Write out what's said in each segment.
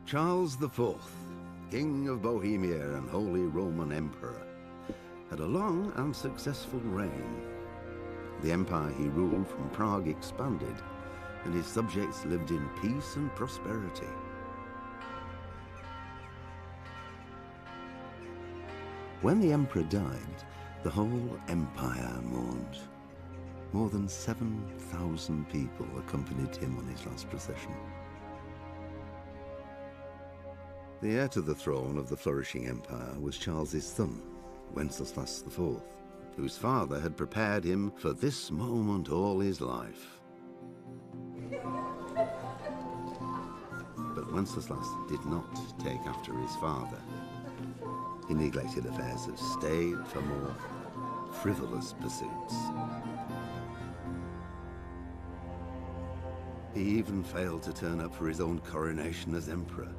Charles IV, King of Bohemia and Holy Roman Emperor, had a long and successful reign. The empire he ruled from Prague expanded, and his subjects lived in peace and prosperity. When the emperor died, the whole empire mourned. More than 7,000 people accompanied him on his last procession. The heir to the throne of the flourishing empire was Charles's son, Wenceslas IV, whose father had prepared him for this moment all his life. But Wenceslas did not take after his father. He neglected affairs of state for more frivolous pursuits. He even failed to turn up for his own coronation as emperor,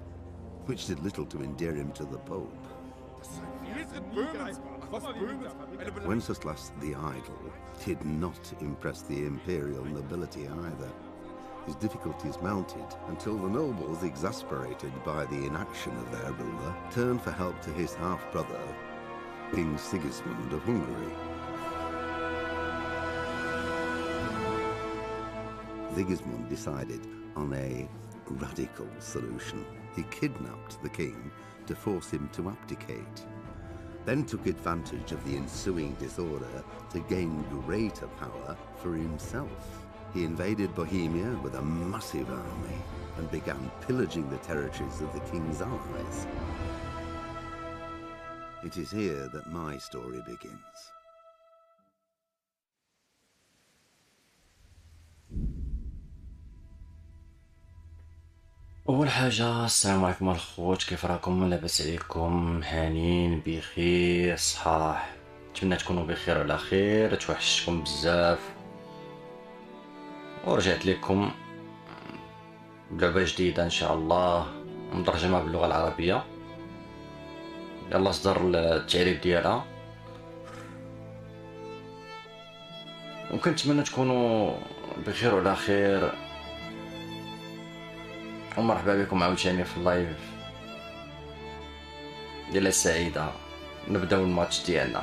which did little to endear him to the Pope. Wenceslas the Idle did not impress the imperial nobility either. His difficulties mounted until the nobles, exasperated by the inaction of their ruler, turned for help to his half-brother, King Sigismund of Hungary. Sigismund decided on a radical solution. He kidnapped the king to force him to abdicate, then took advantage of the ensuing disorder to gain greater power for himself. He invaded Bohemia with a massive army and began pillaging the territories of the king's allies. It is here that my story begins. اول حاجه السلام عليكم الخوت، كيف راكم؟ لاباس عليكم؟ هانين بخير صحاح؟ نتمنى تكونوا بخير وعلى خير. توحشتكم بزاف ورجعت لكم بلعبه جديده ان شاء الله مترجمه باللغه العربيه. يلا صدر التعريف ديالها، وكنتمنى تكونوا بخير وعلى خير. ومرحبا بكم عاوتاني في اللايف ديال السعيده. نبداو الماتش ديالنا.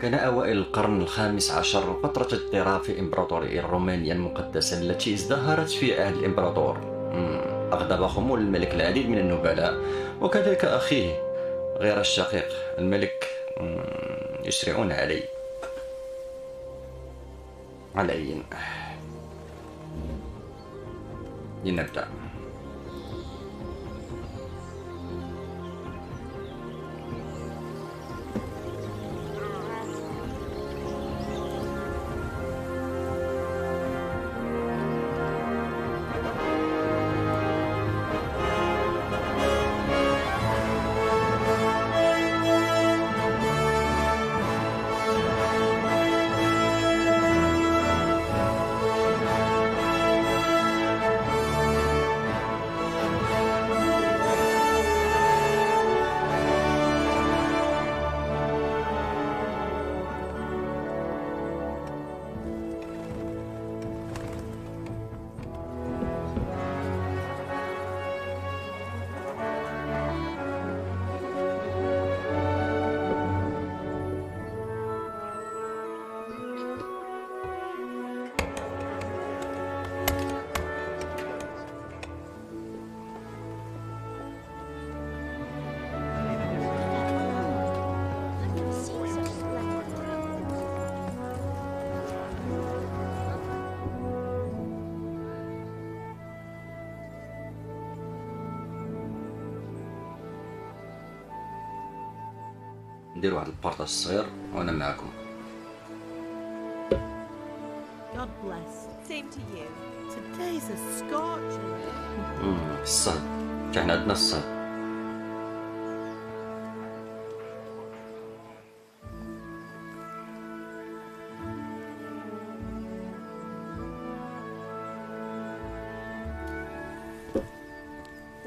كان أوائل القرن الخامس عشر فترة اضطراب في إمبراطورية رومانيا المقدسة التي ازدهرت في عهد الإمبراطور. أغضب خمول الملك العديد من النبلاء وكذلك أخيه غير الشقيق الملك يسرعون علي علي. لنبدأ. ندير واحد البارطاج صغير وانا معكم. God bless. Same to you. Today's a scorcher. الصهد حنا عندنا الصهد.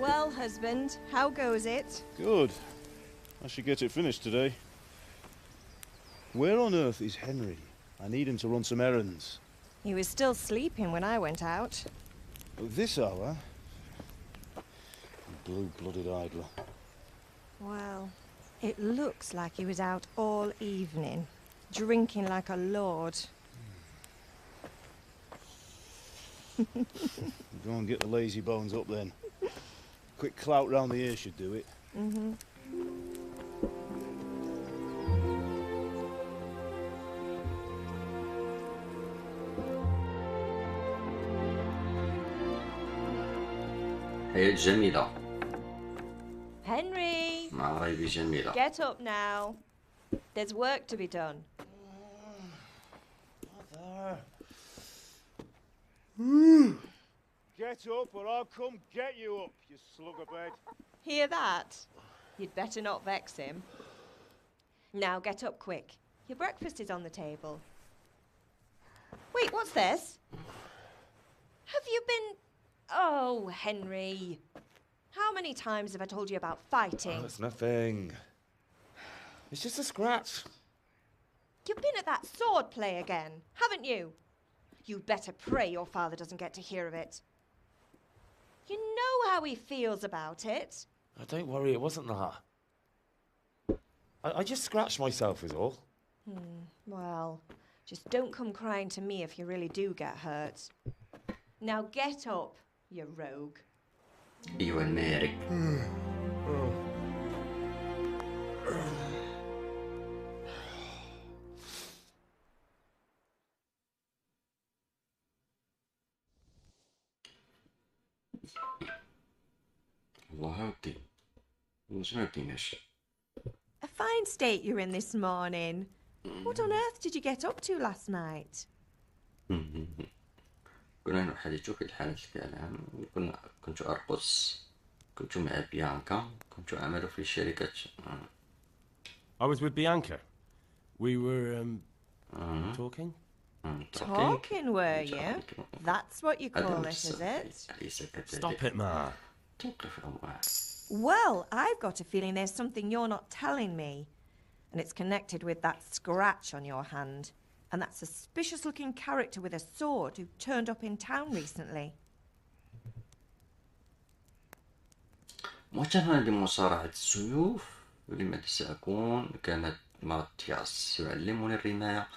Well, husband, how goes it? Good. I should get it finished today. Where on earth is Henry? I need him to run some errands. He was still sleeping when I went out. At this hour? Blue-blooded idler. Well, it looks like he was out all evening, drinking like a lord. Go and get the lazy bones up then. Quick clout round the ear should do it. Mm-hmm. حياة جميلة. Henry! مع رايبي جميلة. Get up now. There's work to be done. Get up or I'll come get you up, you slug of bed. Hear that? You'd better not vex him. Now get up quick. Your breakfast is on the table. Wait, what's this? Have you been... Oh, Henry. How many times have I told you about fighting? Oh, it's nothing. It's just a scratch. You've been at that sword play again, haven't you? You'd better pray your father doesn't get to hear of it. You know how he feels about it. Oh, don't worry, it wasn't that. I just scratched myself is all. Well, just don't come crying to me if you really do get hurt. Now get up, you rogue. أيوة المارق. والله ودي ما بديناش. A fine state you're in this morning. What on earth did you get up to last night? كنا نحدث في الحالة الكلام. كنت أرقص. كنت مع بيانكا. كنت أعمل في شركة. I was with Bianca. We were talking. Talking, were you? That's what you call it, is it? Stop it, Ma. Well, I've got a feeling there's something you're not telling me. And it's connected with that scratch on your hand. And that suspicious-looking character with a sword who turned up in town recently. مهتما بمصارعة السيوف. ولماذا سأكون؟ كانت ماتياس يعلمني الرماية.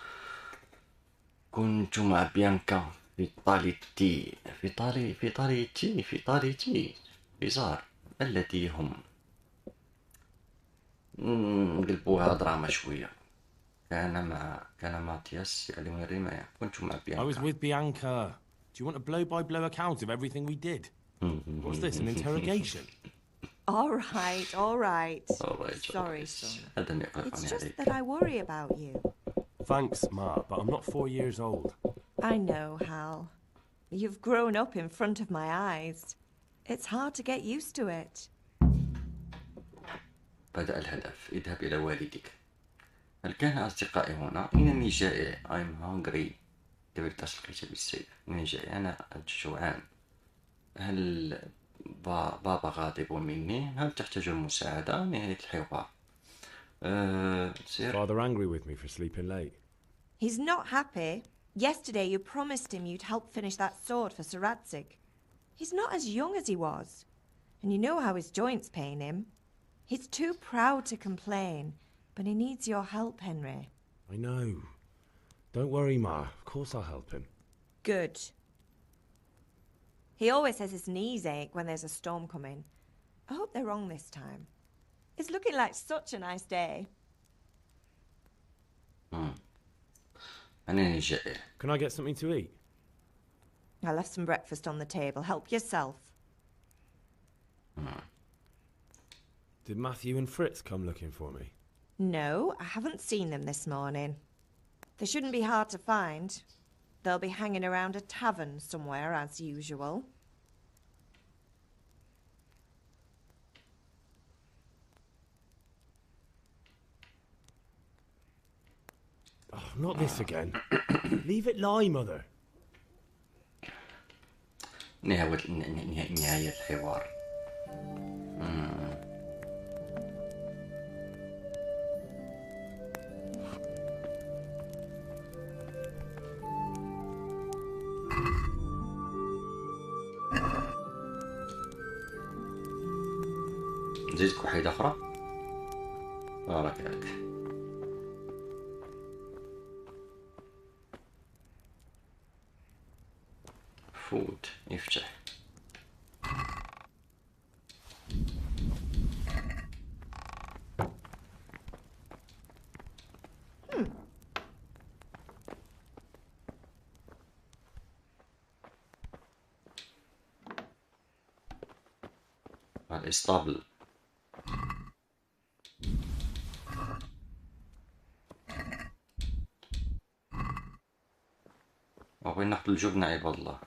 كنت مع بيانكا في طاليتي في زار التي هم نقلبوها دراما شوية. كان ماتياس يعلمني الرماية. كنت مع I was بيانكا. with Bianca. Do you want a blow-by-blow account of everything we did? What's this, an interrogation? All right, all right. Sorry, son. هذا ما يقلق It's عني just عليك. that I worry about you. Thanks, Ma, but I'm not 4 years old. I know, Hal. You've grown up in front of my eyes. It's hard to get used to it. بدأ الهدف. اذهب إلى والدك. هل كان أصدقائي هنا؟ إنني جائع. I'm hungry. تبرتاش الكتاب بالسيف. إنني جائع. أنا جوعان. هل بابا غاضب مني؟ هل تحتاج المساعدة؟ نهاية الحوار. سير. Father angry with me for sleeping late. He's not happy. Yesterday you promised him you'd help finish that sword for Sir Radzig. He's not as young as he was. And you know how his joints pain him. He's too proud to complain. But he needs your help, Henry. I know. Don't worry, Ma. Of course I'll help him. Good. He always says his knees ache when there's a storm coming. I hope they're wrong this time. It's looking like such a nice day. أنا جائع. Can I get something to eat? I left some breakfast on the table. Help yourself. Did Matthew and Fritz come looking for me? No, I haven't seen them this morning. They shouldn't be hard to find. They'll be hanging around a tavern somewhere as usual. Oh, not this again. Leave it lie, Mother. نهاية الحوار. نزيدك وحيدة أخرى. بارك عليك. فوت يفتح. الإسطبل. وين ناخذ الجبنة عباد الله؟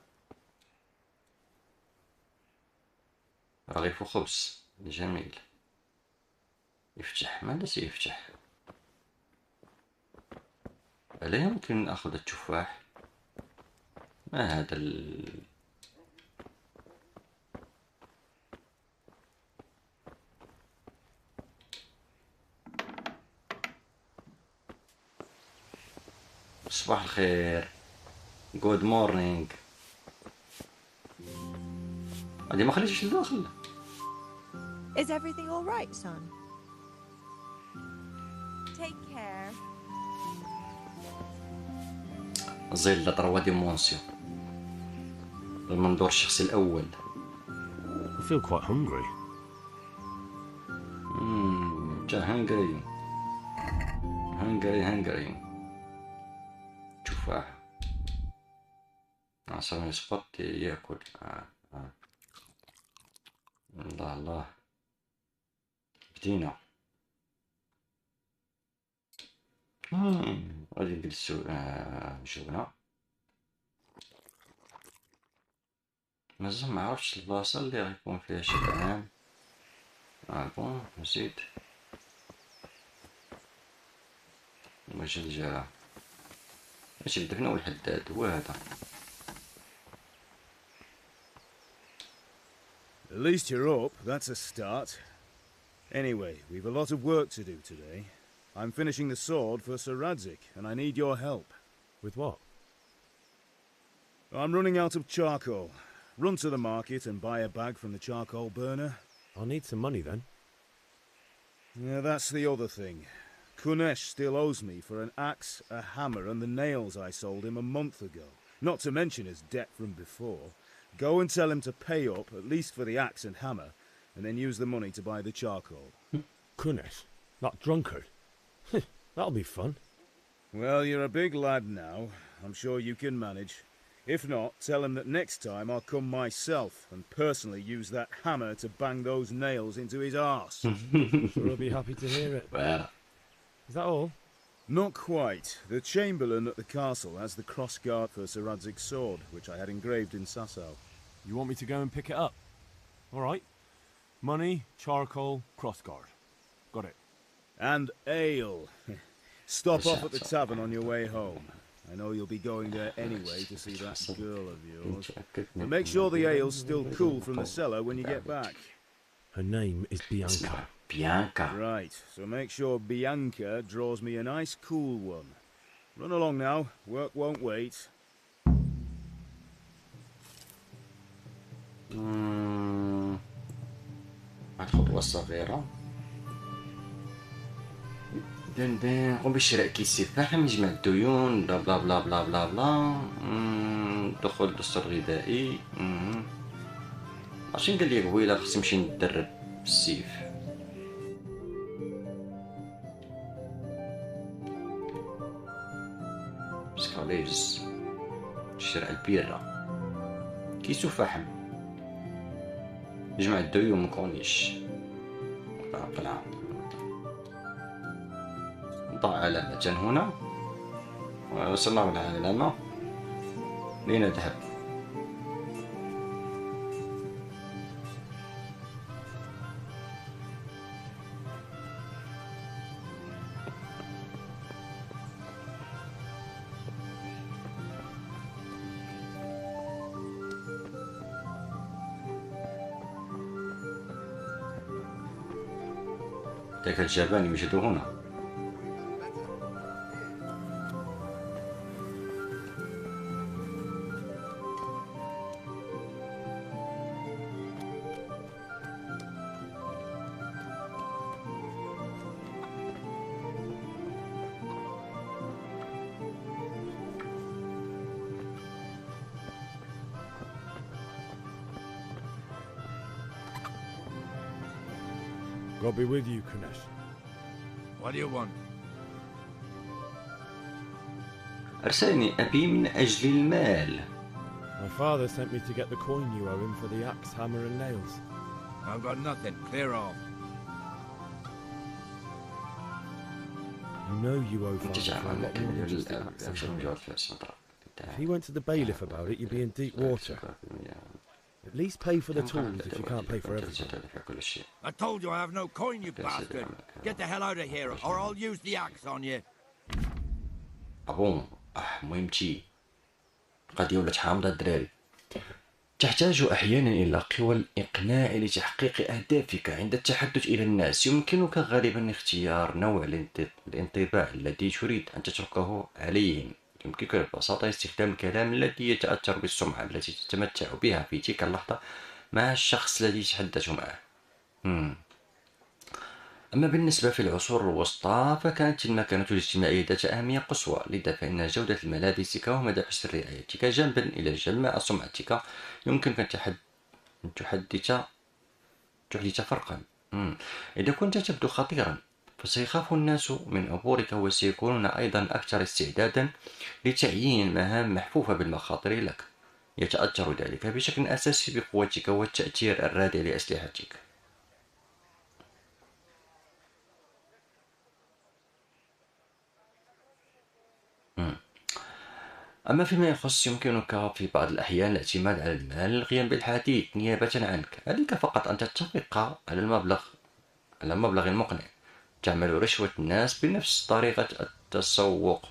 رغيف وخبز جميل. يفتح. ماذا سيفتح؟ ألا يمكن أخذ التفاح؟ ما هذا صباح الخير. جود مورنينغ. هادي ما خليتش لداخل. Is everything all right, son? Take care. زي الطروا ديمونسيون المنظور الشخصي الأول. I feel quite hungry. جا هنغري هنغري. تفاح. عصام يسقط ياكل. الله الله. بدينا. غادي نجلسو جونا. مازال ما عرفتش البلاصة اللي غيكون فيها شبعان. بون نزيد. مجلجرة. ماشي الدفنة والحداد هو هذا. At least you're up, that's a start. Anyway, we've a lot of work to do today. I'm finishing the sword for Sir Radzik, and I need your help. With what? I'm running out of charcoal. Run to the market and buy a bag from the charcoal burner. I'll need some money then. Yeah, that's the other thing. Kunesh still owes me for an axe, a hammer, and the nails I sold him a month ago. Not to mention his debt from before. Go and tell him to pay up, at least for the axe and hammer, and then use the money to buy the charcoal. Kunesh? That drunkard? That'll be fun. Well, you're a big lad now. I'm sure you can manage. If not, tell him that next time I'll come myself and personally use that hammer to bang those nails into his arse. Sure, he'll be happy to hear it. Well. Is that all? Not quite. The Chamberlain at the castle has the cross-guard for Sir Radzik's sword, which I had engraved in Sasau. You want me to go and pick it up? All right. Money, charcoal, crossguard. Got it. And ale. Stop off at the tavern on your way home. I know you'll be going there anyway to see that girl of yours. But make sure the ale's still cool from the cellar when you get back. Her name is Bianca. Bianca. Right, so make sure Bianca draws me a nice cool one. Run along now, work won't wait. الخطوة الصغيرة. نقوم بشراء كيس فحم، نجمع الديون، بلا بلا بلا بلا بلا بلا. دخول الدستور الغذائي. عرفتي قال لي قبيله خصني نمشي نتدرب بالسيف. سكاليز. شراء البيرة. كيس فحم. نجمع الديون مكونيش. قلعة. نضع علامة هنا. وصلنا بالعلامة. لنذهب. ذاك الجبان يوجد هنا. God be with you, Kunesh. What do you want? أرسلني أبي من أجل المال. My father sent me to get the coin you owe him for the axe, hammer and nails. I've got nothing. Clear off. You know you owe father for a lot more than just the axe and nails. If he went to the bailiff about it, you'd be in deep water. At least pay for the tools if you can't pay for everything. I told you I have no coin, you bastard. Get the hell out of here, or I'll use the axe on you. بون المهم تي القضية ولات حامضة الدراري. تحتاج أحيانا إلى قوى الإقناع لتحقيق أهدافك عند التحدث إلى الناس. يمكنك غالبا اختيار نوع الانطباع الذي تريد أن تتركه عليهم. يمكنك ببساطة استخدام الكلام الذي يتأثر بالسمعة التي تتمتع بها في تلك اللحظة مع الشخص الذي تتحدث معه. أما بالنسبة في العصور الوسطى فكانت المكانة الاجتماعية ذات أهمية قصوى، لذا فإن جودة ملابسك ومدى حسن رعايتك جنبا إلى جنب مع سمعتك يمكنك أن تحدث فرقا. إذا كنت تبدو خطيرا فسيخاف الناس من عبورك، وسيكونون أيضا أكثر استعدادا لتعيين مهام محفوفة بالمخاطر لك. يتأثر ذلك بشكل أساسي بقوتك والتأثير الرادع لأسلحتك. أما فيما يخص يمكنك في بعض الأحيان الاعتماد على المال للقيام بالحديث نيابة عنك. عليك فقط أن تتفق على المبلغ المقنع. تعمل رشوة الناس بنفس طريقة التسوق.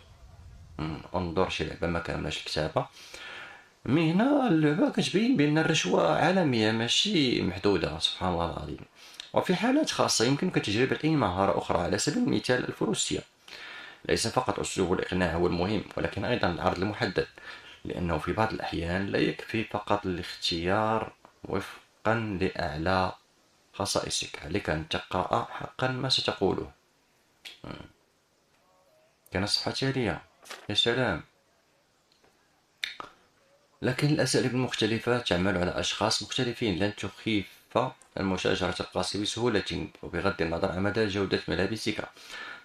انظر شي لعبة ما كاملاش الكتابة. من هنا اللعبة كتبين بأن الرشوة عالمية ماشي محدودة، سبحان الله العظيم. وفي حالات خاصة يمكنك تجربة أي مهارة أخرى، على سبيل المثال الفروسية. ليس فقط أسلوب الإقناع هو المهم، ولكن أيضا العرض المحدد، لأنه في بعض الأحيان لا يكفي فقط الاختيار وفقا لأعلى خصائصك. عليك أن تقرأ حقا ما ستقوله. كان الصفحة التالية. يا سلام. لكن الأساليب المختلفة تعمل على أشخاص مختلفين. لن تخيف المشاجرة القاسية بسهولة، وبغض النظر عن مدى جودة ملابسك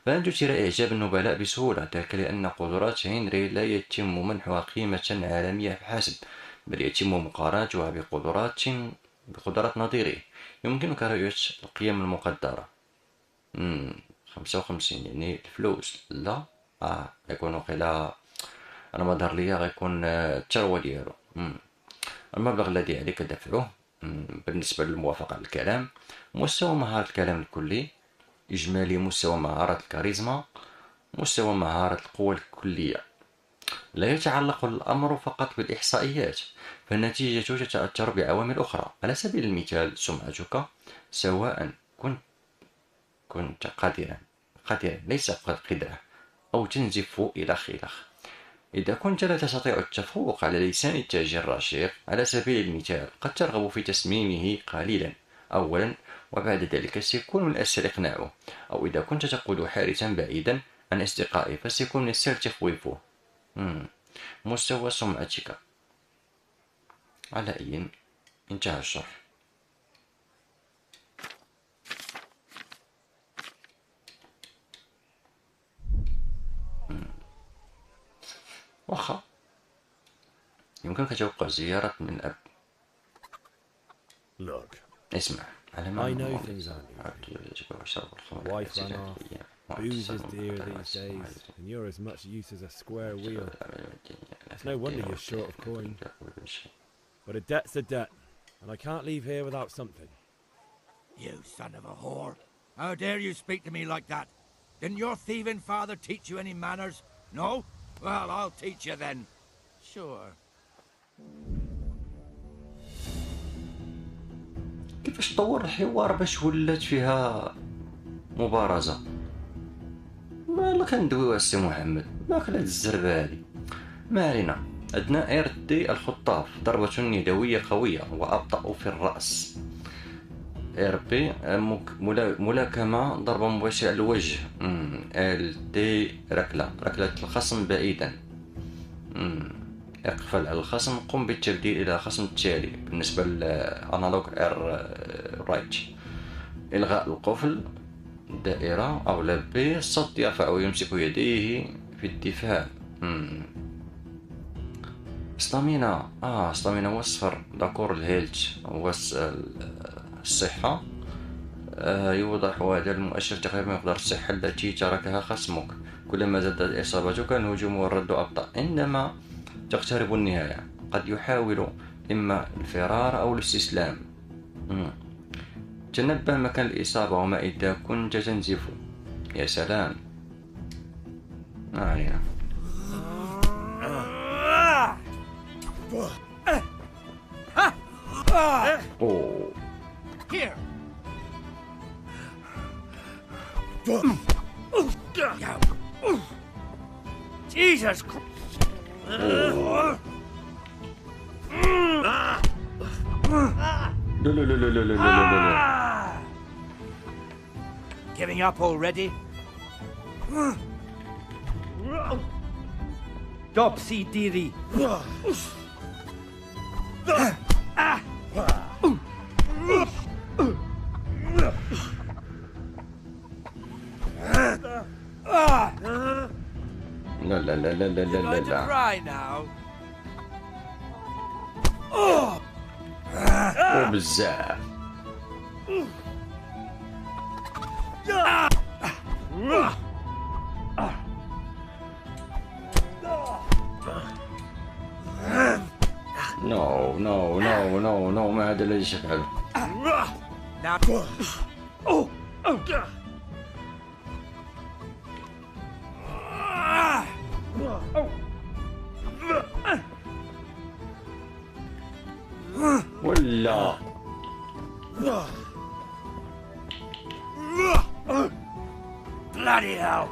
فلن تثير إعجاب النبلاء بسهولة، ذلك لأن قدرات هنري لا يتم منحها قيمة عالمية فحسب، بل يتم مقارنتها بقدرات نظيره. يمكنك رؤية القيم المقدرة. 55 يعني الفلوس. لا يكون قيل أنا ما ظهر ليا غيكون الثروة ديالو. المبلغ الذي عليك دفعه بالنسبة للموافقة على الكلام، مستوى مهارة الكلام الكلي، إجمالي مستوى مهارة الكاريزما، مستوى مهارة القوة الكلية. لا يتعلق الأمر فقط بالإحصائيات، فالنتيجة تتأثر بعوامل أخرى. على سبيل المثال سمعتك، سواء كنت قادرا ليس فقط قدرة أو تنزف إلى خلخ. إذا كنت لا تستطيع التفوق على لسان التاج الرشيق على سبيل المثال، قد ترغب في تصميمه قليلا أولا، وبعد ذلك سيكون من الأسهل إقناعه. أو إذا كنت تقود حارسا بعيدا عن أصدقائه فسيكون من السهل تخويفه. مستوى سمعتك. على أي انتهى الشرح. واخا يمكنك توقع زيارة من أب. Look, اسمع. I know things aren't easy. Wife ran off, booze is dear these days, and you're as much use as a square wheel. It's no wonder you're short of coin. But a debt's a debt, and I can't leave here without something. You son of a whore. How dare you speak to me like that? Didn't your thieving father teach you any manners? No? Well, I'll teach you then. Sure. كيفاش تطور الحوار باش ولات فيها مبارزة؟ ما كندويو السي محمد، ما كانت الزربة هادي. ما علينا. عندنا إرتي الخطاف، ضربة يدوية قوية وأبطأ في الرأس. إربي ملاكمة، ضربة مباشرة على الوجه. التي ركلة الخصم بعيدا. اقفل على الخصم، قم بالتبديل إلى الخصم التالي. بالنسبة للأنالوج رايت. إلغاء القفل، دائرة أو لبي، الصوت يرفع ويمسك يديه في الدفاع. ستامينا، ستامينا هو الصفر، داكور الهيلت هو الصحة. يوضح هذا المؤشر تقريبا مقدار الصحة التي تركها خصمك، كلما زادت إصابتك الهجوم والرد أبطأ. عندما تقترب النهاية قد يحاول إما الفرار أو الاستسلام. تنبه مكان الإصابة وما إذا كنت تنزف. يا سلام. علينا. أوه. Here. Jesus Christ. لا لا لا لا لا لا لا. Giving up already? Dopsy Diri. لا لا لا لا لا لا Going to لا. cry now. وبزاف. نو نو نو نو نو، ما هذا الذي يفعله. Now. ولا Bloody hell.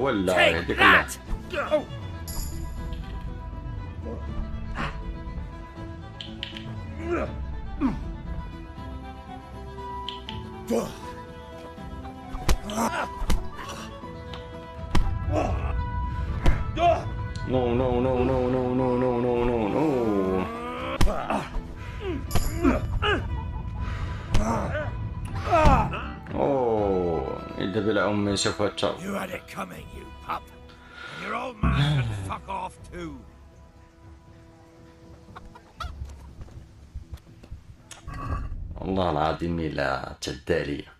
ولا Take يهديك الله. that. نو نو نو نو نو نو نو نو نو نو. اوه، إذا بلا أمي سوف تشاو. You had it coming, you pup. And your old man can fuck off too. والله العظيم لا تدالية.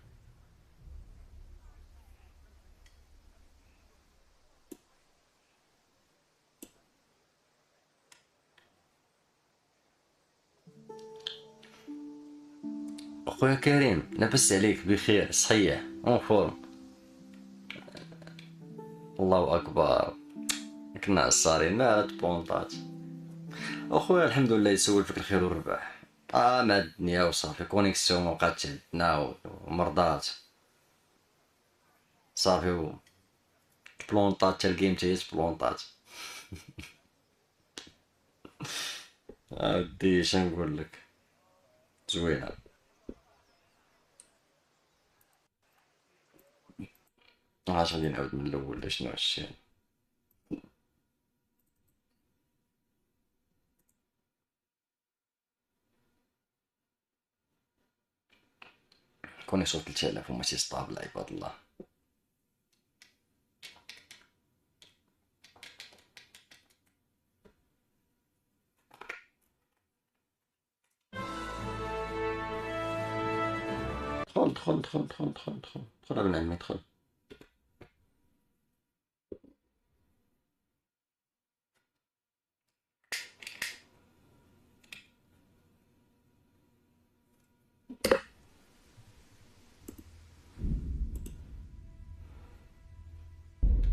أخويا كريم، لاباس عليك؟ بخير؟ صحيح؟ اون فورم؟ الله أكبر. كنا قصارين ما تبونطات. أخويا الحمد لله، يسول فيك الخير والرباح. مع الدنيا وصافي، كونيكسيون وقعت عندنا ومرضات صافي، بلونطات تا الجيم تاهي بلونطات. ودي اش نقول لك، زوينه. عاش غادي نعاود من الاول شنو هادشي. كوني صوت 3000 وماشي ستابل عباد الله. دخل دخل دخل دخل دخل دخل ابن عمي دخل.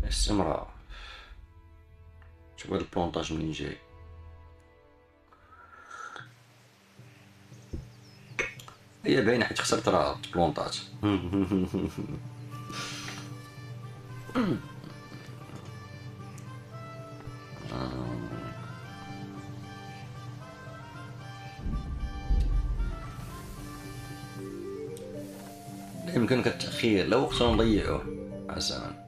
استمرار. شوف هاد البلونطاج منين جاي. هي باينه حيت خسرت راه بلونطاج. لا يمكنك التأخير، لا وقت نضيعه مع الزمن.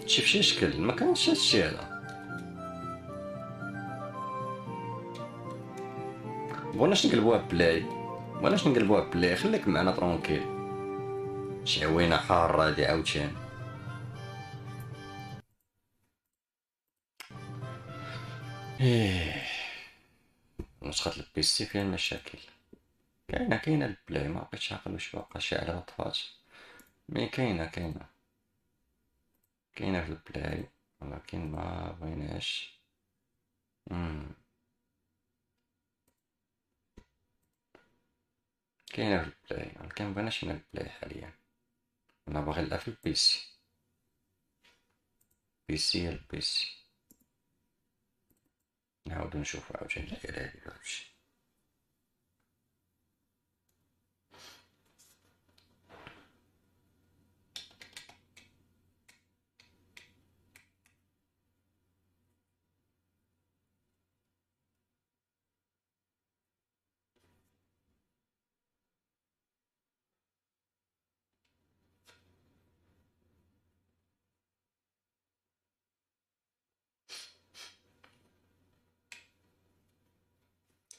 شوف شي شكل ما كانش هادشي هذا. مبغوناش نقلبوها بلاي، مبغوناش نقلبوها بلاي، خليك معنا طرونكيل. شي عوينة حارة هادي عاوتاني. نسخة البيسي فيها المشاكل. كاينة البلاي، ما بقيتش عاقل واش باقا شي على طفات، مي كاينة في البلاي، ولكن ما بغيناش. كاينة في البلاي، ولكن مبغيناش من البلاي حاليا. انا باغي نلعب في البيسي. بيسي البيسي. نعاودو نشوفو عاوتاني الحكاية هادي داكشي.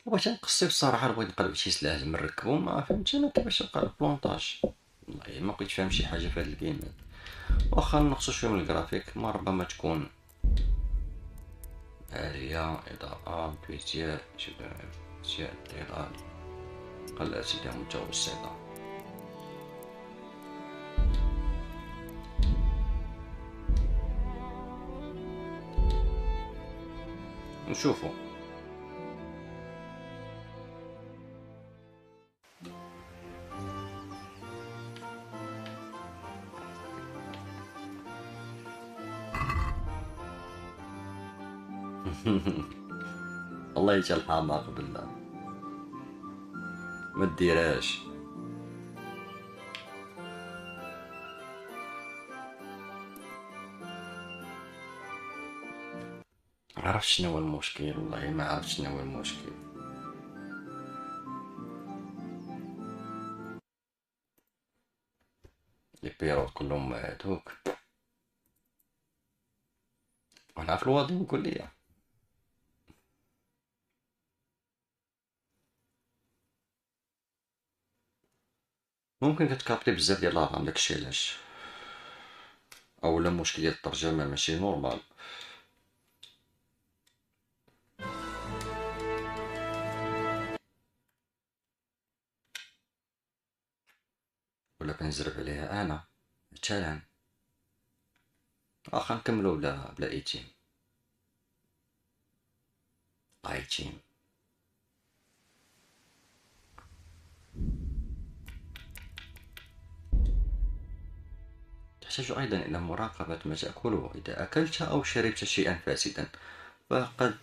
بغيت نقصي بصراحة، بغيت نقلب شي سلاح نركبو، ما فهمتش انا كيفاش نلقى البلونطاج. والله ما بقيت فاهم شي حاجة في هاد الجيم. واخا نقصو شوية من الجرافيك، ما ربما تكون عالية. إضاءة بيتيا شباب الظلال، قلعت إلى متوسطة. نشوفو. الله يجعل الحماق بالله، ما ديرهاش. عرفت شنو هو المشكل؟ والله ما عرفت شنو هو المشكل. لي بيروت كلهم هادوك، وانا في الواضي نقول ليا ممكن كتكابتي بزاف ديال الارقام، داكشي علاش، اولا مشكل ديال الترجمة ماشي نورمال. ولا كنزرب عليها انا مثلا. واخا نكملو بلا ايتيم. ايتيم تحتاج أيضا إلى مراقبة ما تأكله. إذا أكلت أو شربت شيئا فاسدا فقد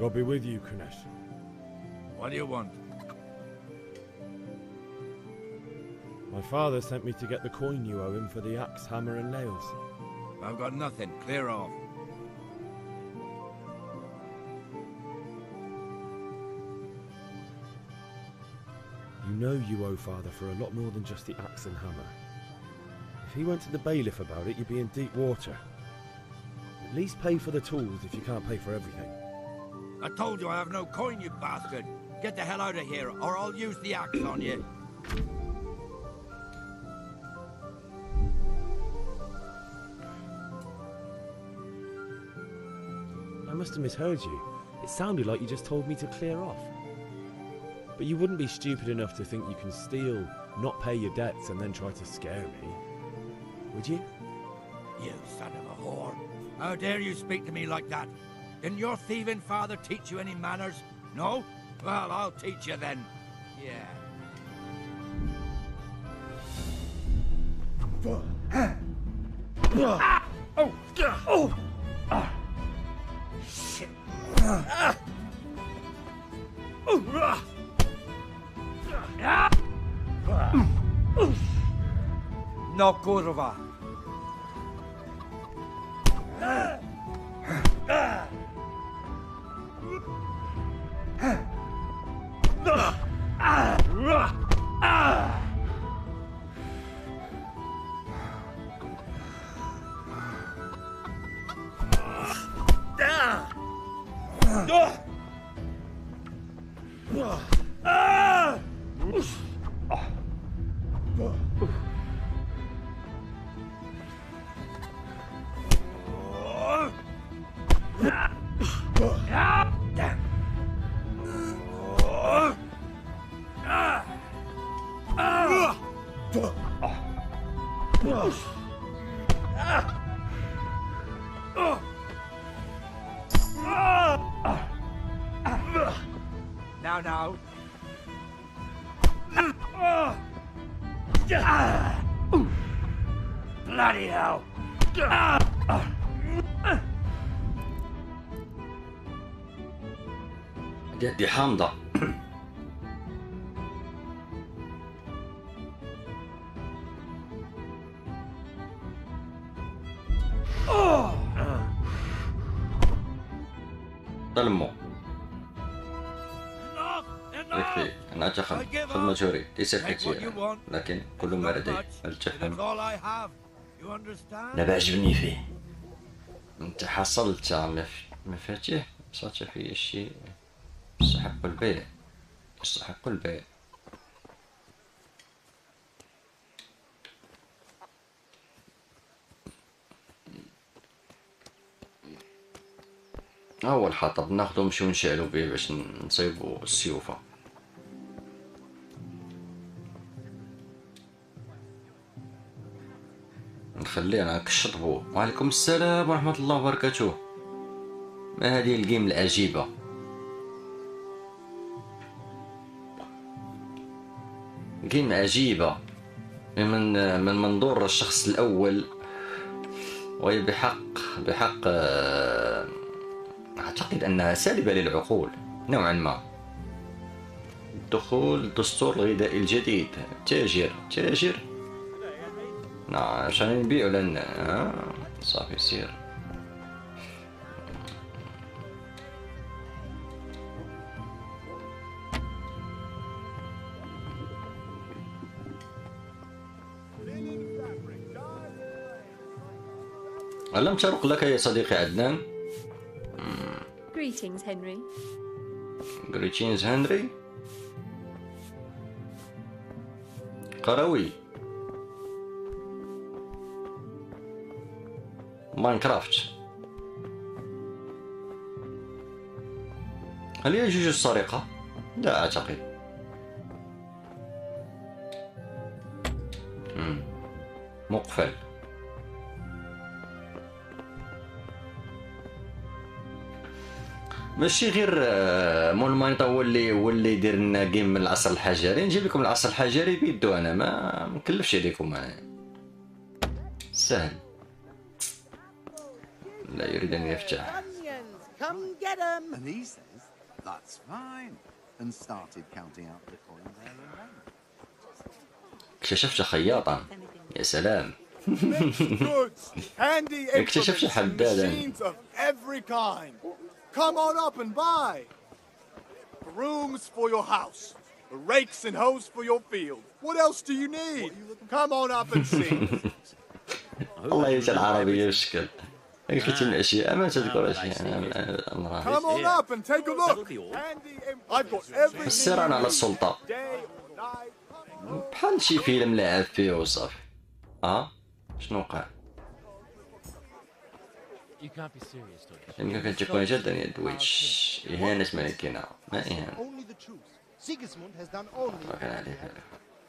God be with you, Kunesh. What do you want? My father sent me to get the coin you owe him for the axe, hammer and nails. I've got nothing. Clear off. You know you owe father for a lot more than just the axe and hammer. If he went to the bailiff about it, you'd be in deep water. At least pay for the tools if you can't pay for everything. I told you I have no coin, you bastard. Get the hell out of here, or I'll use the axe on you. I must have misheard you. It sounded like you just told me to clear off. But you wouldn't be stupid enough to think you can steal, not pay your debts, and then try to scare me, would you? You son of a whore. How dare you speak to me like that? Didn't your thieving father teach you any manners? No? Well, I'll teach you then. Yeah. Shit. No kurwa. Now. Bloody hell. دي حامضة. ظلموا. يكفي، أنا أتخذ خدمة جوري ليس كثيرا، لكن كل ما لدي هل تفهم؟ لا بعجبني فيه. أنت حصلت مفاتيح صارت في شيء يستحق البيع. يستحق البيع. أول حطب ناخدو نمشيو نشعلو بيه باش نصيبو السيوفة. نخليه أنا كشطبو. وعليكم السلام ورحمة الله وبركاته. ما هذه الجيم العجيبة؟ جيم عجيبة من منظور الشخص الأول، وهي بحق أعتقد أنها سالبة للعقول نوعا ما. دخول الدستور الغذائي الجديد. تاجر نعم عشان نبيعو لنا. صافي سير. ألم ترق لك يا صديقي عدنان؟ Greetings, Henry. Greetings, Henry. قروي. ماينكرافت. هل يجوز السرقة؟ لا أعتقد. مقفل. ماشي غير مول ماينطا هو اللي يدير لنا جيم من العصر الحجري. نجيب لكم العصر الحجري بيدو. انا ما مكلفش عليكم. انا سهل. لا يريد ان يفتح. اكتشفت خياطا. يا سلام. اكتشفت حدادا. Come on up and buy. Brooms for your house, rakes and hoes for your field. What else do you need? Come on up and see. الله يجعل العربية بشكل. كنت من الأشياء ما تذكر أشياء. Come on up and take a look. I've got everything. الصراع على السلطة. بحال شي فيلم لعب فيه وصافي. شنو وقع؟ يمكن تكون جدا يا دويتش. إهانة ملكنا. ما إهانة.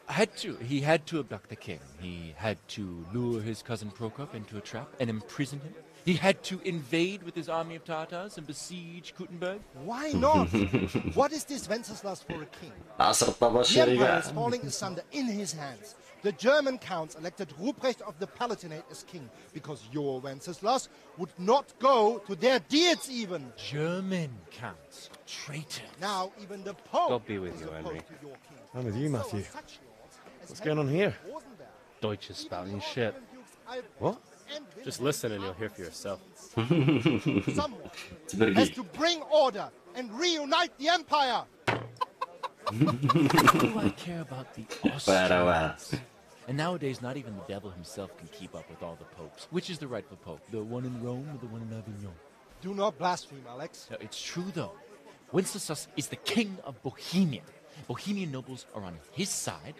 He had to abduct the king. He had to lure his cousin Prokop into a trap and imprison him. He had to invade with his army of Tatars and besiege Kuttenberg. Why not? What is this Wenceslas for a king? عصر The الطباشيري empire كاع. is falling asunder in his hands. The German counts elected Ruprecht of the Palatinate as king because your Wenceslas would not go to their deeds even. German counts. Traitors. Now even the Pope God be with is you, opposed Henry. to your king. I'm with you, So Matthew. such lords as What's going on here? Rosenberg, Deutsch is spouting shit. I've What? and Just listen and you'll hear for yourself. someone has to bring order and reunite the empire. What do I care about the واعرة. Austrians? And nowadays, not even the devil himself can keep up with all the popes. Which is the rightful pope? The one in Rome or the one in Avignon? Do not blaspheme, Alex. No, it's true, though. Wenceslas is the king of Bohemia. Bohemian nobles are on his side.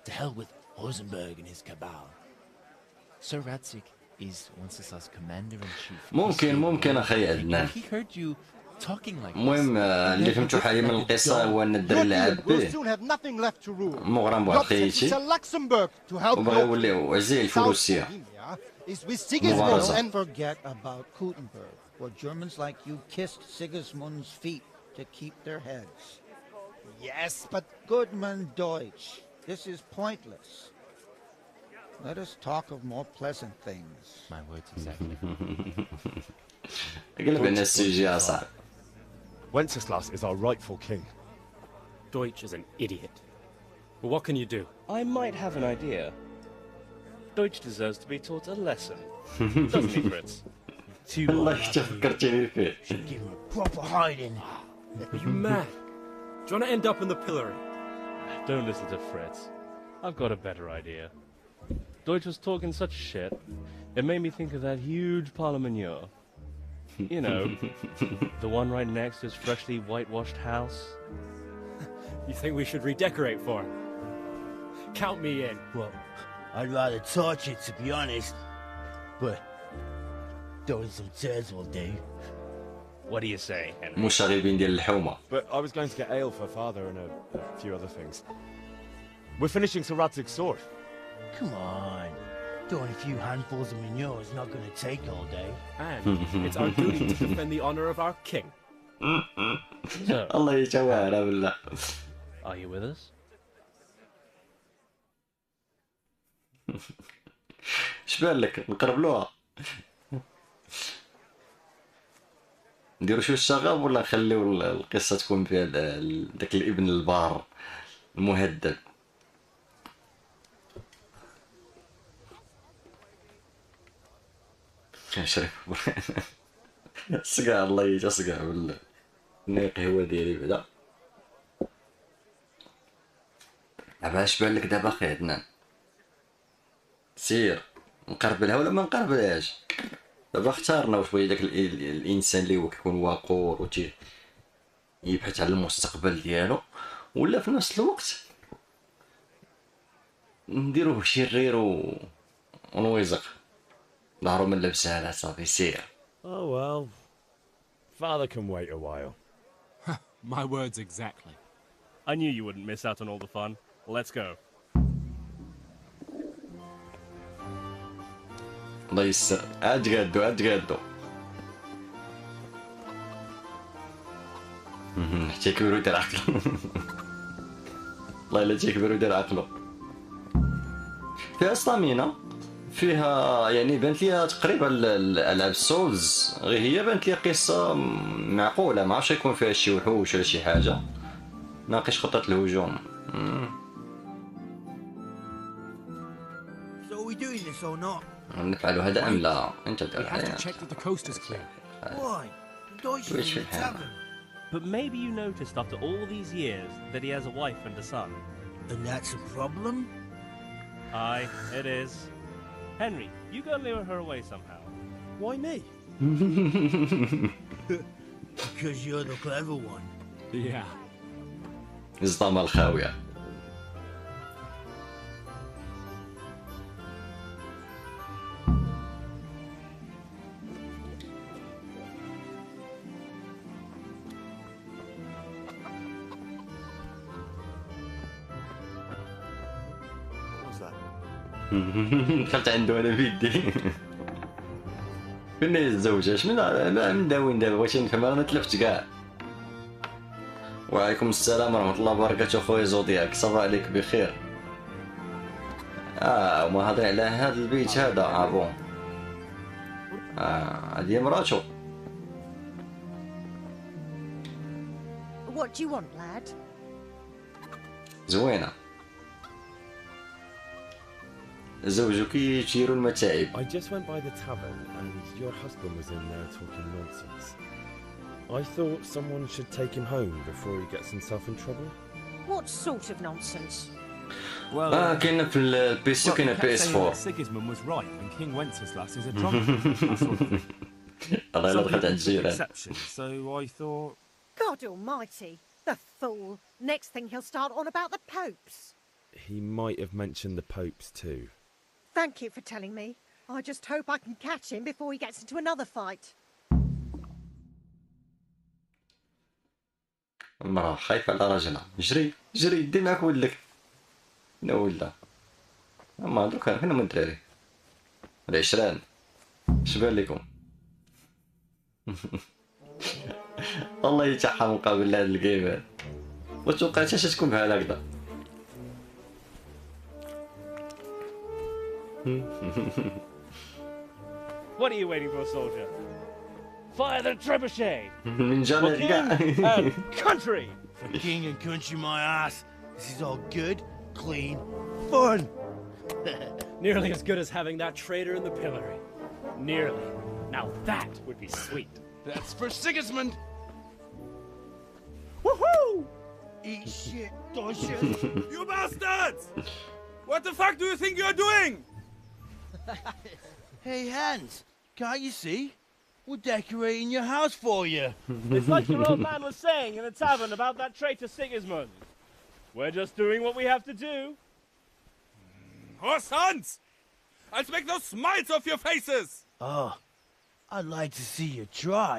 To hell with Rosenberg and his cabal. Sir Ratzik is Wenceslas' commander-in-chief. ممكن أخي عدنان. He heard you talking like المهم اللي فهمتو حاليا من القصة هو أن الدري اللي عاد We'll به soon have nothing left to rule. مغرم بواحد Not since خيتي it's Luxembourg to help وبغا your يوليو عزيز South الفروسية. Bohemia is with Mubarak. Sigismund and Forget about Kuttenberg, where Germans like you kissed Sigismund's feet to keep their heads. yes, but Goodman Deutsch, this is pointless. Let us talk of more pleasant things. My words exactly. قلب على السي يا صاحبي. Wenceslas is our rightful king. Deutsch is an idiot. But what can you do? I might have an idea. Deutsch deserves to be taught a lesson. Doesn't he, Fritz? والله حتى فكرتيني فيه. Give him a proper hiding. Are you mad? Do you want to end up in the pillory? Don't listen to Fritz. I've got a better idea. Deutsch was talking such shit, it made me think of that huge parliament. You know, the one right next to his freshly whitewashed house. You think we should redecorate for him? Count me in. Well, I'd rather torch it, to be honest. But throwing some tears will do. What do you say, Henry? مشاغبين ديال الحومة. But I was going to get ale for father and a few other things. We're finishing Sir Radzig's sword. Come on. Doing a few handfuls of manure is not going to take all day. And it's our duty to defend the honor of our king. So, الله يجوعنا بالله. are you with us? شبان لك نقربلوها. نديرو شو الشغب ولا نخليو القصة تكون فيها داك الابن البار المهذب. شريف صقع الله يتصقع بالله نيقي هو ديالي بعدا. دابا اش بان لك دابا اخي عدنان؟ سير نقربلها ولا ما نقربلهاش؟ دابا اختارنا شويه داك الانسان اللي هو كيكون وقور و يبحث على المستقبل ديالو، ولا في نفس الوقت نديروه شرير ونويزق ظهرو من لبسها صافي سير. Oh well. Father can wait a while. My words exactly. I knew you wouldn't miss out on all the fun. Let's go. الله يسر اتقادو حتى كبر ودير عقلو. والله الا تيكبر ودير عقلو. فيها ستامينا، فيها يعني بانت لي تقريبا الالعاب السولز، غير هي بانت لي قصه معقوله، ما عرفتش يكون فيها شي وحوش ولا شي حاجه، ناقش خطه الهجوم. So are we doing this or not? نفعلوا هذا ام لا؟ انت دير We have to الحياه. check that the coast is clear. Why? Deutsch Which is in should the happen. tavern. But maybe you noticed after all these years that he has a wife and a son. And that's a problem? Aye, it is. Henry, you go lure her away somehow. Why me? Because you're the clever one. Yeah. زطام الخاويه. دخلت عنده انا بيدي. فين الزوجة؟ من داوين دابا بغيت نفهم، انا تلفت كاع. وعليكم السلام ورحمة الله وبركاته خويا زودياك، صباح عليك بخير. وما هضري على هذا البيت هذا بون. هذه مراتو. What do you want, lad? زوينة. زوجك يشير المتاعب. I just went by the tavern and your husband was in there talking nonsense. I thought someone should take him home before he gets himself in trouble. What sort of nonsense? Well, كاين في البي سي وكاين البي اس 4. Sigismund was right when King Wenceslas is a drunkard. الله يلا دخلت على الجيران. So I thought. God almighty, the fool. Next thing he'll start on about the popes. He might have mentioned the popes too. Thank you for telling me. I just hope I can catch him before he gets into another fight. المرأة خايفة على راجلها. جري جري دي معاك ولك. لا ولا. أما دوكا فين هما الدراري؟ العشران. اش بان لكم؟ والله يتحى مقابل هاد الجيم. وتوقعت اش تكون بحال هكذا. What are you waiting for, soldier? Fire the trebuchet! For king and country! For king and country, my ass. This is all good, clean, fun. Nearly as good as having that traitor in the pillory. Nearly. Now that would be sweet. That's for Sigismund. Woohoo! Eat shit, dodger. You bastards! What the fuck do you think you're doing? Hey, Hans, can't you see? We're decorating your house for you. It's like your old man was saying in the tavern about that traitor Sigismund. We're just doing what we have to do. Oh, sons! I'll make those smiles off your faces! Oh, I'd like to see you try.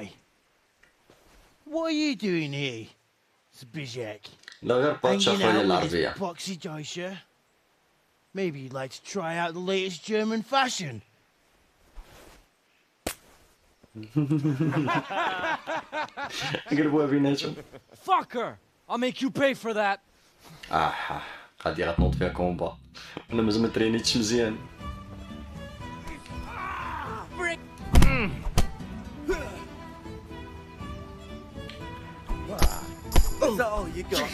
What are you doing here, Zbigniew? لا غير باتشا خويا العربية. Boxy Joysha? Maybe you'd like to try out the latest German fashion. قربوها بيناتهم. Fucker! I'll make you pay for that. غادي غتنوض فيها كومبا. انا مازال ما ترينيتش مزيان. Is that all you got?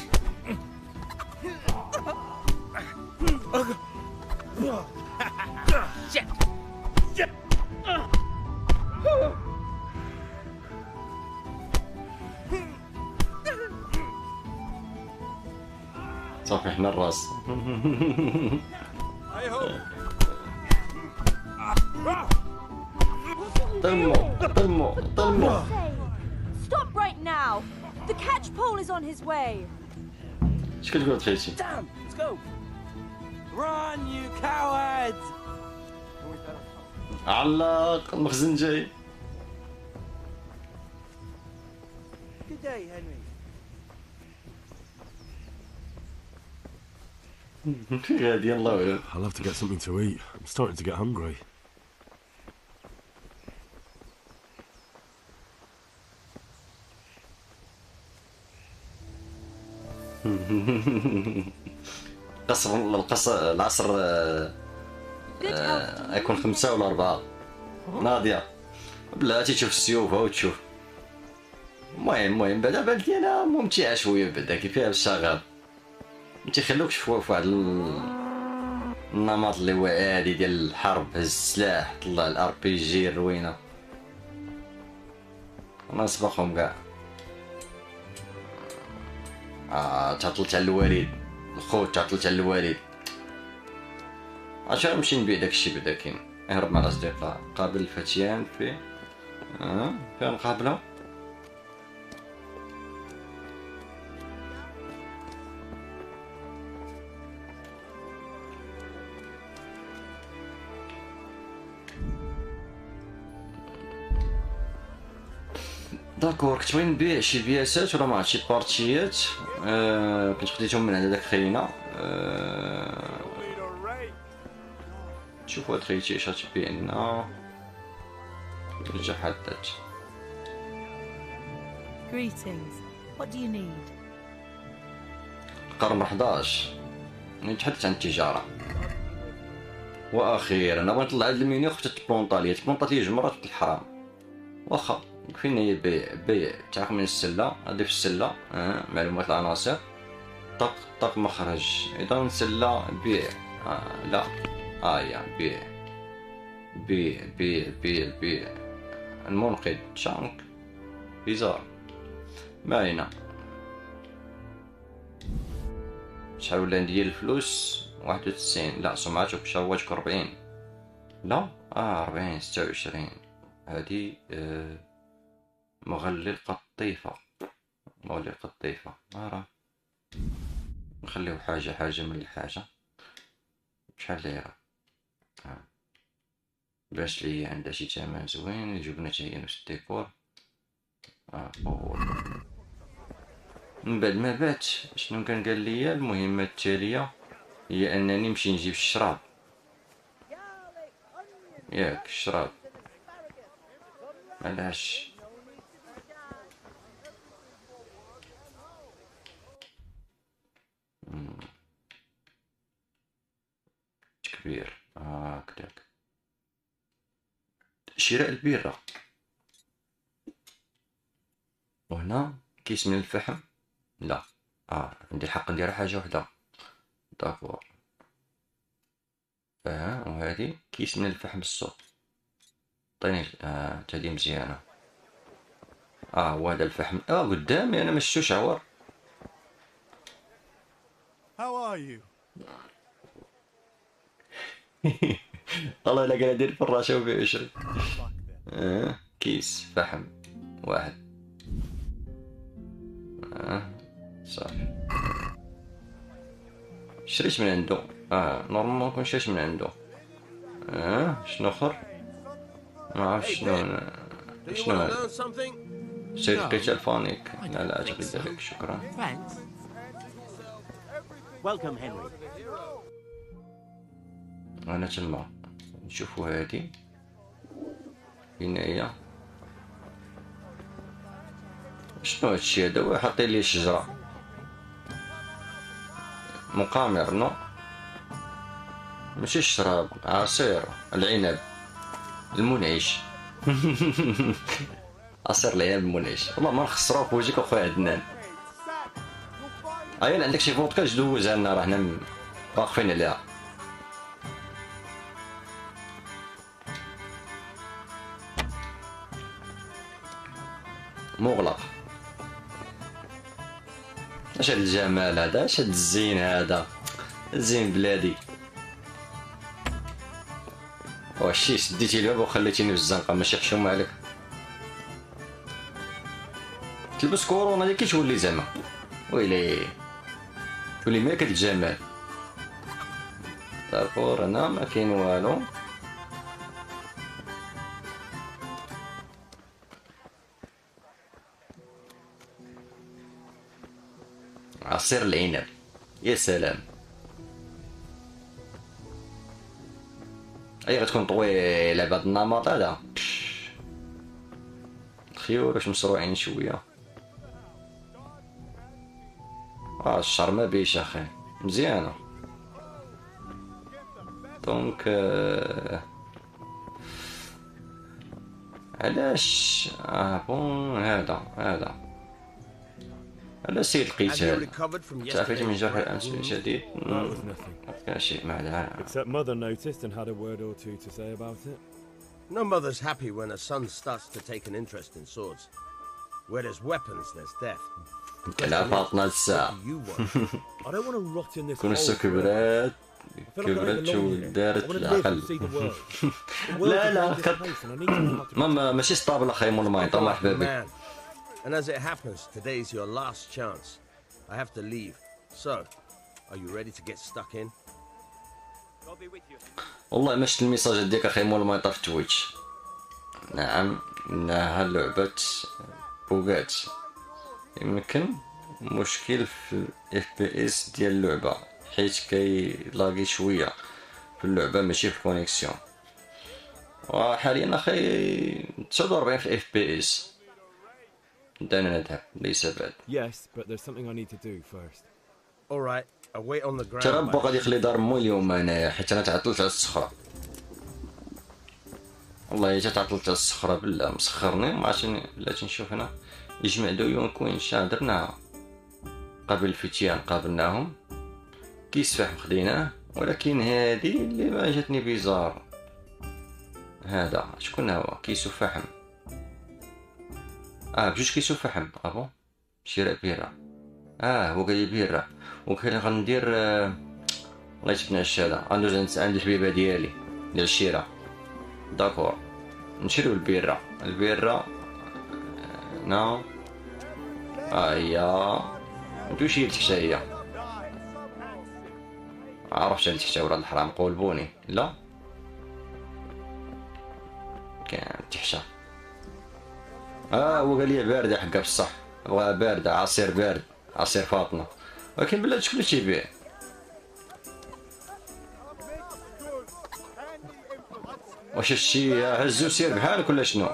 Shit! Shit! صافي حنا الراس. طمو. Stop right now. The catch pole is on his way. اش كتقول تخيتي؟ Damn! Let's go! Run, you cowards! علق المخزن جاي. Good day, Henry. غادي الله أعلم. I'll have to get something to eat. I'm starting to get hungry. العصر يكون 5 ولا 4. ناضية بلاتي تشوف السيوف وتشوف. المهم بعدا بالتي انا ممتعة شوية بعدا كي فيها الشغب. تيخلوك في واحد النمط اللي هو عادي ديال الحرب، هز السلاح طلع الار بي جي الروينة. انا نسبقهم كاع. تعطلت على الوالد الخوت، تعطلت على الوالد. عشان نمشي نبيع داكشي بعدا كاين. اهرب مع الاصدقاء، قابل الفتيان في فين نقابلهم؟ داكور كنت بغيت نبيع شي بياسات ولا ما عرفت شي بارتيات. كنت خديتهم من عند داك خينا. نشوفوا هاد خيتي اش غتبيع لنا. نرجع حدات. Greetings. What do you need? القرن 11 نتحدث عن التجارة. واخيرا انا بغيت نطلع هاد المنيو خفت تبلونطا لي جوج مرات في الحرام. واخا فين هي بيع تعرف من السله هادي في السله معلومات العناصر طق طق مخرج اذا سله بيع لا يا بيع المنقذ شانك بيزار ما علينا. شحال ولا عندي الفلوس 91 لا سمعتك بشواجك 40 لا 40 26 هادي مغلي القطيفة ما راه نخليو حاجة من الحاجة شحال ليرة باش لي عندها شي تمن زوين جبنا حتى هي نفس الديكور من بعد ما بات شنو كان قال لي المهمة التالية هي انني نمشي نجيب الشراب ياك الشراب علاش كبير هكداك شراء البيرة وهنا كيس من الفحم لا عندي الحق ندير حاجة وحدة داكور وهذه كيس من الفحم السوق عطيني هادي مزيانة وهذا الفحم قدامي انا مشتوش عور. How are you? والله الا قال ندير فراشة وبيع 20 كيس فحم واحد صافي شريت من عنده نورمالمون نكون شريت من عنده شنو اخر ما عرفت شنو هذا سيف قتال فانيك لا اجل ذلك شكرا. انا تما نشوفوا هادي هنايا شنو هادشي هذا هو حاطين لي شجرة مقامر نو ماشي الشراب عصير العنب المنعش عصير العنب المنعش والله ما نخسروه في وجهك اخويا عدنان. عندك شي فودكا دوزها لنا راه حنا واقفين عليها. مغلق اش هاد الجمال هذا اش هاد الزين هذا زين بلادي واشي سديتي الباب وخليتيني في الزنقه ماشي حشومه عليك تلبس كورونا ديك تولي زعما ويلي تولي ملكة الجمال داكور هنا ما كاين والو عصير العنب يا سلام غتكون طويله بهاد النمط هذا الخيول واش مسروعين شويه الشعر ما بيش اخي مزيانه دونك علاش بون هذا على سيد القتال تعافيت من جرح الأمس شديد كان شيء ما عليها. Except mother noticed and had a word or two to say about it. No mother's happy when a son starts to take an interest in swords. Where there's weapons, there's death. كلا فاطمة الساعة I don't want to rot in this كون كبرت ودارت العقل لا ماشي ستابل اخي مول مايطا مرحبا بك. And as it happens, today's your last chance. I have to leave. So, are you ready to get stuck in? والله ما شفت الميساج ديالك اخي مول مايطا في تويتش. نعم انها لعبة بوغات يمكن مشكل في اف بي اس ديال اللعبة حيت كيلاقي شوية في اللعبة ماشي في الكونيكسيون. وحاليا اخي 49 في اف بي اس. دعنا نذهب ليس بعد. Yes, but there's something I need to do first. All right, I wait on the ground. ترى ربو غادي يخلي دار مو اليوم انايا حيت انا تعطلت على الصخرة. والله حتى تعطلت على الصخرة بالله مسخرني ما عرفتش بلاتي نشوف هنا يجمع ديون كوين شا درناها قبل الفتيان قابلناهم كيس فحم خديناه ولكن هذه اللي ما جاتني بيزار. هذا شكون هو كيسو فحم بجوج كيسو فحم ابو شراء بيرة هو قال لي بيرة وكان غندير الله يجبنا الشهادة غندوز عند الحبيبة ديالي ديال الشراء داكور نشريو البيرة هنا هي ندوش هي تحت هي عرفتش هل تحت ولاد الحرام قولبوني لا كان تحت هو قال لي باردة حقا بصح بغا باردة عصير بارد عصير فاطمة ولكن بلاتي شكون اللي تيبيع واش هادشي هزو سير بحالك ولا شنو؟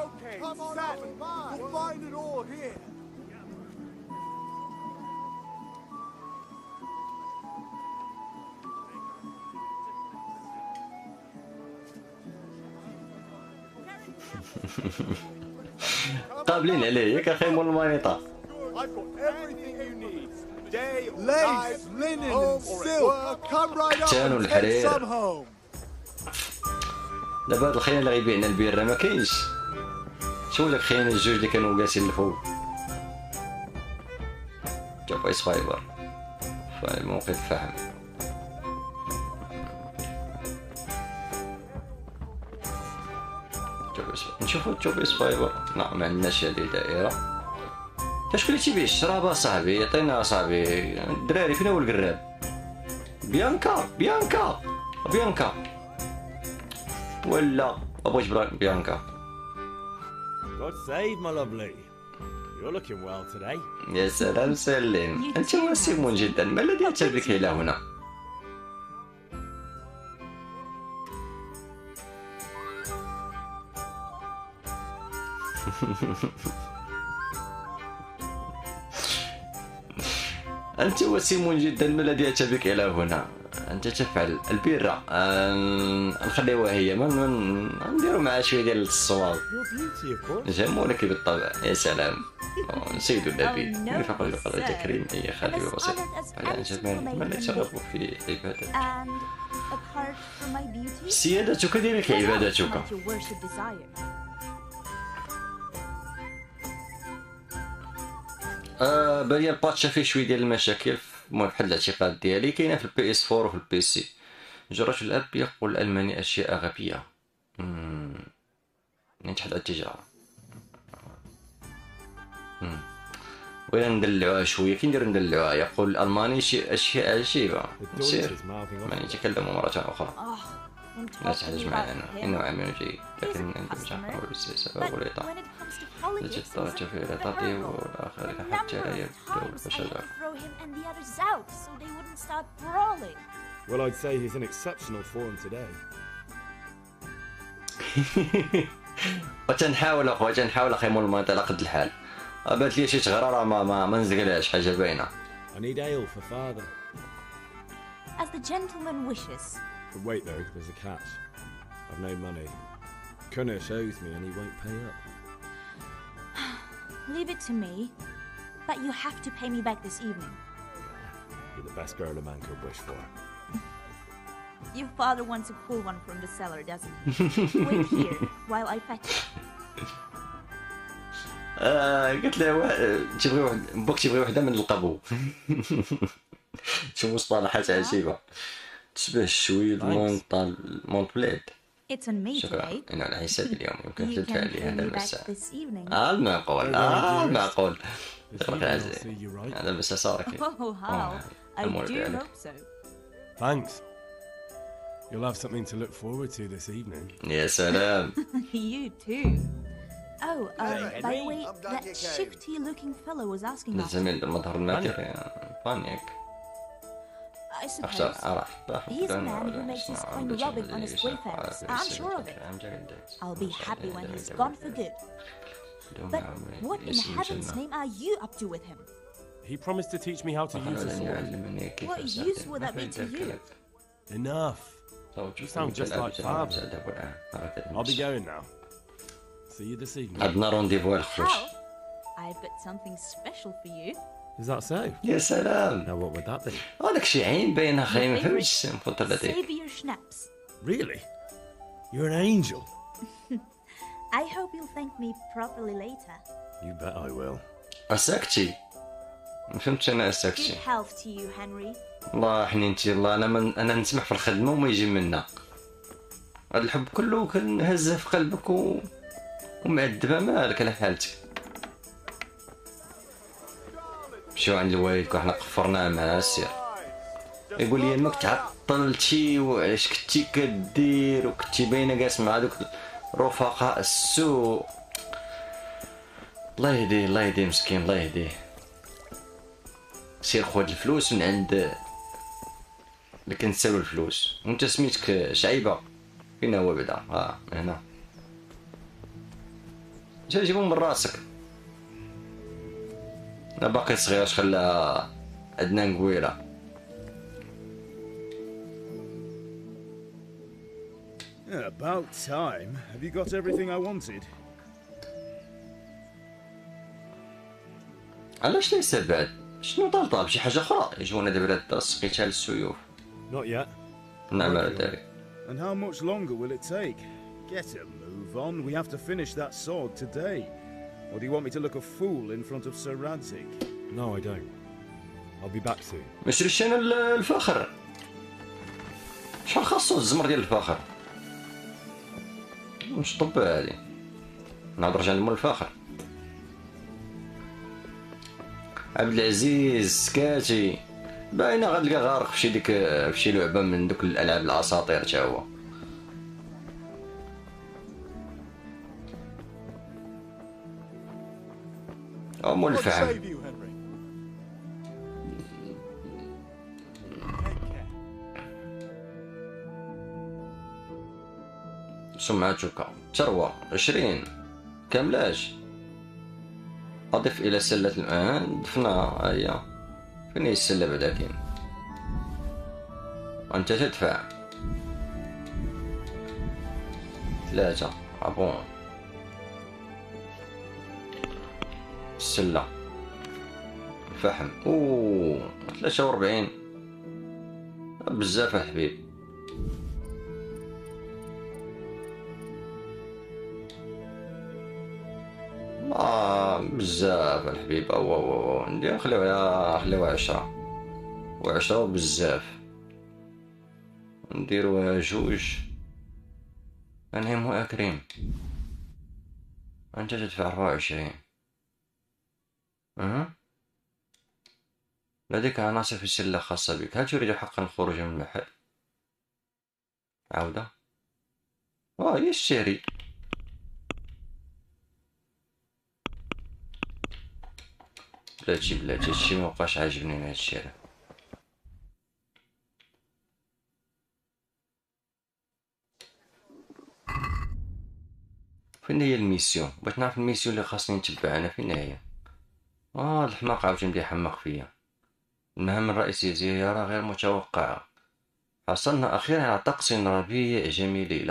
قابلين عليه ياك اخي مول المانيطا. Lace, linen, and silk. Come right كتان on and take والحرير. some home. دابا هاد الخيان اللي غيبيعنا البيرة ما كاينش. شوف داك الخيان الجوج اللي كانوا جالسين الفوق. جاب ايس فايبر. موقف الفحم. نشوفو توبيس فايبر. لا ما عندناش هادي دائرة. شكون اللي تيبيع الشراب اصاحبي عطينا اصاحبي الدراري فين هو القراب بيانكا ولا بغيت بيانكا. God save my lovely. You're looking well today. يا سلام سلم انت وسيم جدا ما الذي اتى بك الى هنا؟ أنت وسيم جدا ما الذي أتى بك إلى هنا؟ أنت تفعل البيرة نخليوها هي نديرو معها شوية ديال الصواب جمولك بالطبع. يا سلام سيد النبي من فقر القدر تكريم أي خالي وبسيط على جمال من يترغب في عبادتك سيادتك ديرك عبادتك. بالي الباتشا فيه شويه ديال المشاكل المهم بحال الاعتقاد ديالي كاينه في البي اس 4 وفي البي سي. جرات الاب يقول الالماني اشياء غبيه نتحدث التجاره وين ندلعوها شويه كي ندير ندلعوها يقول الالماني شي اشياء عجيبه سير ما يتكلم مره اخرى لا تحتاج معنا انه عمل جيد لكن عندما تحاول الاستسباب والاطاعه التي تترجى في الاطاعه والاخرين حتى لا يبدو الفشل. Well, I'd say he's in exceptional form today. وتنحاول اخي مول المنطقه على قد الحال. بات لي شي تغراره ما نزقلهاش حاجه باينه. I need ale for father. As the gentleman wishes. But wait though, there's a catch. I've no money. Kunesh owes me and he won't pay up. Leave it to me, but you have to pay me back this evening. You're the best girl a man could wish for. Your father wants to pull one from the cellar, doesn't he? Wait here while I fetch it. قلت له تبغي واحد بوك تبغي وحده من القبو. شو مصطلحات عجيبه تشبه الشويد مونت بليد. It's on me today. إنه على حساب اليوم يمكن تدفع لي هذا المساء. المعقول المعقول. هذا المساء صار كذا. Oh how! I do hope so. Thanks. You'll have something to look forward to this evening. يا سلام. You too. Oh, by the way, that shifty-looking fellow was asking about. الزميل بالمظهر الماكر بانيك. I suppose. He's a man who makes his coin rubbing on his wayfarers. I'm sure of it. I'll be happy when he's gone for good. But what in heaven's name are you up to with him? He promised to teach me how to use the sword. What use would that be to you? Enough. You sound just like father. I'll be going now. See you this evening. How? I've got something special for you. Is that so? يا سلام. Now what would that be? هذاك شي عين باين اخي ما فهمتش المفضل هذيك. Save your schnapps. Really? You're an angel. I hope you'll thank me properly later. You bet I will. اساكتي. ما فهمتش انا اساكتي. Good health to you, Henry. الله حنينتي الله انا نسمح في الخدمه وما يجي منا. هذا الحب كله كنهزه في قلبك ومعذبه مالك على حالتك. مشيو عند الوالد وحنا قفرناه مع السير يقول لي ماك تعطلتي وعلاش كنتي كدير وكنتي باينه جالس مع دوك رفقاء السوء. الله يهديه الله يهديه مسكين الله يهديه. سير خذ الفلوس من عند اللي كنسالو الفلوس. وانت سميتك شعيبه فين هو بعدا؟ من هنا جا جيبو من راسك. أنا باقي صغير خلى عندنا نقويرة. About time. Have you got everything I wanted? علاش ليس بعد؟ شنو طالب شي حاجة أخرى؟ يجونا دابا سقيتها للسيوف. Not yet. نعم على ذلك. And how much longer will it take? Get a move on. We have to finish that sword today. Or do you want me to look a fool in front of Sir Radzik? No, I don't. I'll be back soon. ما شريتش أنا الفاخر. شحال خاصو الزمر ديال الفاخر؟ مش طبع هادي. نهضر عند مول الفاخر. عبد العزيز سكاتي باينه غتلقى غارق في شي لعبه من دوك الالعاب الاساطير تا هو. مول الفحم. سمعة جوكا ثروة 20 كاملاش. أضف إلى سلة الآن دفنها هيا. فين هي السلة بعدا كاين؟ وأنت تدفع 3 عبون. السلة الفحم 43 بزاف الحبيب. بزاف الحبيب. ندير نخليوها 10 و10 بزاف. نديروها 2. انهمو كريم. انت تدفع 24. لديك عناصر في السلة خاصة بك. هل تريد حقا الخروج من المحل؟ عودة. يشتري. بلاتي هادشي مبقاش عاجبني من هادشي هذا. فين هي الميسيون؟ بغيت نعرف الميسيون اللي خاصني نتبع انا فين هي. الحماق عاوتاني بدا يحمق فيا. المهام الرئيسية زيارة غير متوقعة. حصلنا أخيرا على طقس ربيع جميل.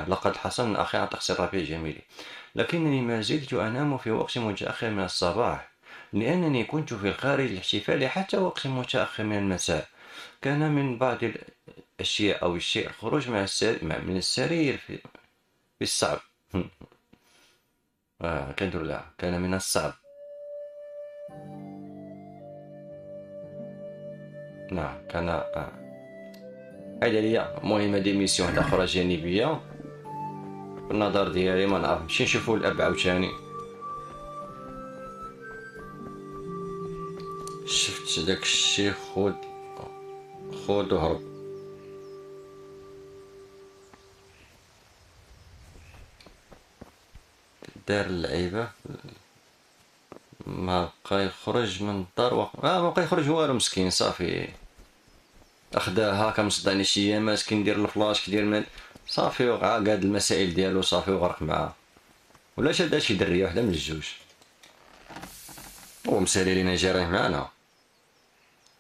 لقد حصلنا أخيرا على طقس ربيع جميل. لكنني ما زلت أنام في وقت متأخر من الصباح لأنني كنت في الخارج الاحتفال حتى وقت متأخر من المساء. كان من بعض الأشياء أو الشيء الخروج من السرير في الصعب. كان من الصعب. نعم كان هيدا ليا مهمة دي ميسيون أخرى جانبية بالنظر ديالي. ما نعرف نمشي نشوفو الأب عاوتاني. شفت داك الشي خود وهرب. دار اللعيبة ما بقى يخرج من الدار ما بقى يخرج والو مسكين صافي اخداها كمصدعني شي ايامات كندير الفلاش كيدير من صافي وقع قاد المسائل ديالو صافي وغرق معاه ولا شاد شي دريه وحده من الجوج هو مسالي لينا جاريه معانا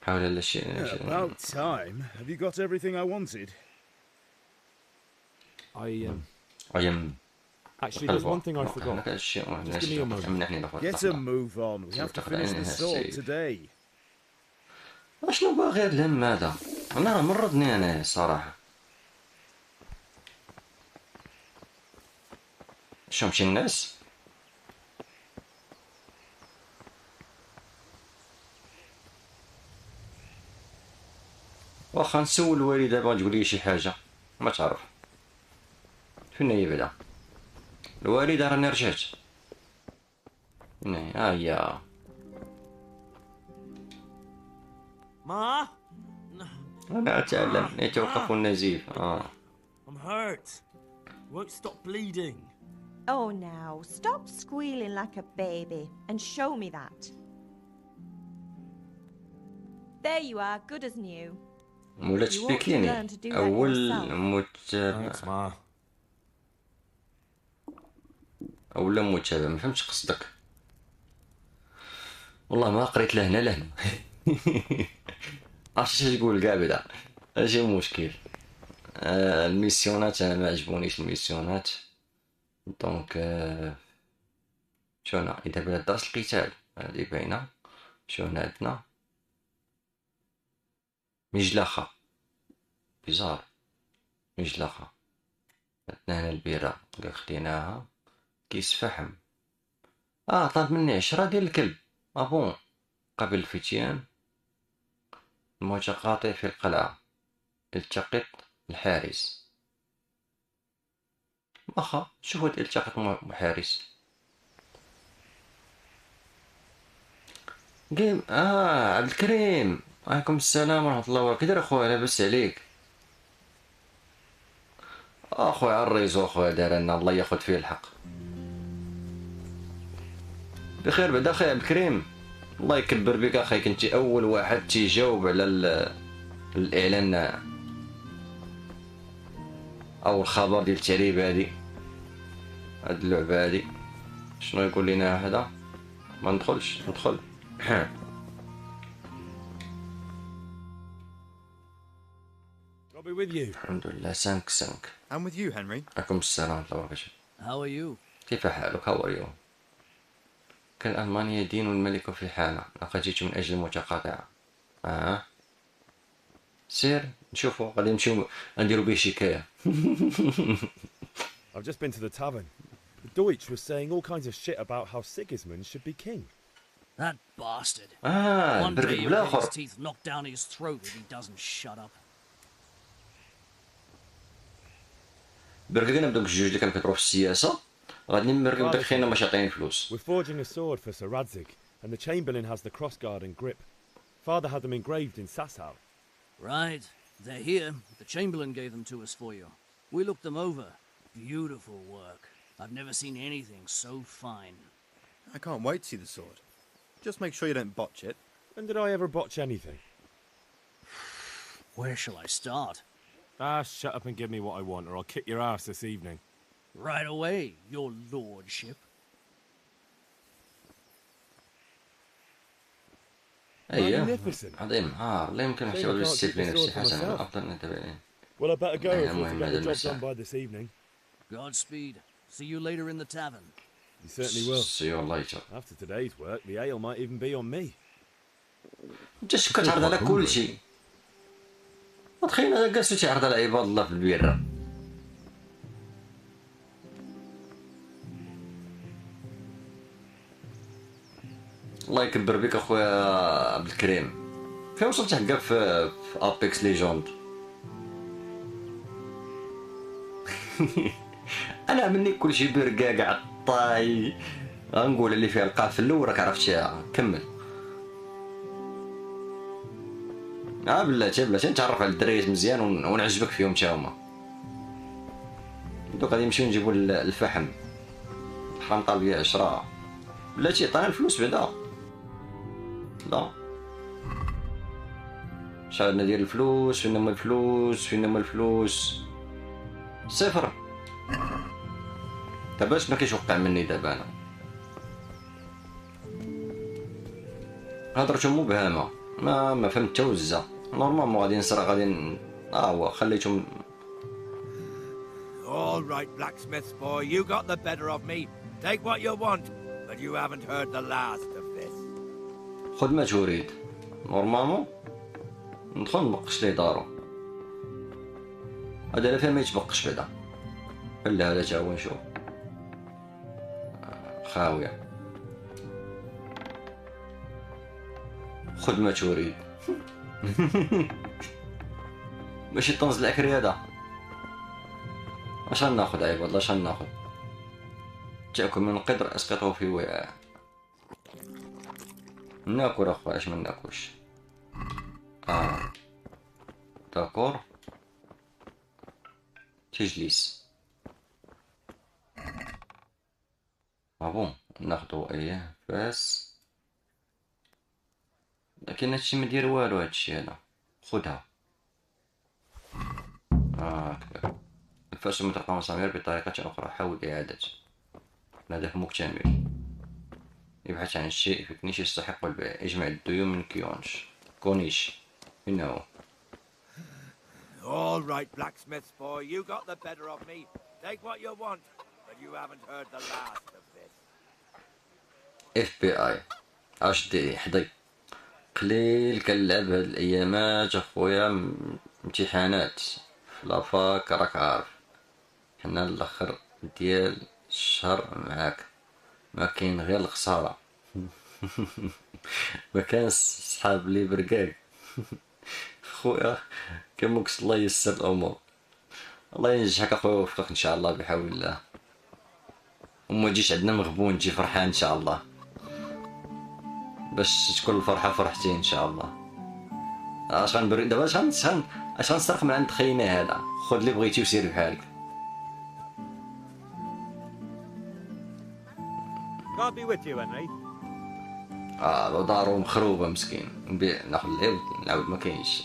حاول لا شي About time. Have you got everything I wanted? I Actually, there's one thing I forgot. Just give me a moment. Get a move on. We have to finish the sword today. اشنو باغي هاد الهم هذا؟ انا راه مرضني انا صراحه. شنو مشي الناس؟ واخا نسول الوالده باغا تقول لي شي حاجه ما تعرف فين هي بعدا الوالده راني رجعت ها هي Ma? انا اتعلم يتوقف النزيف I'm hurt. Won't stop bleeding. Oh, now stop squealing like a baby and show me that. There you are, good as new. ولا تسبيكيني اول متابع اولا متابع ما فهمتش قصدك والله ما قريت لهنا لهنا عرفتش اش تقول كاع بعدا اجي مشكل الميسيونات انا ما عجبونيش الميسيونات دونك شو هنا اذا بدا درس القتال هذه باينه شو هنا عندنا مجلخة بيزار مجلخة عندنا هنا البيرة خديناها كيس فحم طلب مني 10 ديال الكلب بون قبل الفتيان المتقاطع في القلعة التقط الحارس واخا شوفوا التقط محارس جيم عبد الكريم عليكم السلام ورحمة الله وبركاته. كي داير اخويا لاباس عليك اخويا الريزو اخويا داير لنا الله ياخذ فيه الحق بخير بعدا اخي عبد الكريم الله يكبر بك اخي كنتي اول واحد تيجاوب على الاعلان او الخبر ديال التعريب هادي هاد اللعبه هادي شنو يقول لنا هذا ما ندخلش ندخل I'll be with you. الحمد لله 5 I'm with you, Henry. عليكم السلام ورحمة الله وبركاته. How are you? كيف حالك؟ How are you? كالألمانيا دين الملك في حالة لقد جئت من أجل المتقاطعة. سير نشوفوا غادي نمشيو نديرو به شكاية. I've just been to the tavern. The Deutsch was saying all kinds of shit about how Sigismund should be king. That bastard. One day he'll get his teeth knocked down his throat if he doesn't shut up. بركي نبداو الجوج اللي كانوا كيضربوا في السياسة غادي نمركو داك خينا باش يعطيني فلوس. We're forging a sword for Sir Radzig, and the Chamberlain has the crossguard and grip. Father had them engraved in Sasau. Right, they're here. The Chamberlain gave them to us for you. We looked them over. Beautiful work. I've never seen anything so fine. I can't wait to see the sword. Just make sure you don't botch it. When did I ever botch anything? Where shall I start? Shut up and give me what I want, or I'll kick your ass this evening. Right away, your lordship. عظيم لا يمكن نحسب بالديسيبلين نفسي حسن أفضل نتابعين. Well, I better go if we're to get the job done by this evening. Godspeed. See you later in the tavern. You certainly will. See you later. After today's work, the ale might even be on me. جاش كتعرض على كل شيء. تخيل هذا جالس تيعرض على عباد الله في البيرة. الله يكبر بك اخويا عبد الكريم. فين وصلت حقا في ابيكس ليجوند؟ انا مني كلشي بركا كاع طاي غنقول اللي فيها القاف الاول راك عرفتيها كمل. بلاتي نتعرف على الدراريات مزيان ونعجبك فيهم تا هما. دوك غادي نمشيو نجيبو الفحم حرام طالب 10 بلاتي عطينا الفلوس بعدا لا شحال عندنا ديال الفلوس؟ فين هما الفلوس؟ فين هما الفلوس؟ صفر. دابا شنو كيتوقع مني دابا انا؟ هضرتو مبهمه، ما فهمت حتى وزه. نورمالمون غادي نسرق، غادي هو خليتهم. All right, blacksmith's boy, you got the better of me. Take what you want, but you haven't heard the last of this. خذ ما تريد. نورمالمون ندخل نبقش ليه دارو. هذا لا فين ما يتبقش بعدا. بحال هذا تا هو نشوف. خاوية. خذ ما تريد. ماشي طنز العكري هذا. اش غناخذ عباد الله؟ اش غناخذ؟ تأكل من قدر اسقطه في وعاء. ناكل اخويا، اش ما ناكلش. داكور تجلس. بون ناخدو اياه فاس، لكن هادشي ما داير والو. هادشي هذا خدها. كبير. الفاس مترقم مسامير بطريقة أخرى. حاول إعادة. الهدف مكتمل. يبحث عن الشيء في كنيش يستحق البيع. اجمع الديون من كونيش. إنه All right, blacksmith's boy, you got the better of me. Take what you want, but you haven't heard the last of this. FBI HD حضي قليل كنلعب هاد الأيامات أخويا. امتحانات في لافاك راك عارف، حنا الاخر ديال الشهر معاك، ما كاين غير الخسارة. ما كان صحاب لي برقاق. خويا كموكس الله ييسر الامور. الله ينجحك اخويا ويوفقك ان شاء الله بحول الله، وما تجيش عندنا مغبون، تجي فرحان ان شاء الله، باش تكون الفرحه فرحتي ان شاء الله. اش غنبري دابا؟ اش غنسرق من عند خينا هذا؟ خذ اللي بغيتي وسير بحالك. God be with you, Henry. لو دارو مخروبه مسكين، نبيع ناخذ العود نعاود ما كاينش.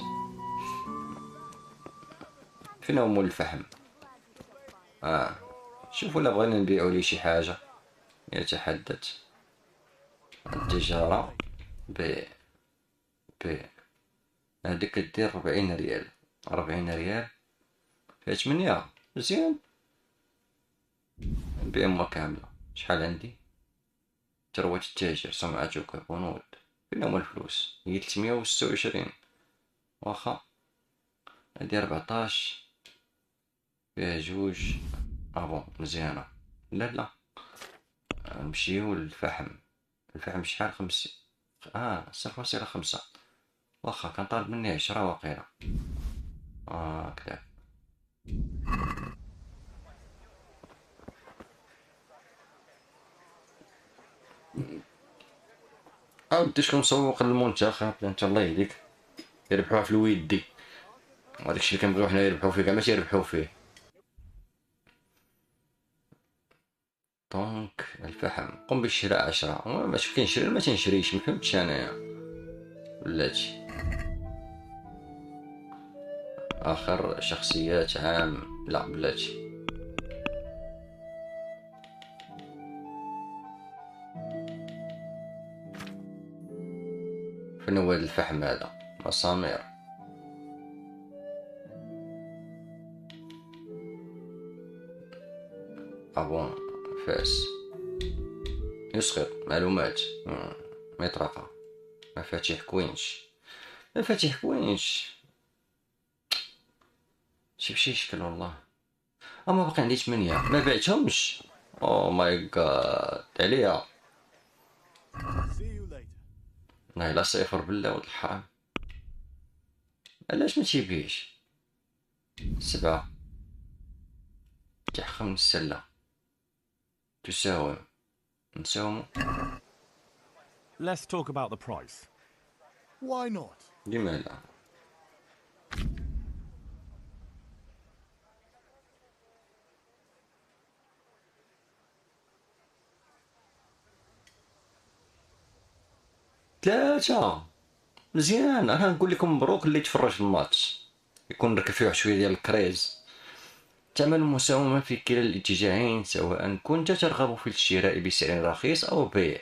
فين هو مول الفحم؟ شوفوا لا بغينا نبيعو ليه شي حاجه يتحدث التجاره ب هاديك كدير 40 ريال. 40 ريال فيها 8 مزيان. نبيع أمة كاملة. شحال عندي؟ ثروة التاجر، سمعتك، بنود. فين هما الفلوس؟ هي 326. واخا هادي 14 فيها جوج. بون مزيانة. لا نمشيو للفحم. الفحم شحال؟ 5. 0.5. واخا كان طالب مني 10 واقيلا. كذا. عاودتي شكون مسوق للمنتخب؟ انت الله يهديك، يربحوها في الويدي. هذاكشي اللي كنبغيو حنا يربحو فيه، كاع ماشي يربحو فيه. دونك الفحم قم بشراء 10. باش كنشري ما تنشريش، ما فهمتش انايا بلاتي. اخر شخصيات عام، لا بلاتي. فين هو الفحم هذا؟ مسامير. بون فاس يسقط معلومات. مطرقة. مفاتيح كوينش. مفاتيح كوينش شي شكل والله. اما باقي عندي 8 ما بعتهمش. او ماي جاد عليا. لا صفر بالله ولد الحرام. علاش ما تيبيش؟ 7 تحخم السلة تساوم. نساومو. Let's talk about the price. Why not? لما لا؟ 3 مزيان. انا نقول لكم مبروك اللي يتفرج في الماتش يكون ركب فيه واحد شويه ديال الكريز. تعمل مساومة في كلا الاتجاهين سواء كنت ترغب في الشراء بسعر رخيص أو بيع.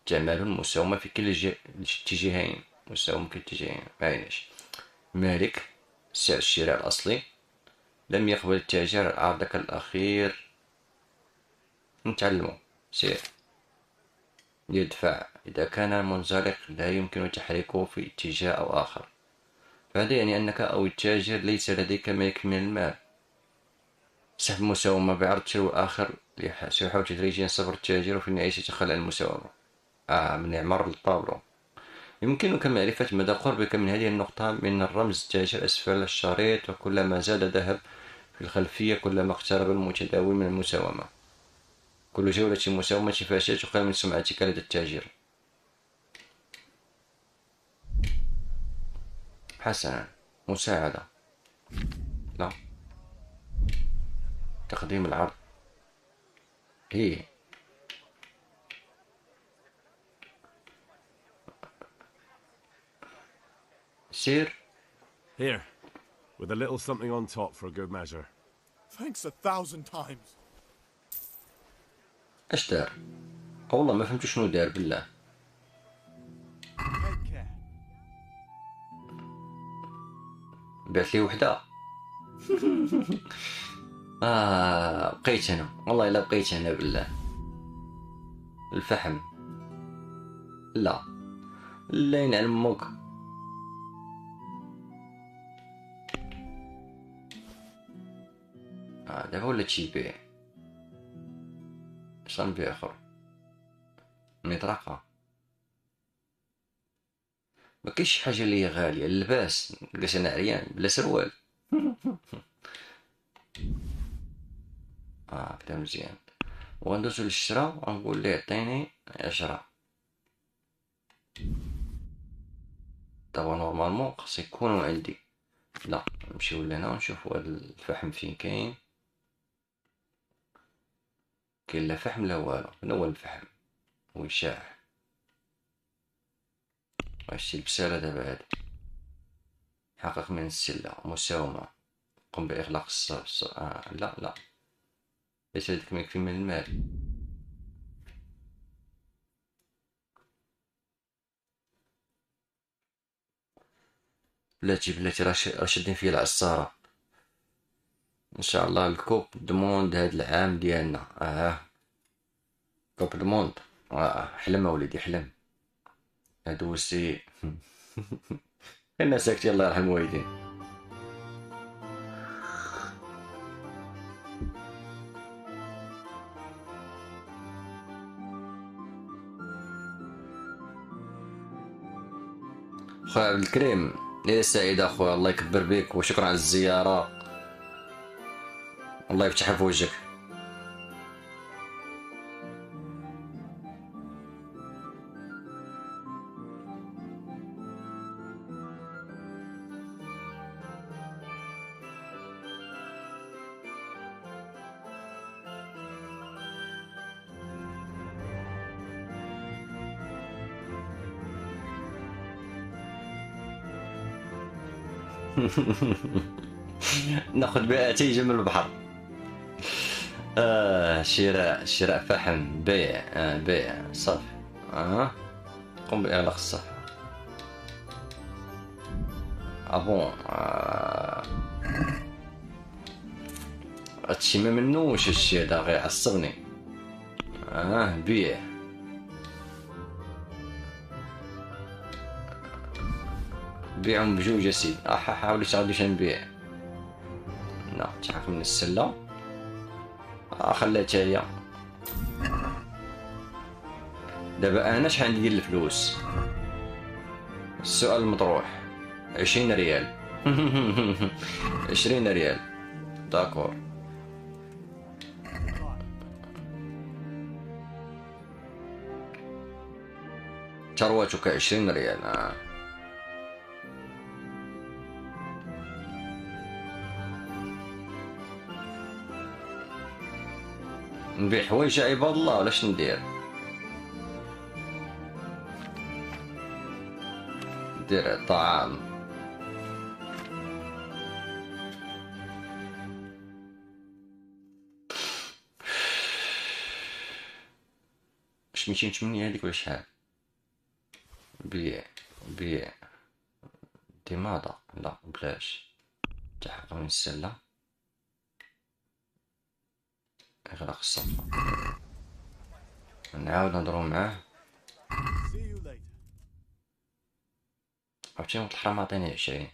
تعمل مساومة في كلا الاتجاهين. مساومة في الاتجاهين معيناش. مالك سعر الشراء الأصلي. لم يقبل التاجر عرضك الأخير. نتعلمو. سير يدفع. إذا كان منزلق لا يمكن تحريكه في اتجاه أو آخر، فهذا يعني أنك أو التاجر ليس لديك ما يكفي من المال. سحب مساومة بعرض تلو آخر سيحاول تدريجيا صبر التاجر وفي النهاية سيتخلى المساومة. من يعمر الطابلو. يمكنك معرفة مدى قربك من هذه النقطة من الرمز التاجر أسفل الشريط، وكلما زاد ذهب في الخلفية كلما اقترب المتداول من المساومة. كل جولة مساومة فاشلة تقل من سمعتك لدى التاجر. حسنا. مساعدة. لا. تقديم العرض. هي سير. Here, with a little something on top for a good measure. Thanks 1,000 times. اش دار؟ والله ما فهمت شنو دار بالله. بعت لي وحده. بقيت انا والله الا بقيت انا بالله. الفحم. لا لا ينعلمك. دابا ولا تيبيع. اش غنبيع اخر؟ مطرقه. ما كاينش شي حاجه اللي هي غاليه. اللباس نلبس انا عريان بلا سروال. بدا مزيان. وغندوزو للشراء ونقول ليه عطيني 10. دابا نورمالمون خاص يكونوا عندي. لا نمشيو لهنا ونشوفو هاد الفحم فين كاين. كاين لا فحم لا والو. هنا هو الفحم ويشاع. واش البسالة دابا هادي. حقق من السلة. مساومة. قم بإغلاق الصف. لا لا ليس لديك ما يكفي من المال. بلاتي راه شادين فيا العصارة. ان شاء الله الكوب دوموند هاد العام ديالنا. كوب دوموند. حلم وليدي حلم. هادوسي. الناس ساكتين الله يرحم والدين. خويا عبد الكريم ليلة سعيدة اخويا. الله يكبر بك وشكرا على الزيارة. الله يفتحها في وجهك. ناخذ بها تيجي من البحر. شراء فحم. بيع. بيع صافي. قم بإغلاق الصفحة. بون. هادشي ما منوش. هادشي هدا غيعصبني. بيع. بيعهم بجوج اسيدي. حاولي تعاوديش نبيع. لا تحقق من السلة. خليتها هي. دابا انا شحال عندي ديال الفلوس؟ السؤال المطروح. 20 ريال. 20 ريال. داكور. ثروتك 20 ريال. نبيع حوايج عباد الله ولا شندير؟ دير طعام. واش 208 هذيك ولا شحال؟ بيع ديمادا، لا بلاش. تحقق من السلة، اغلاق الصفحة. نعاود نهضرو معاه. عرفتي وقت الحرام عطيني 20.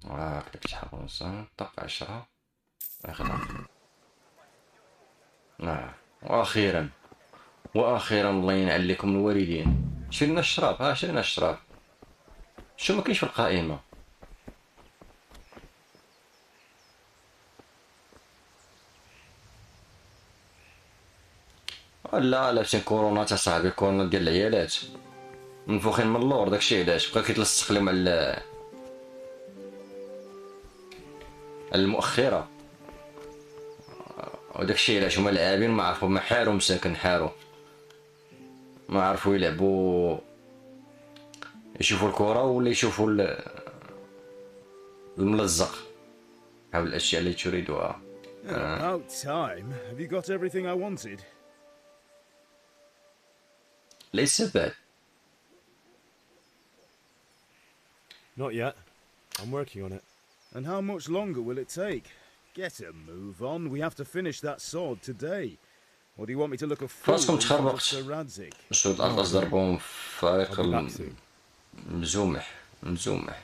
هكذا تحقق من السلة، طق 10 اغلاق. نعم، واخيرا الله ينعل لكم الوالدين. شرينا الشراب، شرينا الشراب. شو ما كاينش في القائمه؟ لا لابسين كورونا تا صاحبي، كورونا ديال العيالات منفوخين من اللور. داكشي علاش بقى كيتلصق لهم على المؤخره، وداكشي علاش هما لاعبين ما عرفوا، ما حاروا مساكن، حاروا ما عرفوا يلعبوا، يشوفوا الكرة ولا يشوفوا الملزق حول الاشياء اللي تريدها. About time. Have you got everything I wanted? ليس بعد. Not yet. I'm working on it. And how much longer will it take? Get a move on. We have to finish that sword today. Or do you want me to look a fool? فراسكم تخربقت. شو الأرض ضربهم فريق مزومح.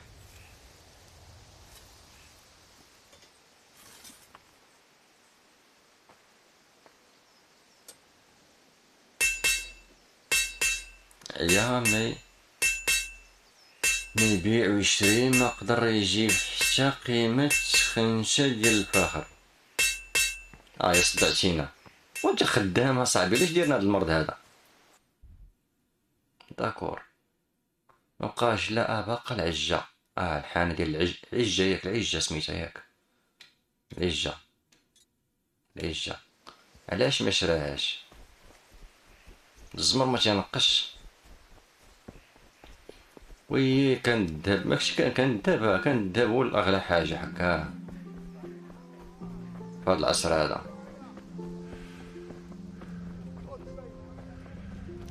يا ما يبيع ويشري ما قدر يجيب حتى قيمة 5 ديال الفخر. يا صدعتينا. وانت خدام اصاحبي، ليش ديرنا هاد المرض هذا؟ داكور مبقاش. لا باقا العجة. الحانة ديال العجة ياك، العجة سميتها ياك، العجة. علاش ما شراهاش؟ الزمر ما تينقش. وي كان الذهب ماكش، كان الذهب هو الاغلى حاجة هكا فهاد العصر هذا.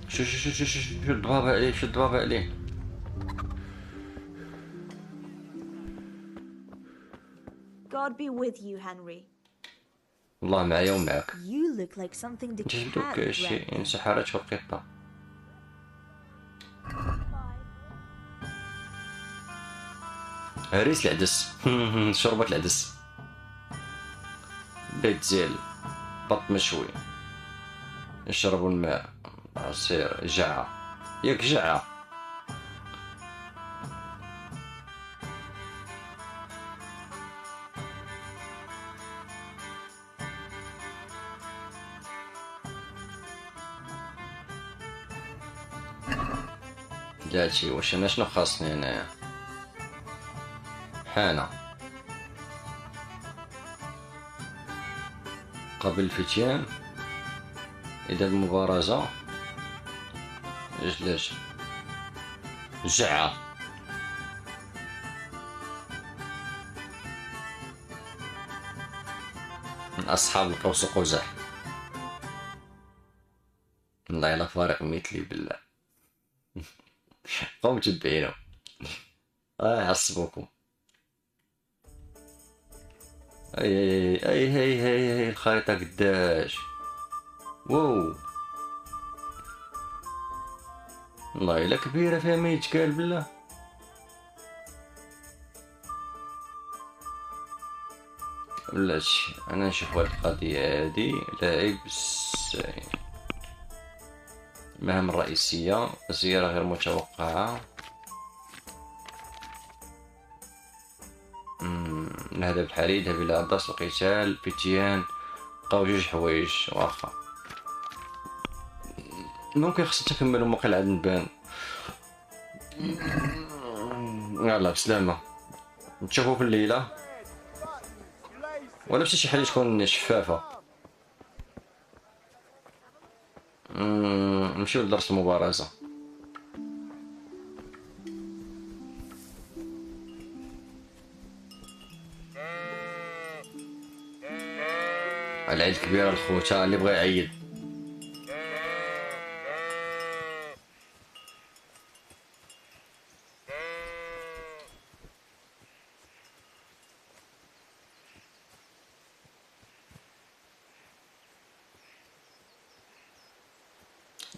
شو الضبابة عليه، شو الضبابة عليه. God be with you, Henry. الله معايا ومعاك. You look like something that جلدك شيء انسحرت في القطة. هريس العدس. شربة العدس، بيت زيل، بط مشوي، يشربوا الماء، عصير، جعة ياك جعة. جاتي واش انا شنو خاصني هنايا؟ حانة قبل الفتيان، إذا المبارزة، جلاش جعة. من أصحاب القوس قزح. والله إلا فارق مثلي بالله. قوم تبعينو يعصبوكم. اي الخريطة قداش. واو والله الا كبيرة فيها ما يتقال بالله. بلاتي انا نشوف هاد القضية هادي. لاعب المهام الرئيسية، زيارة غير متوقعة، الهدف الحالي يذهب إلى درس القتال، فتيان، بقاو جوج حوايج واخا. ممكن خصنا تكملوا موقع عاد نبان. يلا بسلامة، نتشوفو في الليلة. ولا مشي شي حاجه تكون شفافه. نمشيو لدرس المبارزه. العيد الكبيره الخوته اللي بغى يعيد.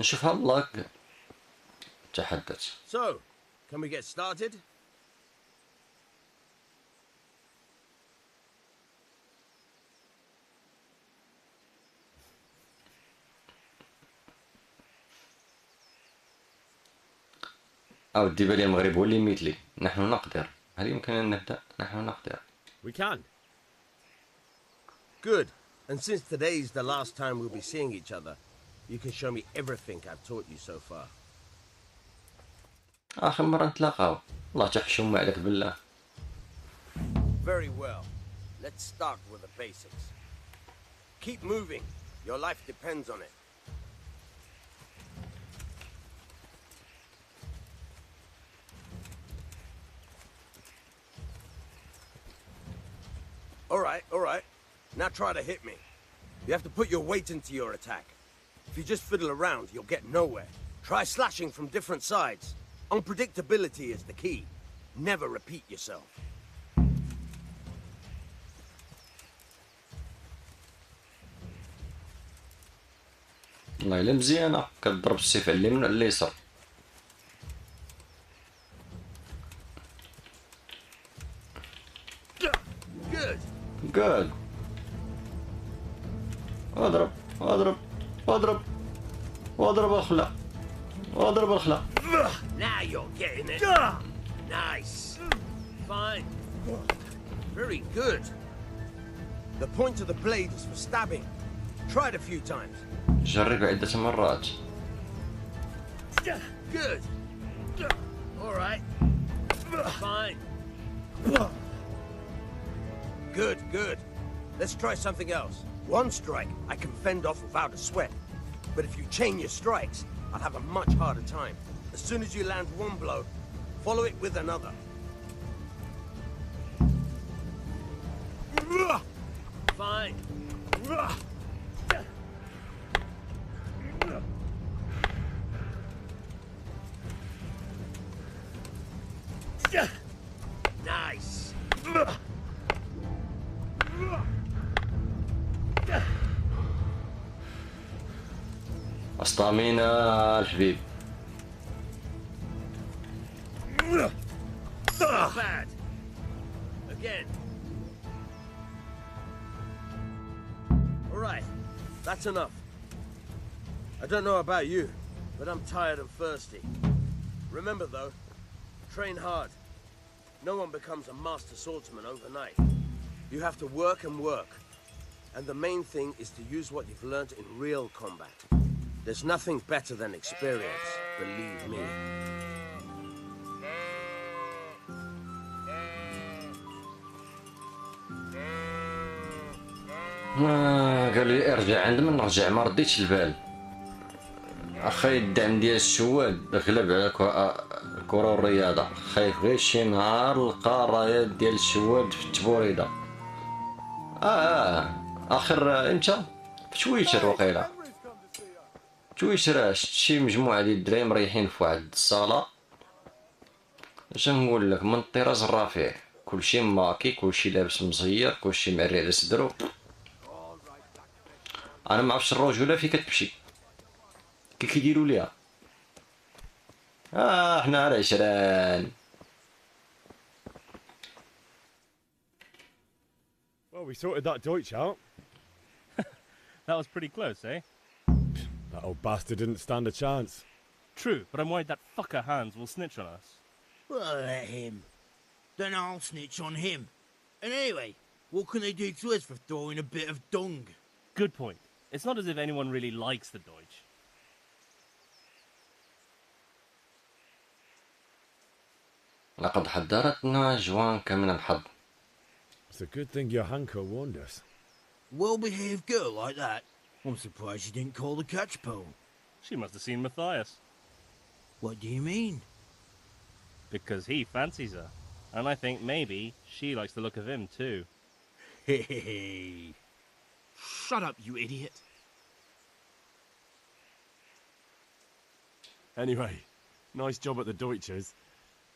نشوف هاللاك تحدث. So, can we get started? أودي بالي المغرب هو اللي مثلي. نحن نقدر. هل يمكننا أن نبدأ؟ نحن نقدر. We can. Good. And since today's the last time we'll be seeing each other, you can show me everything I've taught you so far. آخر مرة نتلاقاو. الله تحشم عليك بالله. Very well. Let's start with the basics. Keep moving. Your life depends on it. All right. Now try to hit me. You have to put your weight into your attack. If you just fiddle around, you'll get nowhere. Try slashing from different sides. Unpredictability is the key. Never repeat yourself. والله إلا مزيانة كتضرب السيف على اليمين وعلى اليسار. Good. اضرب اضرب اضرب واضرب اخلع واضرب اخلع. Now you're getting it. Nice. Fine. Very good. The point of the blade is for stabbing. Try it a few times. جرب عدة مرات. Good. All right. Fine. Good. Let's try something else. One strike I can fend off without a sweat. But if you chain your strikes, I'll have a much harder time. As soon as you land one blow, follow it with another. Fine. Nice. اسطامينا الحبيب. Bad. Again. All right. That's enough. I don't know about you, but I'm tired and thirsty. Remember though, train hard. No one becomes a master swordsman overnight. You have to work and work. And the main thing is to use what you've learned in real combat. There's nothing better than experience, believe me. قال لي ارجع عندما نرجع ما رديتش البال. اخي الدعم ديال الشواد غلب على الكرة والرياضة. خايف غير شي نهار لقى الرايات ديال الشواد في التبوريدة. اخر امتى في تويتر وقيلا تويتر شفت شي مجموعة ديال الدراري مريحين في واحد الصالة. اش نقول لك من الطراز الرفيع كلشي ماكي كلشي لابس مزير كلشي معري على صدرو. انا ما عرفتش الرجوله فين كتمشي كي كيديروا ليها. احنا على عشران. Well, we sorted that Deutsch out. That was pretty close, eh? That old bastard didn't stand a chance. True, but I'm worried that fucker Hans will snitch on us. Well, let him. Then I'll snitch on him. And anyway, what can they do to us for throwing a bit of dung? Good point. It's not as if anyone really likes the Deutsch. لقد حذرتنا جوانك من الحظ. It's a good thing your Hanko warned us. Well-behaved girl like that. I'm surprised she didn't call the catch pole. She must have seen Matthias. What do you mean? Because he fancies her. And I think maybe she likes the look of him too. Hey. Shut up, you idiot. Anyway, nice job at the Deutschers.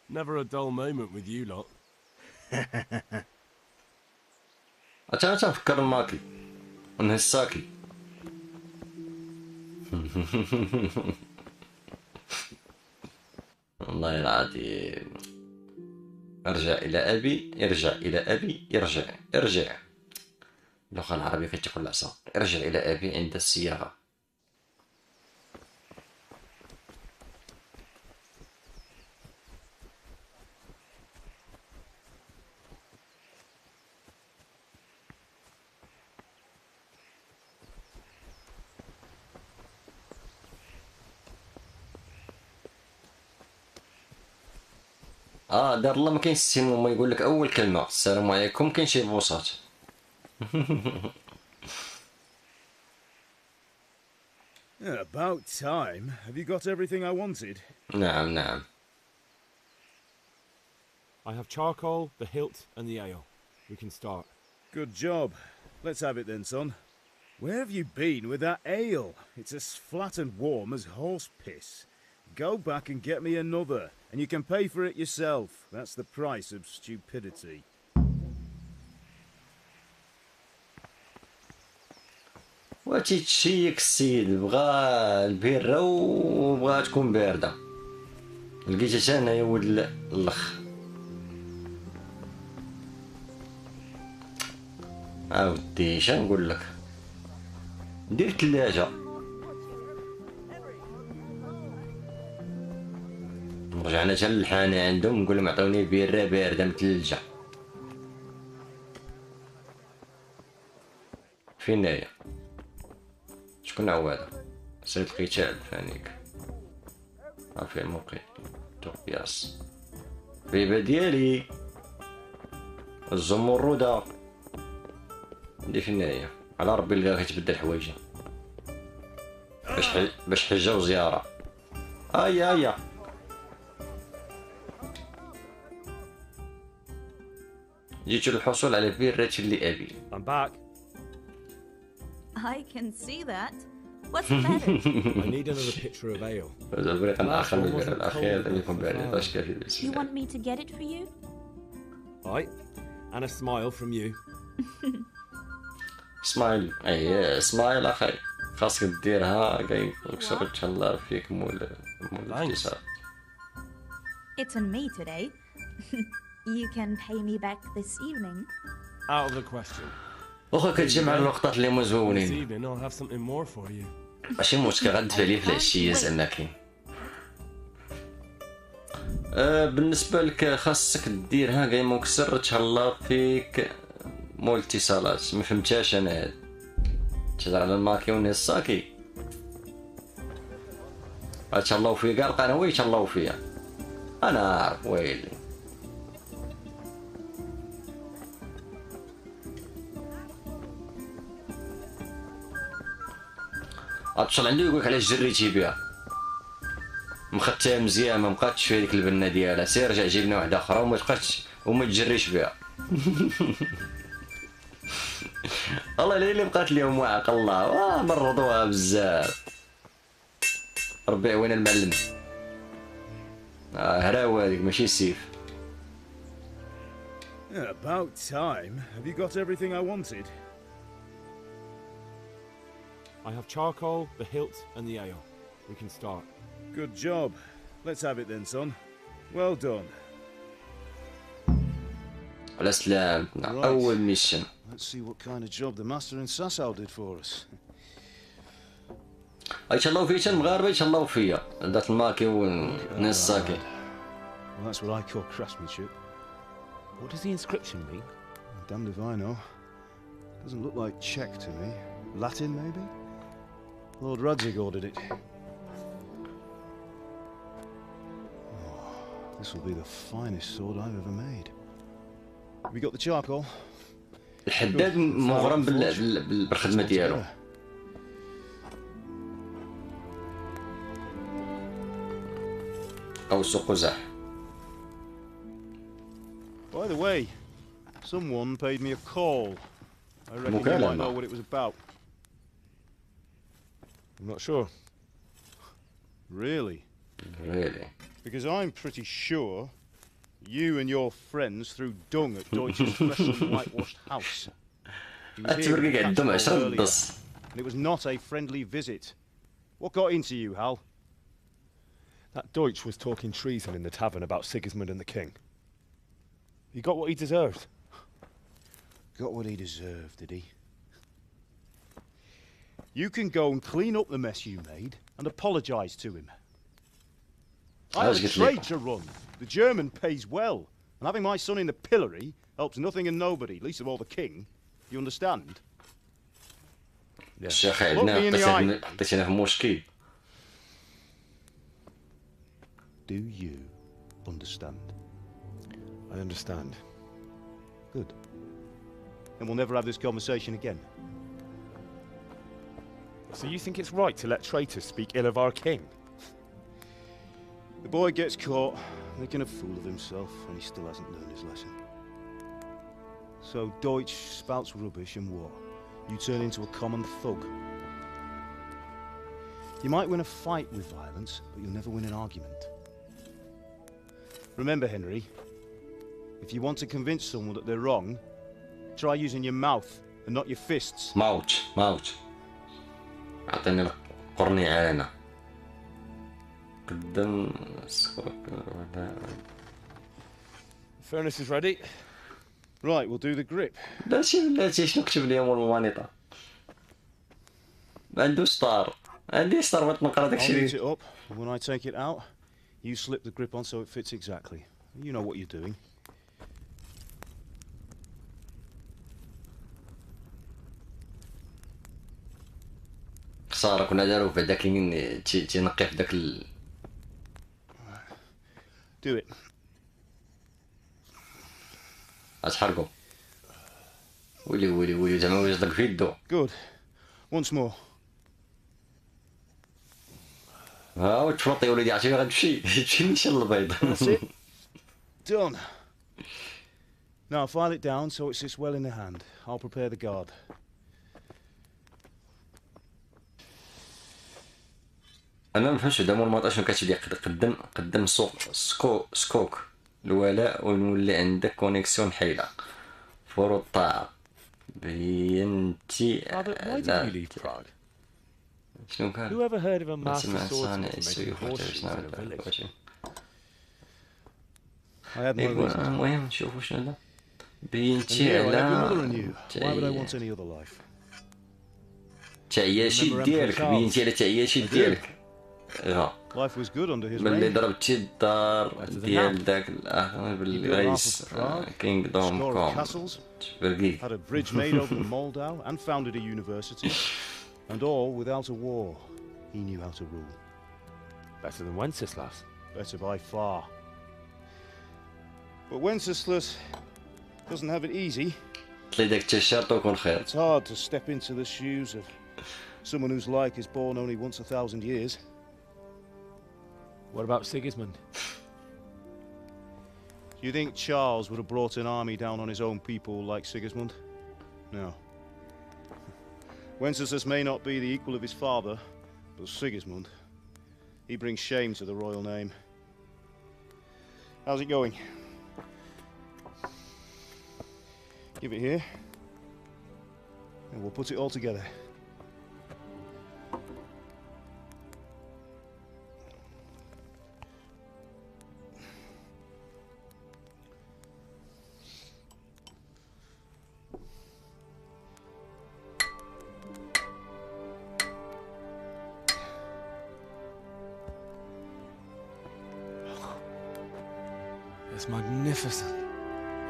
Never a dull moment with you lot. أنا أفكر الماكل أنه الساكي. والله العظيم. أرجع إلى أبي، يرجع إلى أبي، ارجع. اللغة العربية كتقول العصا. ارجع إلى أبي عند الصياغة. دار الله ما كاين السيم وما يقول لك اول كلمه السلام عليكم كاين شي بوصات. About time. Have you got everything I wanted? نعم. I have charcoal, the hilt, and the ale. We can start. Good job. Let's have it then, son. Where have you been with that ale? It's as flat and warm as horse piss. Go back and get me another, and you can pay for it yourself. That's the price of stupidity. وتيتشيك السيد بغا البيرة وبغا تكون باردة. لقيتها انا يا ولد الاخ. ودي شنقول لك؟ دير ثلاجة. رجعنا حتى للحانة عندهم نقول لهم عطوني بيرة باردة متلجة. فين هي؟ شكون عوادة؟ سيد القتال فانيك. في الموقع توبياس بيبا ديالي الزمردة ندي فين هي؟ على ربي لقاها كتبدل حوايجها باش حجة وزيارة. ايا جيت للحصول على بيرة اللي أبي. I'm back. I can see that. What's the matter? I need another pitcher of ale. You want me to get it for you? Right. And a smile from you. سمايل سمايل أخي خاصك ديرها كاين وكسر تهلا فيك مول الاتصال. It's on me today. You can pay me back this evening. Out of the question. واخا كتجمع اللقطات اللي مزوونين. This evening I'll have something more for you. ماشي مشكل غندفع ليه في العشية زعما كاين. بالنسبة لك خاصك ديرها كاين مكسر تهلا فيك مول اتصالات. ما فهمتهاش انا هاد. تهضر على الماكي والساكي. تهلاو فيا كاع القناوي يتهلاو فيا. انا عارف ويلي. اتصل عنده يقولك علاش جريتي بها مختها مزيان ما بقاتش في هذيك البنه ديالها سير رجع جيب لنا واحده اخرى وما تجريش بها. والله اللي بقات اليوم واعق الله مرضوها بزاف. ربي يعاون المعلم. هراوه هذيك ماشي سيف. About time. Have you got everything I wanted? I have charcoal, the hilt, and the ale. We can start. Good job. Let's have it then, son. Well done. على سلامتنا أول ميشن. Let's see what kind of job the master in Sasau did for us. يتهلاو فيا المغاربة يتهلاو فيا ذات الماكي والنساكي. Well, that's what I call craftsmanship. What does the inscription mean? Damned if I know. Doesn't look like Czech to me. Latin, maybe? Lord Radzig ordered it. Oh, this will be the finest sword I've ever made. We got the charcoal. الحداد مغرم بالخدمة ديالو. أو سوق قزح. By the way, someone paid me a call. I reckon you might know what it was about. I'm not sure. Really? Really? Because I'm pretty sure you and your friends threw dung at Deutsch's freshly whitewashed house. He was here earlier, and it was not a friendly visit. What got into you, Hal? That Deutsch was talking treason in the tavern about Sigismund and the king. He got what he deserved. Got what he deserved, did he? You can go and clean up the mess you made and apologise to him. I have a trade to run. The German pays well, and having my son in the pillory helps nothing and nobody, least of all the king. You understand? Look me in the eye. Do you understand? I understand. Good. Then we'll never have this conversation again. So you think it's right to let traitors speak ill of our king? The boy gets caught, making a fool of himself, and he still hasn't learned his lesson. So Deutsch spouts rubbish, and what? You turn into a common thug. You might win a fight with violence, but you'll never win an argument. Remember, Henry, if you want to convince someone that they're wrong, try using your mouth and not your fists. Mouth. أعطيني القرنيعة أنا. قدام Furnace is ready. Right, we'll do the grip. بلاتي شنو كتب لي مول المانيطة. ما عندوش ستار. عندي ستار ما تنقرا داكشي. I'll heat it up, and when I take it out, you slip the grip on so it fits exactly. You know what you're doing. خسارة كنا دارو في داك تينقي في داك Do it. أتحرقو. ويلي زعما وجدك في يدو. Good. Once more. ها وتفرطي وليدي عرفتي غتمشي نيشان للبيض. That's it. Done. Now file it down so it sits well in the hand. I'll prepare the guard. انا ما فهمتش هذا مول المطاش شنو كتبدا قدم سكوك الولاء ونولي عندك كونيكسيون حيله فور الطاعه بينتي شنو كان Whoever heard of a master swordsmith making horseshoes in a village? المهم نشوفوا شنو هذا بينتي على تعياشي ديالك بينتي على تعياشي ديالك Life was good under his reign. ملي ضربتي الدار ديال داك الاخر بالرئيس Kingdom Come. Had a bridge made over the Moldau and founded a university, and all without a war. He knew how to rule. Better than Wenceslas. Better by far. But Wenceslas doesn't have it easy. It's hard to step into the shoes of someone whose like is born only once 1,000 years. What about Sigismund? Do you think Charles would have brought an army down on his own people like Sigismund? No. Wenceslas may not be the equal of his father, but Sigismund, he brings shame to the royal name. How's it going? Give it here, and we'll put it all together. It's magnificent.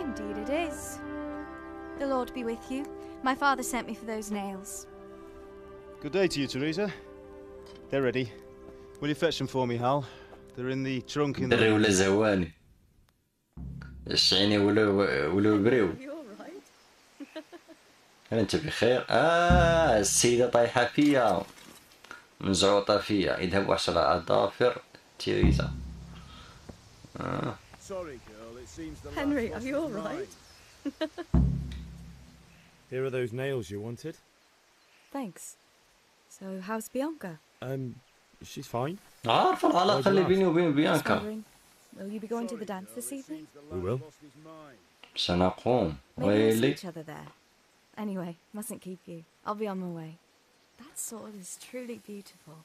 Indeed it is. The Lord be with you. My father sent me for those nails. Good day to you, Teresa. They're ready. Will you fetch them for me, Hal? They're in the trunk in the... الشعيني ولو بريو. هل انت بخير؟ السيدة طايحة فيا، مزعوطة فيا. اذهب واحصل على أظافر تيريزا. Henry, are you all right? Here are those nails you wanted. Thanks. So, how's Bianca? She's fine. عارف العلاقة اللي بيني وبين بيانكا. Will you be going to the dance this evening? We will. سنقوم. Maybe we'll see ويلي. each other there. Anyway, mustn't keep you. I'll be on my way. That sword is truly beautiful.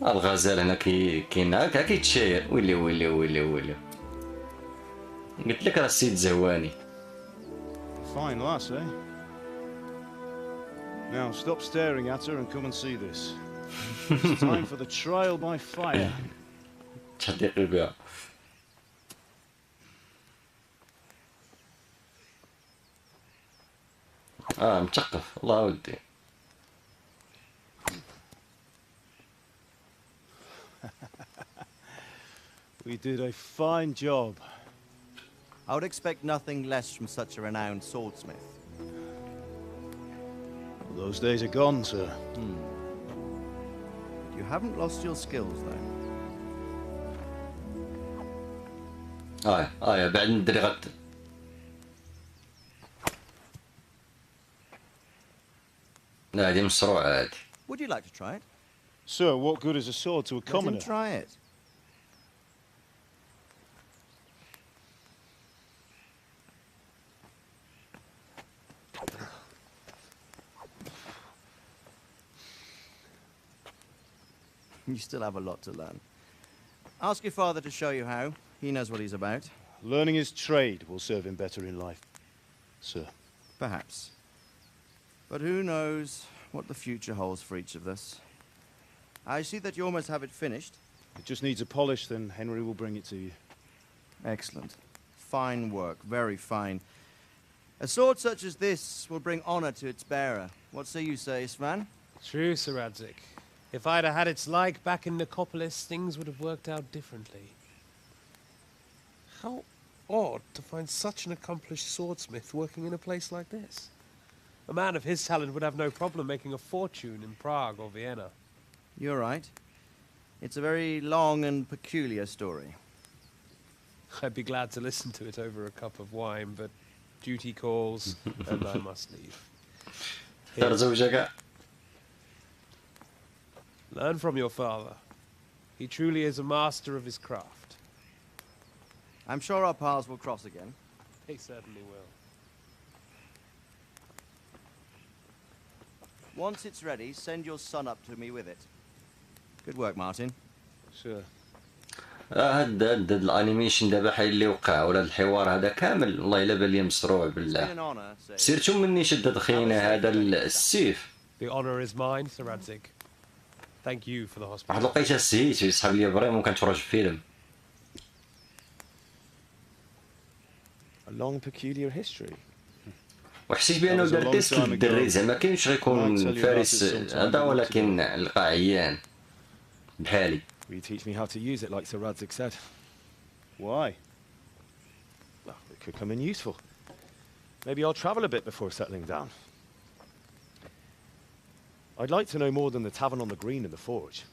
الغزال هنا كينعك كيتشاير. ويلي ويلي ويلي ويلي. قلت لك راه السيد زهواني. Fine lass, eh? Now stop staring at her and come and see this. It's time for the trial by fire. تحديق بها. مثقف الله ودي. We did a fine job. I would expect nothing less from such a renowned swordsmith. Those days are gone, sir. You haven't lost your skills, though. بعد ندري غد. لا هذه مشروع عادي. Would you like to try it? Sir, what good is a sword to a commoner? Let him try it. You still have a lot to learn. Ask your father to show you how. He knows what he's about. Learning his trade will serve him better in life, sir. Perhaps. But who knows what the future holds for each of us. I see that you almost have it finished. It just needs a polish, then Henry will bring it to you. Excellent. Fine work, very fine. A sword such as this will bring honor to its bearer. What say you, Svan? True, Sir Radzik. If I'd have had its like back in Nicopolis, things would have worked out differently. How odd to find such an accomplished swordsmith working in a place like this. A man of his talent would have no problem making a fortune in Prague or Vienna. You're right. It's a very long and peculiar story. I'd be glad to listen to it over a cup of wine, but duty calls and I must leave. Learn from your father. He truly is a master of his craft. I'm sure our paths will cross again. They certainly will. Once it's ready, send your son up to me with it. Good work, Martin. Sure. هاد الانيميشن دابا حي اللي وقع ولا الحوار هذا كامل والله الا بالي مسروع بالله. سيرتو مني شد خينا هذا السيف. The honor is mine, Sir Radzik. Thank you for the hospitality. واحد الوقيته سيت يسحب لي فريمون كنتفرج في فيلم. A long peculiar history. وحسيت بانه دار تيست للدري زعما كاينش غيكون فارس هذا ولكن لقى عيان بحالي. Will you teach me how to use it like Sir Radzik said? Why? Well, it could come in useful. Maybe I'll travel a bit before settling down. I'd like to know more than the tavern on the green and the forge.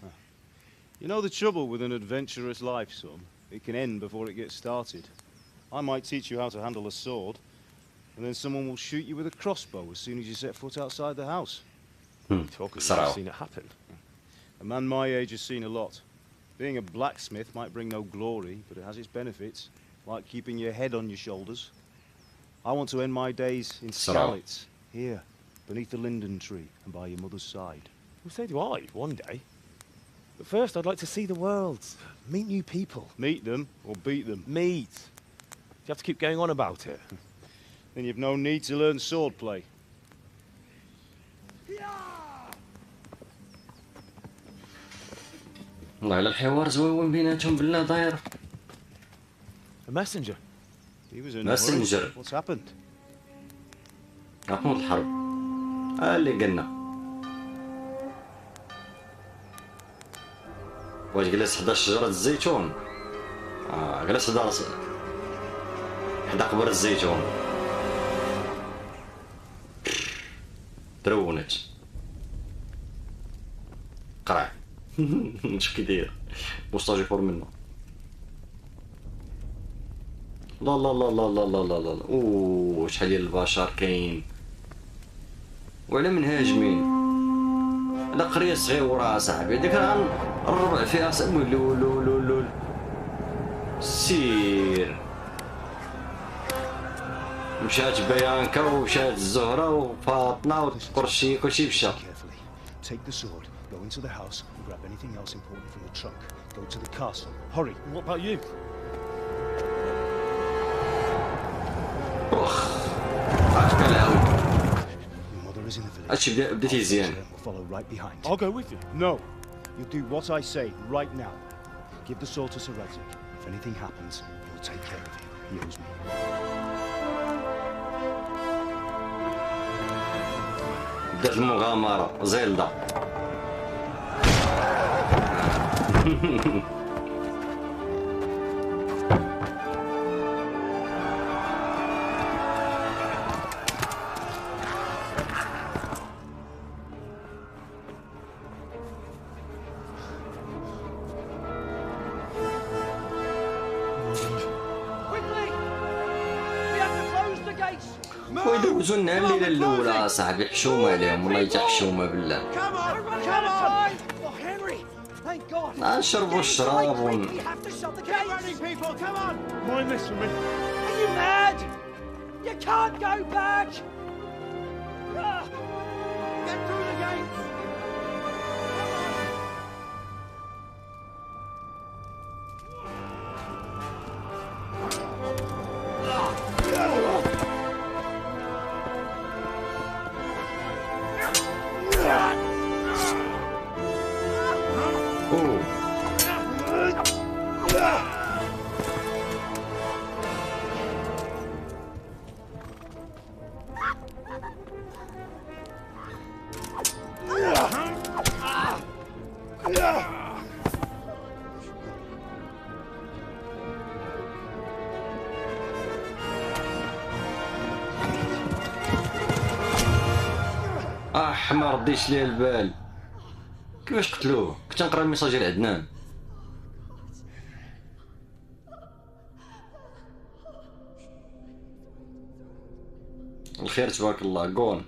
You know the trouble with an adventurous life, son? It can end before it gets started. I might teach you how to handle a sword, and then someone will shoot you with a crossbow as soon as you set foot outside the house. I've seen it happen. A man my age has seen a lot. Being a blacksmith might bring no glory, but it has its benefits, like keeping your head on your shoulders. I want to end my days in Skalitz, here, beneath the linden tree and by your mother's side. Well, so do I, one day. But first I'd like to see the world, meet new people. Meet them or beat them? Meet. You have to keep going on about it. Then you've no need to learn swordplay. والله على الحوار زوين بيناتهم بالله داير. A messenger. He was in messenger. What's happened? عقود الحرب. اللي قلنا. واش جلس 11 شجرة الزيتون. جلس درس حدا قبر الزيتون درونت قرع شوف كي داير بوستاجي فور منه لا لا لا لا لا لا لا لا اوه شحال ديال البشر كاين وعلى من هاجمين لا قريه صغيره اصاحبي ديك الربع فيها سمو لول لول لول سير مشات بيانكا ومشات الزهره وفاطمه وكلشي مشى. Take the sword, go into the house, and grab anything else important from the trunk. Go to the castle. Hurry. What about you? Your mother is in the village. هادشي بديتي مزيان. We'll follow right behind. I'll go with you. No. You do what I say right now. Give the sword to Sir Radzik. If anything happens, he'll take care of you. He owes me. بدات المغامرة زيلدا. ويدوزو لنا الليلة الأولى صاحبي حشومة عليهم والله حتى حشومة بالله. نشربوا الشراب ما رديتش ليه البال. كيفاش قتلوه؟ كنت نقرا الميساج ديال عدنان. الخير تبارك الله كون.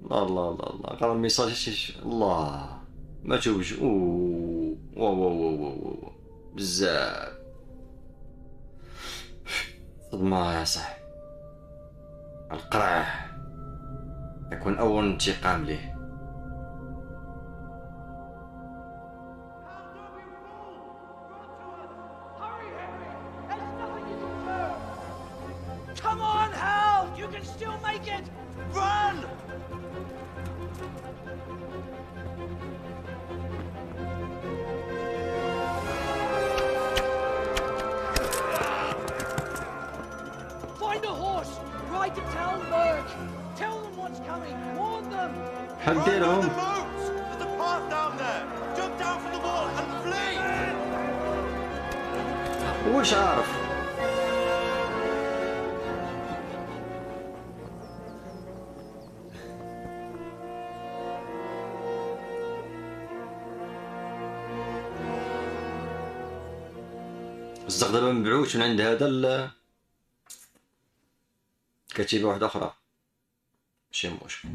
لا لا لا لا قرا الميساج الله ما توبش. اوه واو واو واو بزاف صدمة يا صاحبي. القرع يكون أول انتقام ليه. Come on, Hal! You can still make it! Run! Find a horse! Ride to Talmberg! Tell them what's coming! Warn them! حنديرهم. There's a path down there! Jump down from the wall and flee! واش عارف؟ الزغ دابا مبعوث من عند هذا كتيبة واحدة أخرى. ماشي مشكل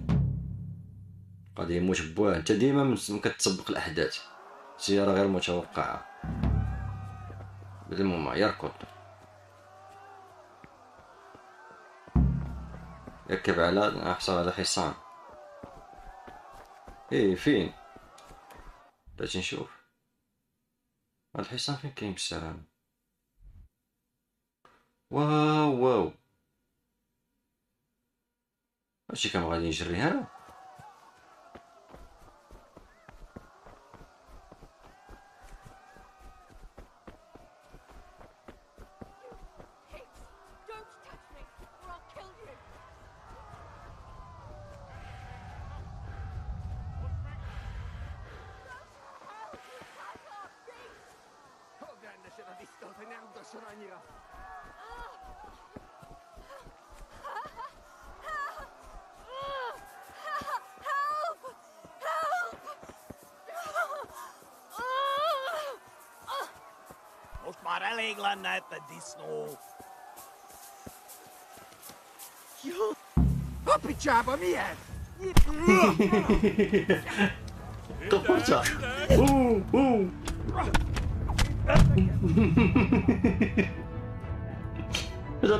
غادي يموت بواه. انت ديما كتسبق الأحداث. سيارة غير متوقعة. بالمهم يركض يركب على أحسن هذا حصان. ايه فين؟ باش نشوف هاد الحصان فين كاين بالسلام. واو واو هادشي كان غادي يجري هنا. Most már elég lenne ebben disznó. Jó. A picsába mi ez? Topacsa!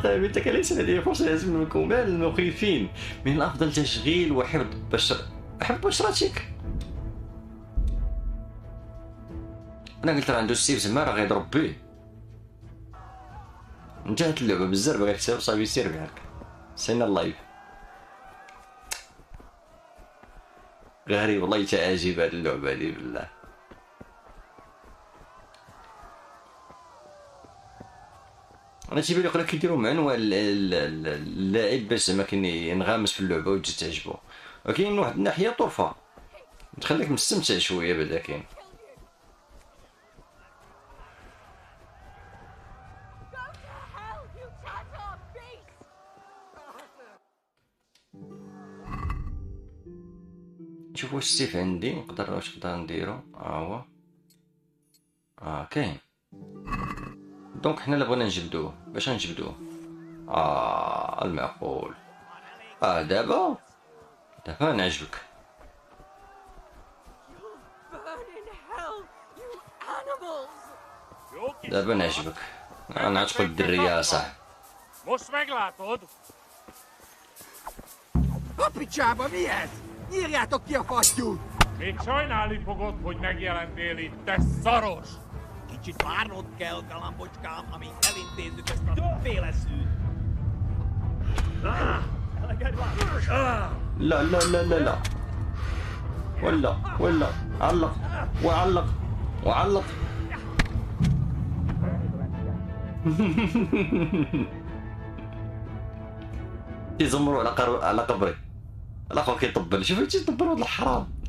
طيب ليس لدي فرصة لازم نكون مال المخيفين. من الأفضل تشغيل وحفظ بشرتك. أنا قلت راه عنده السيف زعما راه غيضرب بيه. انتهت اللعبة بزاف باغي تسير صافي يسير بحالك. سينا اللايف. غريب والله تعاجب هاد اللعبة هادي بالله. انا تيبان لي يقولك كيديروا معنوى اللاعب باش زعما ينغمس في اللعبه وتجي تعجبو، ولكن من واحد الناحيه طرفه تخليك مستمتع شويه بعدا كاين. شوف واش السيف عندي نقدر واش نقدر نديرو. هو كاين. دونك حنا بغينا نجبدوه باش نجبدوه. المعقول. دابا نعجبك. دابا نعجبك. انا نعتقد الدريه صح. Most meglátod? A picsába mi ez? Nyírjátok ki a fattyút! Még sajnálni fogod, hogy megjelentél itt, te szaros! Kicsit várnod kell, galambocskám, amíg elintézzük ezt a féleszűt. لا لا لا لا لا. ولا علق وعلق. يزمروا على قبري. الاخر كيطبل. شوف تيطبل هاد الحرام.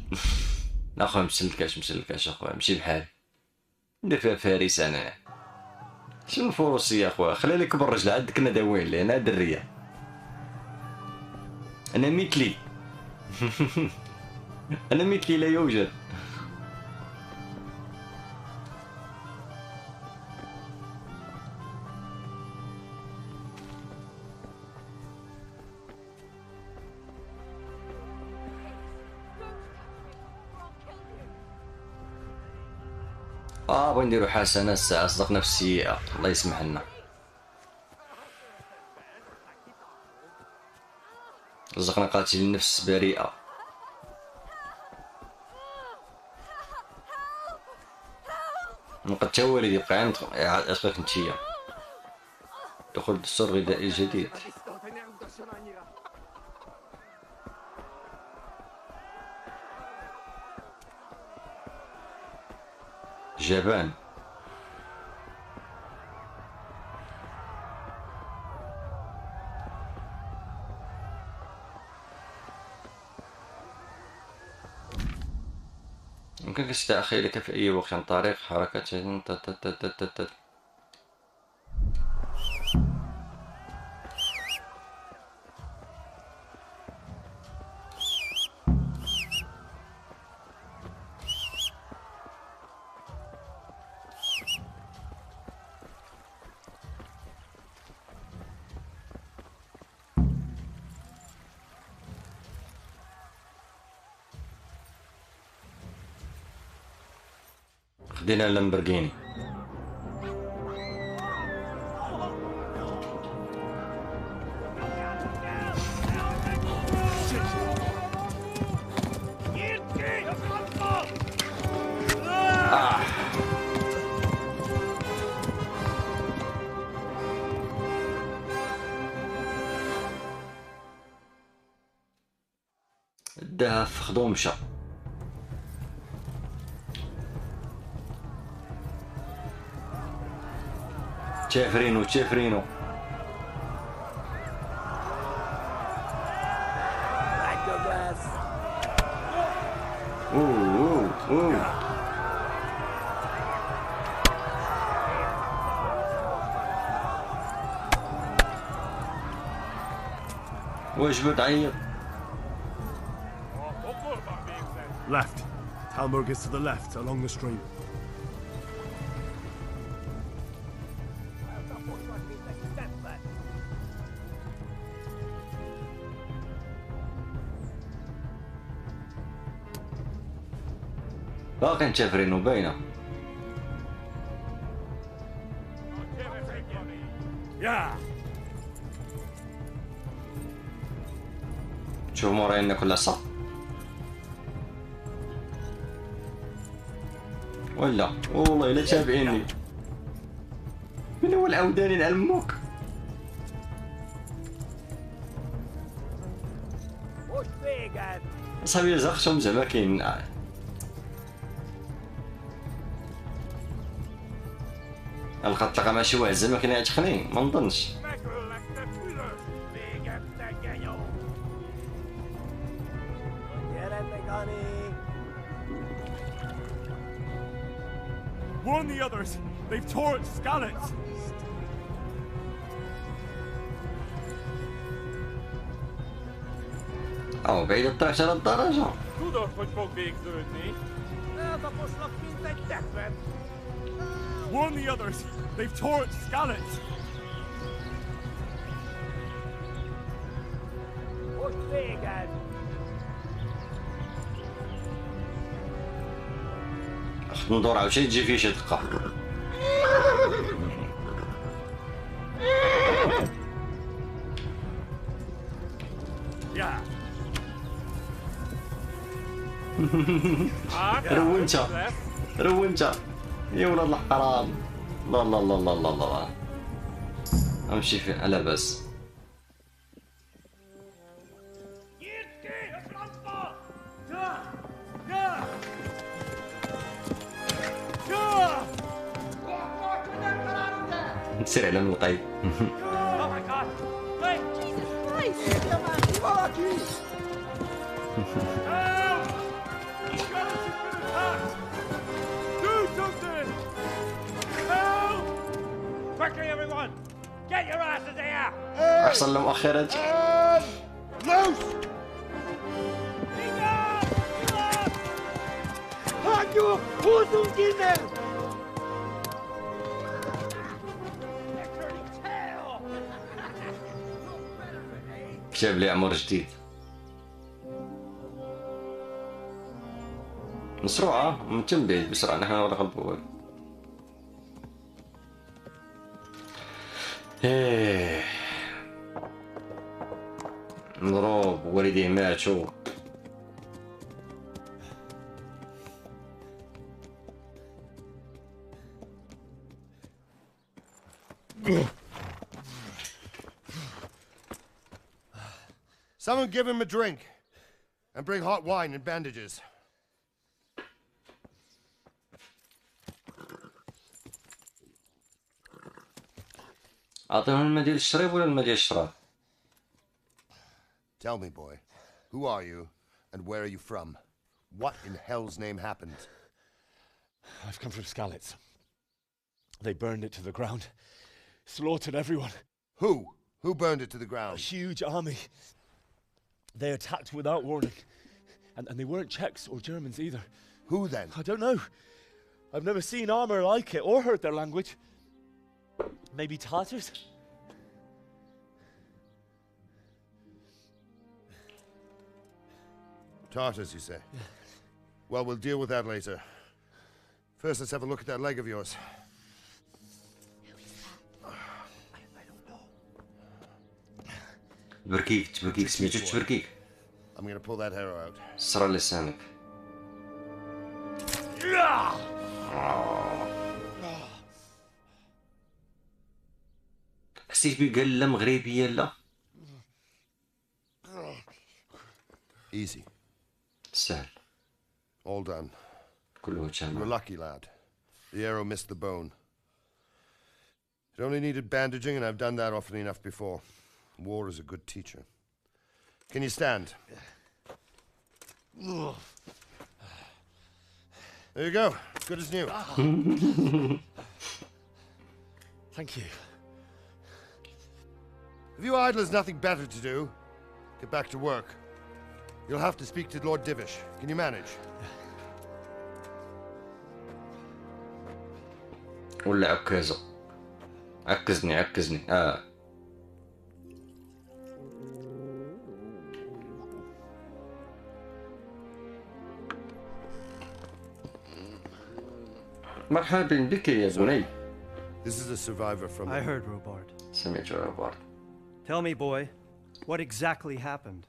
لا خويا مسلكاش اخويا ماشي بحالي. ندير فيها فارس انا. شنو الفروسيه اخويا؟ خلي لي كبر رجل عاد كنا داوين لي انا دريه. انا مثلي. انا مثلي لا يوجد. بغي نديرو حسنة الساعة صدقنا في السيئة. الله يسمح لنا. رزقنا قاتل النفس بريئة. نقد تا والدي يبقى عند عشقك نتيا. دخول الدستور الغذائي الجديد. جبان. يمكنك استدعاء خيلك في أي وقت عن طريق حركة خدينا اللامبرجيني. داها فخدو ومشى. تشافرينو وجبت عيط. Left. Talmberg is to the left, along the stream. باقي متفرين وباينة. شوف موراينا كلها صح ولا والله لا تابعيني. من هو العوداني نعلموك؟ صافي زغشهم زعما كاين. الخطلقة ماشي واحد زعما كاين يتخني ما نظنش. Warn the others. They've torched Skalitz. أو بعيد الطريق على الدرجة. Tudod, hogy fog végződni? Eltaposlak, mint egy tekvet. Warn the others. They've torched Skalitz. Most véged. ندور عاوتاني تجي فيه شي دقة. روّنتا روّنتا يا ولاد الحرام. لا لا لا لا لا لا امشي في على بس. نسير على الوقيت. أحسن له مؤخرا. كتاب لي عمر جديد. مصروعة من بعيد بسرعة نحن ولا خلبوا. ايه مضروب والديه ماتوا. Someone give him a drink and bring hot wine and bandages. أعطيهم الماء ديال الشراب ولا الماء ديال الشراب؟ Tell me, boy, who are you and where are you from? What in hell's name happened? I've come from Skalitz. They burned it to the ground, slaughtered everyone. Who? Who burned it to the ground? A huge army. They attacked without warning. And they weren't Czechs or Germans either. Who then? I don't know. I've never seen armor like it or heard their language. Maybe Tatars? Tartars, you say? Yeah. Well, we'll deal with that later. First, let's have a look at that leg of yours. تبركيك تبركيك سميتو تبركيك. I'm gonna pull that arrow out. سرى لسانك. حسيت بي قال لا مغربية لا. Easy. سهل. All done. كله تمام. You're lucky, lad. The arrow missed the bone. It only needed bandaging, and I've done that often enough before. War is a good teacher. Can you stand? There you go. Good as new. Thank you. Have you idlers nothing better to do? Get back to work. You'll have to speak to Lord Divish. Can you manage? ولا عكازة. عكزني. مرحبا بك يا بني. This is a survivor from... I heard, Robard. سمعت روبارد. Tell me, boy, what exactly happened?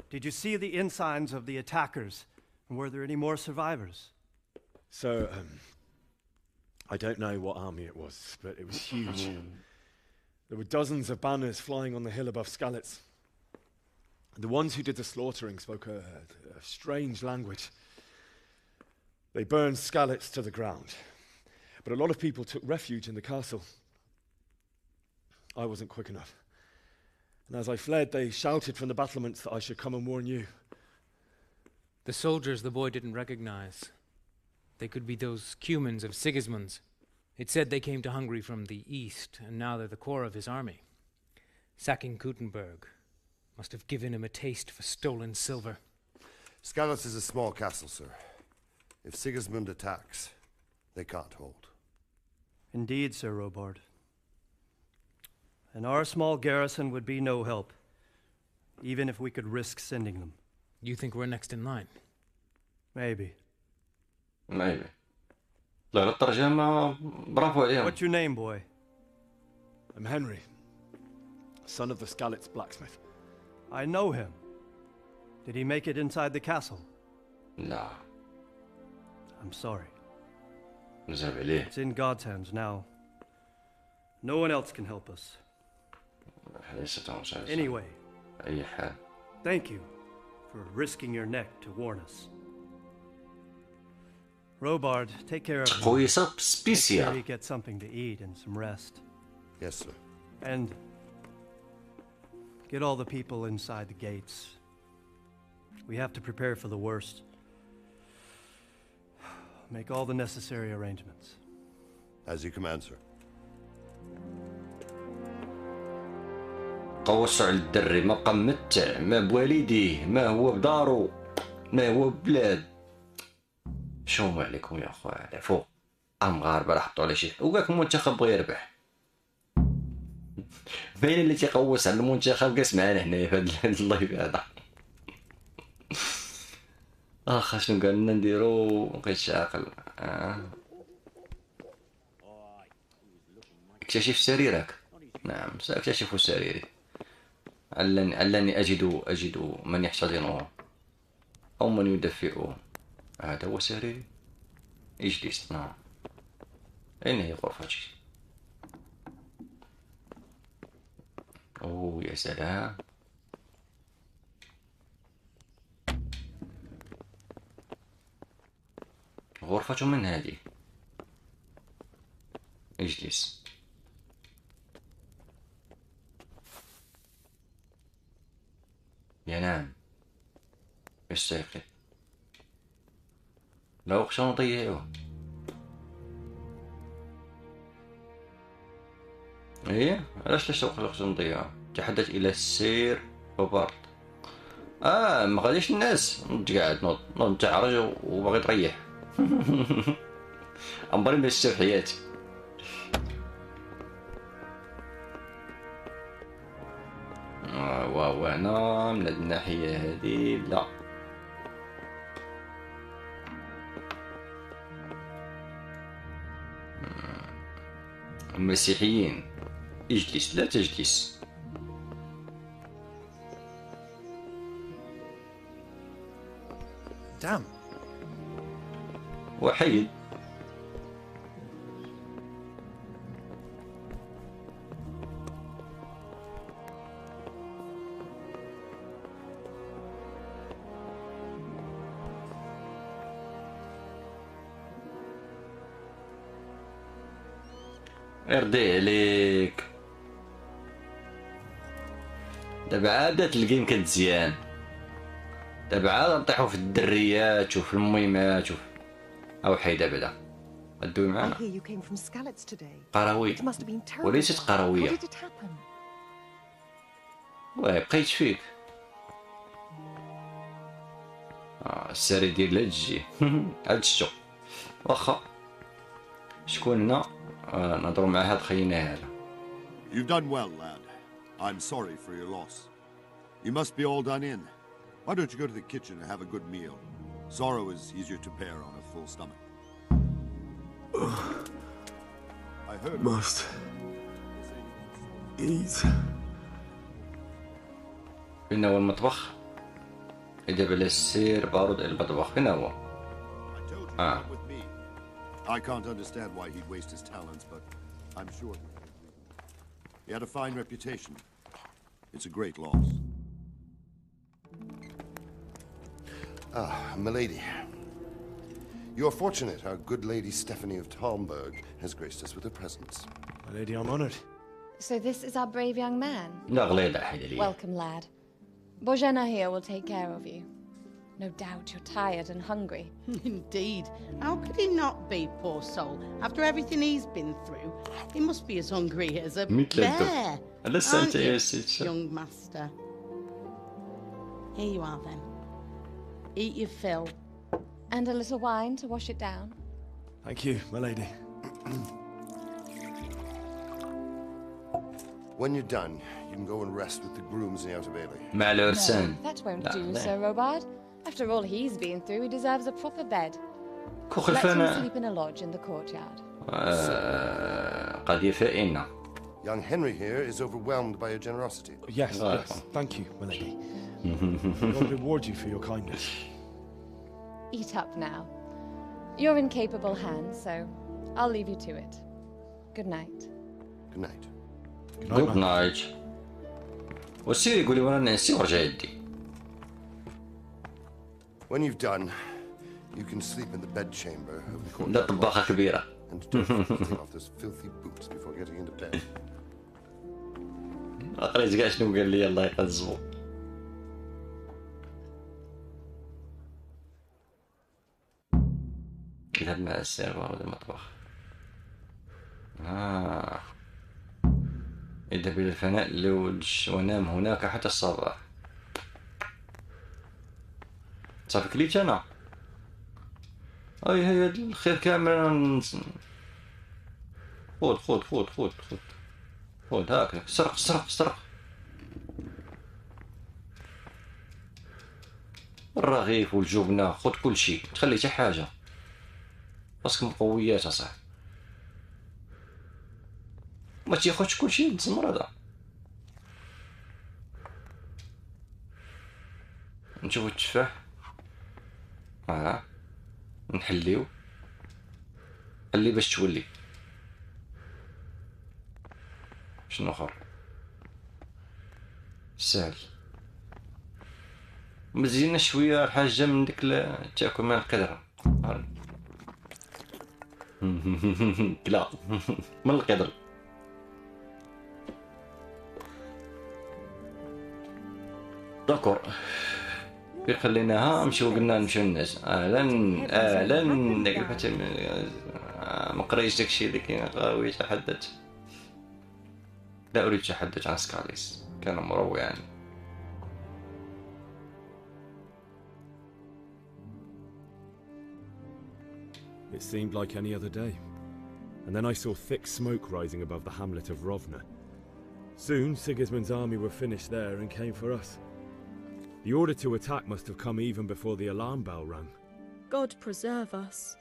Did you see the ensigns of the attackers? And were there any more survivors? So, I don't know what army it was, but it was huge. There were dozens of banners flying on the hill above Skalitz. The ones who did the slaughtering spoke a strange language. They burned Skalitz to the ground. But a lot of people took refuge in the castle. I wasn't quick enough. And as I fled, they shouted from the battlements that I should come and warn you. The soldiers the boy didn't recognize. They could be those Cumans of Sigismund's. It said they came to Hungary from the east, and now they're the core of his army. Sacking Gutenberg must have given him a taste for stolen silver. Skalitz is a small castle, sir. If Sigismund attacks, they can't hold. Indeed, Sir Robard. And our small garrison would be no help, even if we could risk sending them. You think we're next in line? Maybe. Maybe. لا الترجمة برافو عليهم. What's your name, boy? I'm Henry, son of the Skalitz blacksmith. I know him. Did he make it inside the castle? No. I'm sorry. نزعل عليه. It's in God's hands now. No one else can help us. Anyway, أي حال. thank you for risking your neck to warn us. Robard, take care of him. Make sure he gets something to eat and some rest. Yes, sir. And get all the people inside the gates. We have to prepare for the worst. Make all the necessary arrangements. As you command, sir. قوص على الدري ما بقى ممتع ما بوالديه ما هو بدارو ما هو ببلاد. شوموا عليكم يا اخويا على فوق المغاربه راه حطوا على شي وكاك المنتخب بغى يربح. باين اللي تيقوس على المنتخب جالس معانا هنايا في هاد اللايف هذا. شنو قالنا نديرو مبقيتش عاقل. اكتشف سريرك. نعم سأكتشف سريري. علني أجد من يحتضنه أو من يدفئه. هذا هو سريري. اجلس. نعم. أين هي غرفتي؟ أوه يا سلام. غرفة من هذه. اجلس. ينام. يستيقظ. لا أخشى نضيعه. ايه علاش أخشى نضيعه؟ تحدث إلى السير روبارد. ما غاديش الناس نض قاعد نوض تعرج وباغي تريح. عمري ما شفت في حياتي. وهنا من هاد الناحية هادي لا. المسيحيين اجلس لا تجلس. Damn. وحيد. ارضي عليك. دابا عاد الجيم كتزيان. دابا عاد نطيحو في الدريات وفي المهمات او حيده بعدا غدوي معانا. قروي وليست قرويه. واه بقيت فيك الساري ديال الجي عاد شتو واخا شكون هنا نهضروا مع هاد خينا هذا. You've done well, lad. I'm sorry for your loss. You must be all done in. Why don't you go to the kitchen and have a good meal? Sorrow is easier to bear on a full stomach. I heard must eat. فين هو المطبخ؟ إذا بلا السير بارود المطبخ فين هو؟ I can't understand why he'd waste his talents, but I'm sure he had a fine reputation. It's a great loss. Ah, milady. You're fortunate our good lady Stephanie of Talmberg has graced us with her presence. My lady, I'm honored. So this is our brave young man? Welcome, lad. Bojana here will take care of you. No doubt you're tired and hungry. Indeed. How could he not be, poor soul? After everything he's been through, he must be as hungry as a bear. Aren't you, young master? Here you are, then. Eat your fill. And a little wine to wash it down. Thank you, my lady. When you're done, you can go and rest with the grooms in the outer bailey. No, that won't do, Sir Robard. After all he's been through, he deserves a proper bed. Let him sleep in a lodge in the courtyard. قضية فائنة. Young Henry here is overwhelmed by your generosity. Yes, yes. Thank you, my lady. God reward you for your kindness. Eat up now. You're in capable hands, so I'll leave you to it. Good night. Good night. Good night. وسيري يقولي وانا ناسي ورجع يدي. When you've done, you can sleep in the bedchamber of the courtyard. لا طباخة كبيرة. And don't take off those filthy boots before getting into bed. عقلي كاع شنو قال لي الله يقزو. يذهب مع السيرفر ولا المطبخ. يذهب إلى الفناء اللوج ونام هناك حتى الصباح. صافي كليت أنا. أي هي الخير كامل. خذ خذ خذ خذ خذ. خذ هاكا سرق سرق سرق. الرغيف والجبنة خذ كل شيء تخلي حتى حاجة. باسكو مقويات اصاحبي. ما تياخدش كلشي الزمر هذا. نشوفو التفاح نحليو حلي باش تولي. شنو اخر سهل. مزينا شويه الحاجه من ديك تاكل مع القدره. لا من القدر. داكور خليناها نمشيو قلنا نمشيو للناس. اهلا داك الفتى ما قريتش داكشي اللي كاين غاوي تحدث. لا اريد التحدث عن سكاليس كان مروع يعني. It seemed like any other day. And then I saw thick smoke rising above the hamlet of Rovna. Soon Sigismund's army were finished there and came for us. The order to attack must have come even before the alarm bell rang. God preserve us.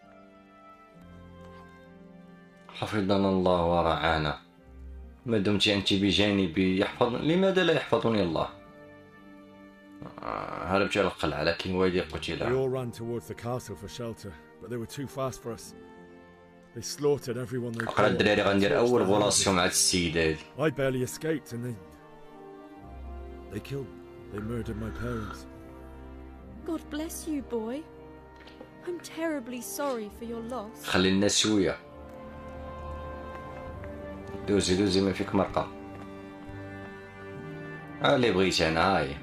حفظنا الله ورعانا. ما دمت أنت بجانبي لماذا لا يحفظني الله؟ هربت إلى القلعة لكن والدي قتل. We all ran towards the castle for shelter, but they were too fast for us. They slaughtered everyone they caught. الدراري غندير أول غلاصيون مع السيدة هذي. I barely escaped and they murdered my parents. God bless you, boy. I'm terribly sorry for your loss. خلي الناس شوية. دوزي ما فيك مرقة. اللي بغيت أنا هاي.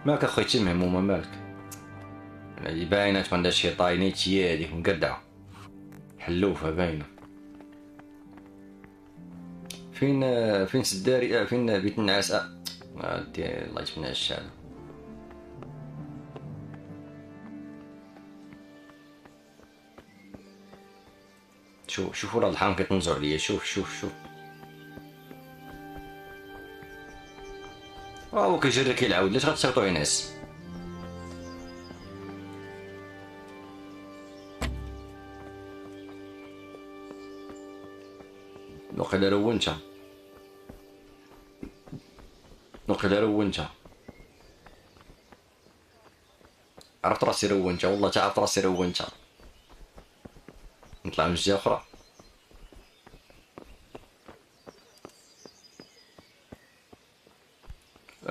مالك أخويا مهمومة مالك. هذه باينة تكون عندها شي طاينيتي هذيك مقدعة. حلوفة باينة. فين سداري فين بيت النعاس الله يجبنا الشعب. شوفوا راه الحرام كيطنزوا عليا. شوف هو كيجري كيلعب. علاش غتصيفطو ينعس؟ وقيلا رونتا عرفت راسي رونتا. والله تعرف راسي رونتا. نطلع من جهة أخرى.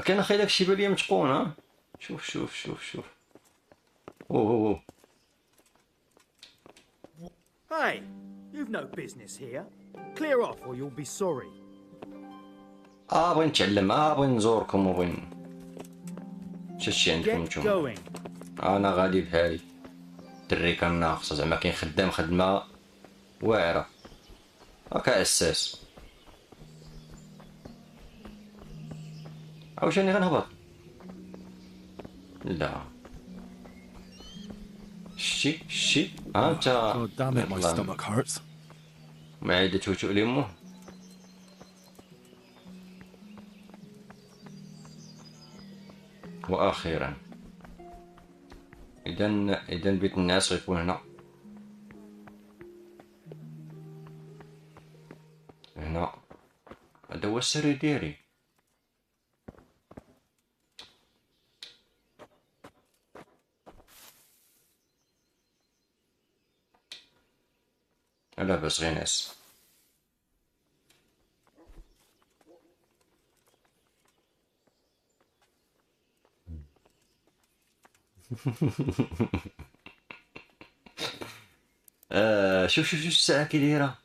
كان أخي داك الشيبالية متقون. ها شوف اوه. Hey, you've no business here. Clear off or you'll be sorry. بغي نتعلم. بغي نزوركم وبغي شتي عندكم نتوما. انا غادي بحالي. دري كان ناقص زعما كاين خدام خدمه واعره هكا اساس. عاوتاني غنهبط. لا شتي انت معده توتو ليمو. واخيرا اذا بيت الناس غيكون هنا هذا هو السر ديالي. لا بس غير ناس. شوف الساعة كي دايرة.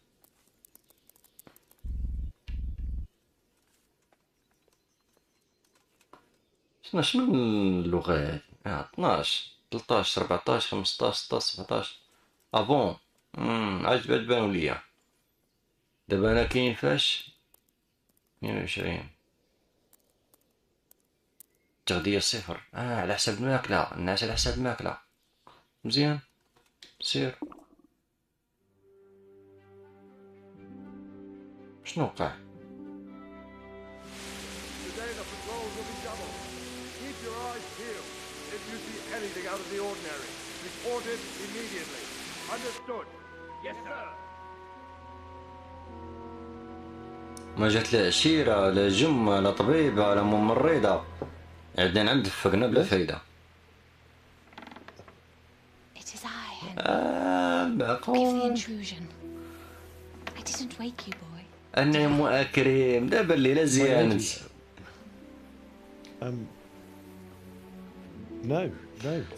شنو من اللغات؟ 12 13 14 15 16 17 بون. عجبانو ليا. دابا انا كاين فاش 22 التغذية صفر. على حساب الماكلة. الناس على حساب الماكلة. مزيان سير. شنو وقع؟ ما جات لا عشيرة لا جمة لا طبيبة لا ممرضة. عندنا عند فقنا بلا فايدة. معقول. أنا يا كريم دابا الليلة زيانت. No,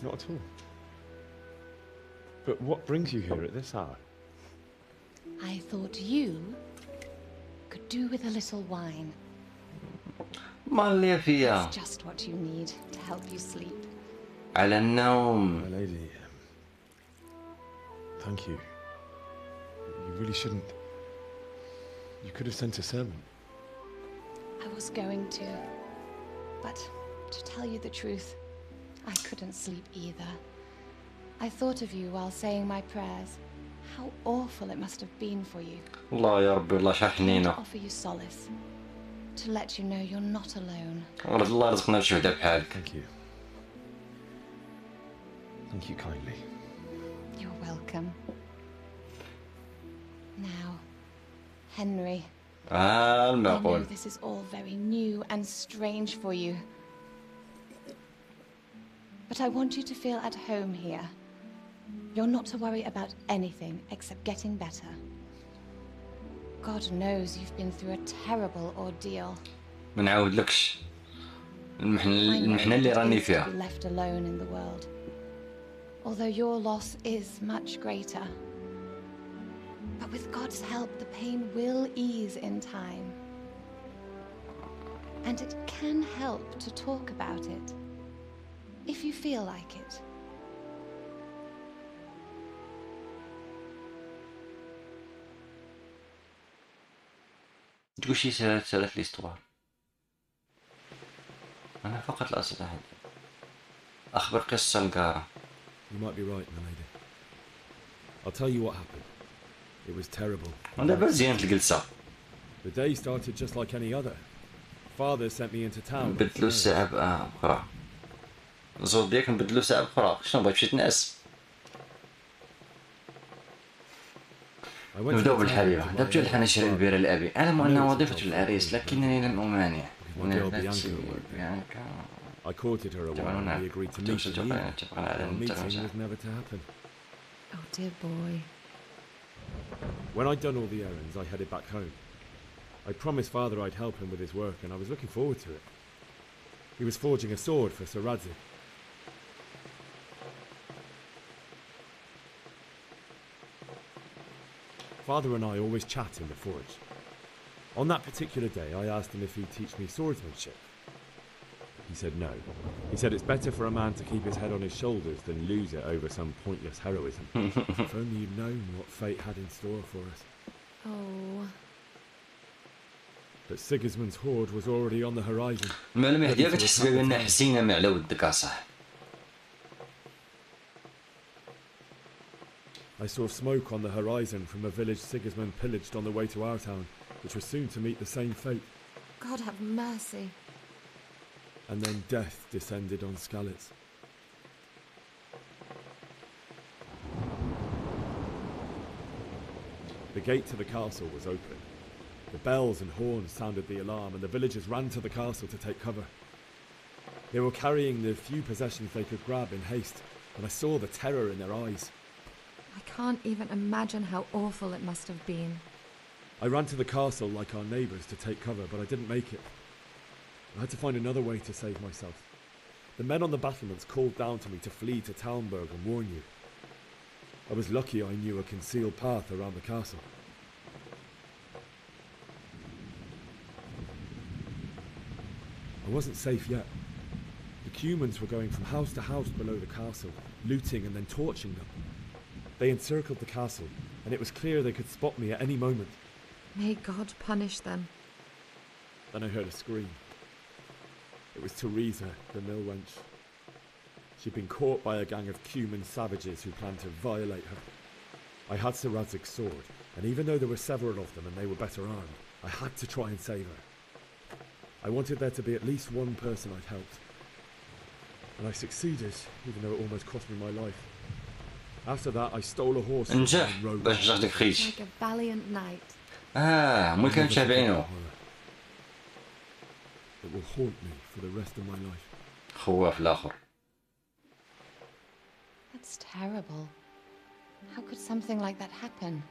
not at all. But what brings you here at this hour? I thought you could do with a little wine. مالي فيها. It's just what you need to help you sleep. على النوم. My lady, thank you. You really shouldn't. You could have sent a servant. I was going to, but to tell you the truth, I couldn't sleep either. I thought of you while saying my prayers. How awful it must have been for you. الله يا ربي والله شحال حنينة. To offer you solace, to let you know you're not alone. الله يرزقنا بشي وحدة بحالك. Thank you. Thank you kindly. You're welcome. Now, Henry. المعقول. I know this is all very new and strange for you. But I want you to feel at home here. You're not to worry about anything except getting better. God knows you've been through a terrible ordeal. ما نعاودلكش المحنة اللي راني فيها. To be left alone in the world. Although your loss is much greater. But with God's help, the pain will ease in time. And it can help to talk about it. If you feel like it. تقول شي سالت ليستوار. أنا فقط لا أستطيع أخبر قصة القارة. You might be right, my lady. I'll tell you what happened. It was terrible. دابا مزيانة الجلسة. The day started just like any other. Father sent me into town. نبدلو الساعة بأخرى. الزود ديالك نبدلو ساعة أخرى. شنو بغيت تمشي تنعس؟ نبداو بالحليبة. ذهبت إلى الحناشر الكبيرة لأبي. أعلم أنها وظيفة العريس لكنني لم أمانع. I courted her a while and we agreed to meet in the evening. Our meeting was never to happen. Oh dear boy. When I'd done all the errands, I headed back home. I promised Father I'd help him with his work, and I was looking forward to it. He was forging a sword for Sir Radzig. Father and I always chat in the forge. On that particular day, I asked him if he'd teach me swordsmanship. He said no. He said it's better for a man to keep his head on his shoulders than lose it over some pointless heroism. If only you'd known what fate had in store for us. Oh. But Sigismund's horde was already on the horizon. المعلومة ديالك تحس بأن حسينا مع على ودك أصاح. I saw smoke on the horizon from a village Sigismund pillaged on the way to our town, which was soon to meet the same fate. God have mercy. And then death descended on Skalitz. The gate to the castle was open. The bells and horns sounded the alarm, and the villagers ran to the castle to take cover. They were carrying the few possessions they could grab in haste, and I saw the terror in their eyes. I can't even imagine how awful it must have been. I ran to the castle like our neighbours to take cover, but I didn't make it. I had to find another way to save myself. The men on the battlements called down to me to flee to Talmberg and warn you. I was lucky I knew a concealed path around the castle. I wasn't safe yet. The Cumans were going from house to house below the castle, looting and then torching them. They encircled the castle, and it was clear they could spot me at any moment. May God punish them. Then I heard a scream. It was Teresa, the mill wench. She'd been caught by a gang of Cuman savages who planned to violate her. I had Sir Radzig's sword, and even though there were several of them and they were better armed, I had to try and save her. I wanted there to be at least one person I'd helped. And I succeeded, even though it almost cost me my life. After that, I stole a horse and rode باش نجحدك خيش. Like a valiant knight. مو كان متابعينه. It will haunt me for the rest of my life. خواف الآخر. That's terrible. How could something like that happen?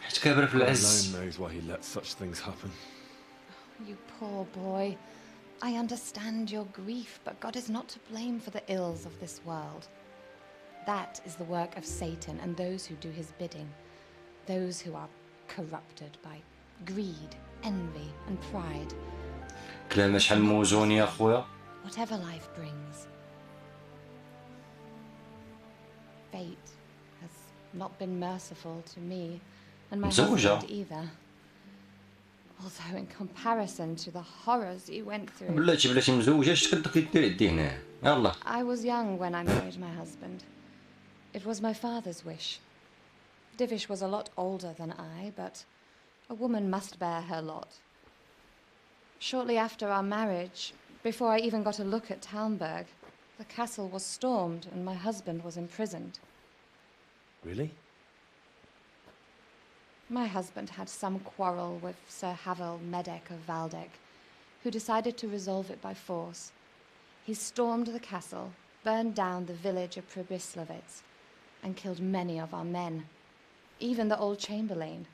حيت كابر في العز. God alone knows why he lets such things happen. You poor boy. I understand your grief, but God is not to blame for the ills of this world. That is the work of Satan and those who do his bidding. Those who are corrupted by greed, envy, and pride. كلام شحال موزون يا خويا. Whatever life brings. Fate has not been merciful to me, and my husband either. Although in comparison to the horrors he went through. بلاتي مزوجة اش تقدر دير يدي هنا. يلا. I was young when I married my husband. It was my father's wish. Divish was a lot older than I, but a woman must bear her lot. Shortly after our marriage, before I even got a look at Talmberg, the castle was stormed and my husband was imprisoned. Really? My husband had some quarrel with Sir Havel Medek of Valdek, who decided to resolve it by force. He stormed the castle, burned down the village of Pribyslavitz, and killed many of our men, even the old chamberlain.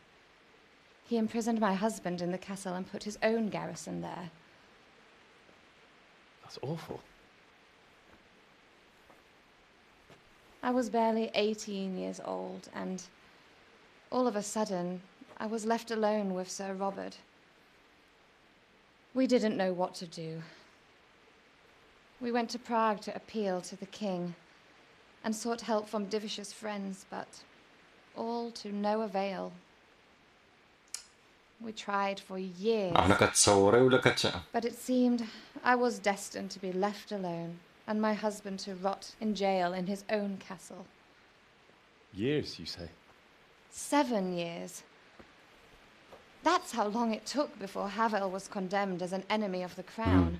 He imprisoned my husband in the castle and put his own garrison there. That's awful. I was barely 18 years old, and all of a sudden, I was left alone with Sir Robert. We didn't know what to do. We went to Prague to appeal to the king and sought help from Divish's friends, but all to no avail. We tried for years, but it seemed I was destined to be left alone and my husband to rot in jail in his own castle. Years, you say? 7 years. That's how long it took before Havel was condemned as an enemy of the crown.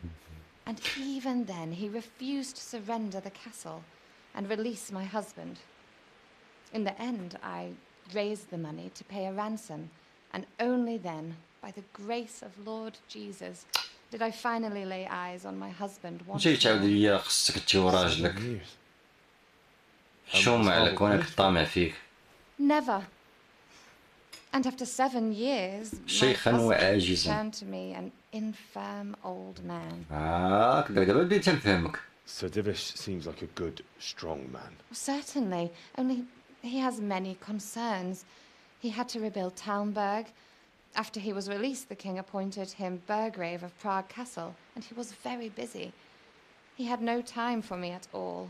And even then, he refused to surrender the castle and release my husband. In the end, I raised the money to pay a ransom, and only then, by the grace of Lord Jesus, did I finally lay eyes on my husband once جاي تعاود more. ليا خصك تجي راجلك شوم عليك وانا كطامع فيك. Never. And after 7 years, my شيخا husband وعاجزا. turned to me an infirm old man. دابا بديت نفهمك. Sir Divish seems like a good, strong man. Certainly, only he has many concerns. He had to rebuild Talmberg. After he was released, the king appointed him Burgrave of Prague Castle, and he was very busy. He had no time for me at all.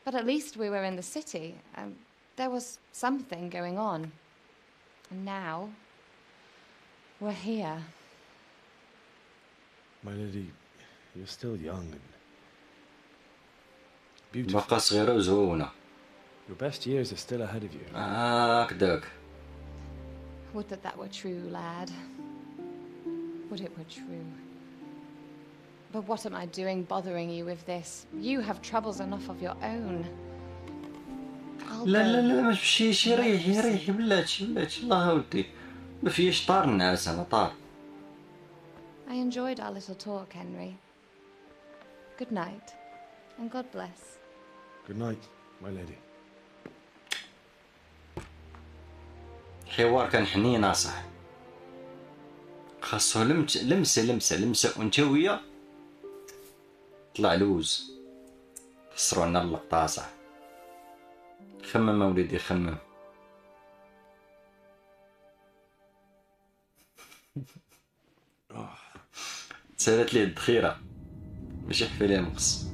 But at least we were in the city, and there was something going on. And now, we're here. My lady, you're still young and beautiful. باقا صغيرة وزوونة. Your best years are still ahead of you. كداك. Would that were true, lad. Would it were true. But what am I doing bothering you with this? You have troubles enough of your own. لا ما تمشيش ريحي بلاتي الله ودي ما فيش طار الناس انا طار. I enjoyed our little talk, Henry. Good night, and God bless. Good night, my lady. الحوار كان حنين صح. خاصو لمسة وانت ويا طلع لوز. خسروا لنا اللقطة صح. خمم وليدي خمم. تسالت لي الدخيرة ماشي حفي لي المقص.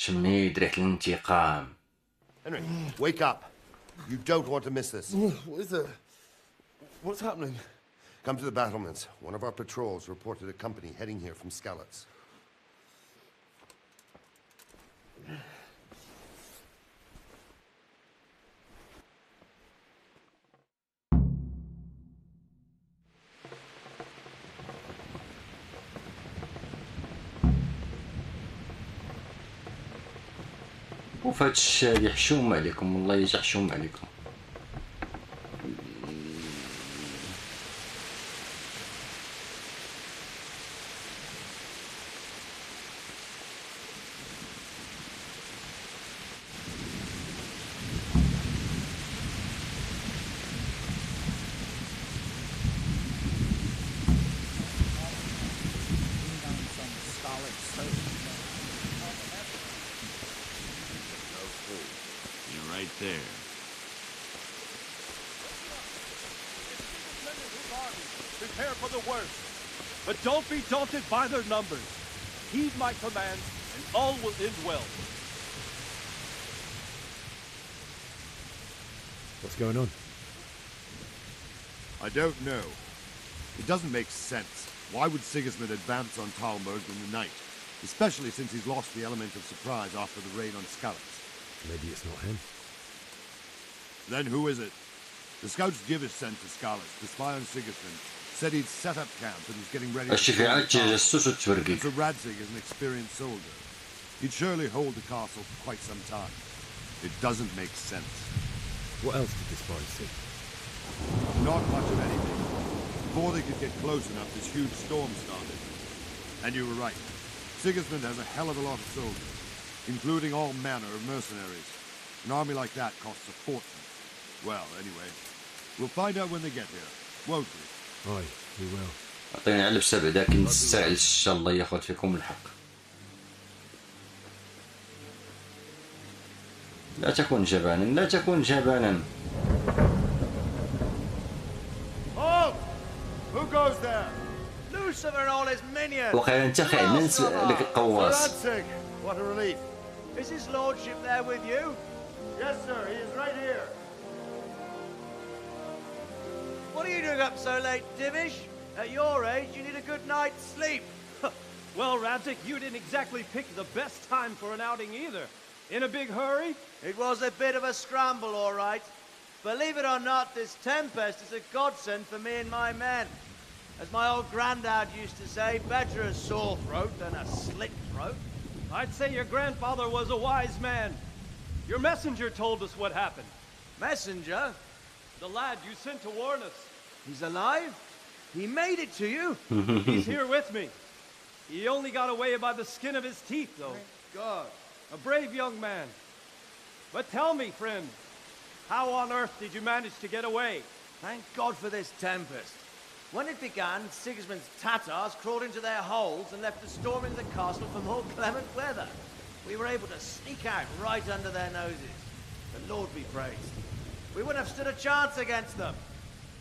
شميت ريحة الانتقام. Henry, wake up. You don't want to miss this. What is it? What's happening? Come to the battlements. One of our patrols reported a company heading here from Skalitz. وفهاد الشادي حشوم عليكم والله يجي حشوم عليكم. There. Prepare for the worst, but don't be daunted by their numbers. Heed my commands, and all will end well. What's going on? I don't know. It doesn't make sense. Why would Sigismund advance on Talmberg in the night? Especially since he's lost the element of surprise after the raid on Skalitz. Maybe it's not him. Then who is it? The scouts Givish sent to Skalitz to spy on Sigismund said he'd set up camp and was getting ready to... So Radzig is an experienced soldier. He'd surely hold the castle for quite some time. It doesn't make sense. What else did the spies see? Not much of anything. Before they could get close enough, this huge storm started. And you were right. Sigismund has a hell of a lot of soldiers, including all manner of mercenaries. An army like that costs a fortune. Well, anyway, we'll find out when they get here, won't we? Aye, we will. عطيني على بسبع ذاك نستعجل ان شاء الله ياخذ فيكم الحق. لا تكن جبانا، لا تكن جبانا. وقيلا انت خاينا لك القواص. What a relief. Is his lordship there with you? Yes, sir. He is right here. What are you doing up so late, Divish? At your age, you need a good night's sleep. Well, Radzik, you didn't exactly pick the best time for an outing either. In a big hurry? It was a bit of a scramble, all right. Believe it or not, this tempest is a godsend for me and my men. As my old granddad used to say, better a sore throat than a slit throat. I'd say your grandfather was a wise man. Your messenger told us what happened. Messenger? The lad you sent to warn us. He's alive? He made it to you? He's here with me. He only got away by the skin of his teeth, though. Thank God. A brave young man. But tell me, friend, how on earth did you manage to get away? Thank God for this tempest. When it began, Sigismund's Tatars crawled into their holes and left the storming of the castle for more clement weather. We were able to sneak out right under their noses. The Lord be praised. We wouldn't have stood a chance against them.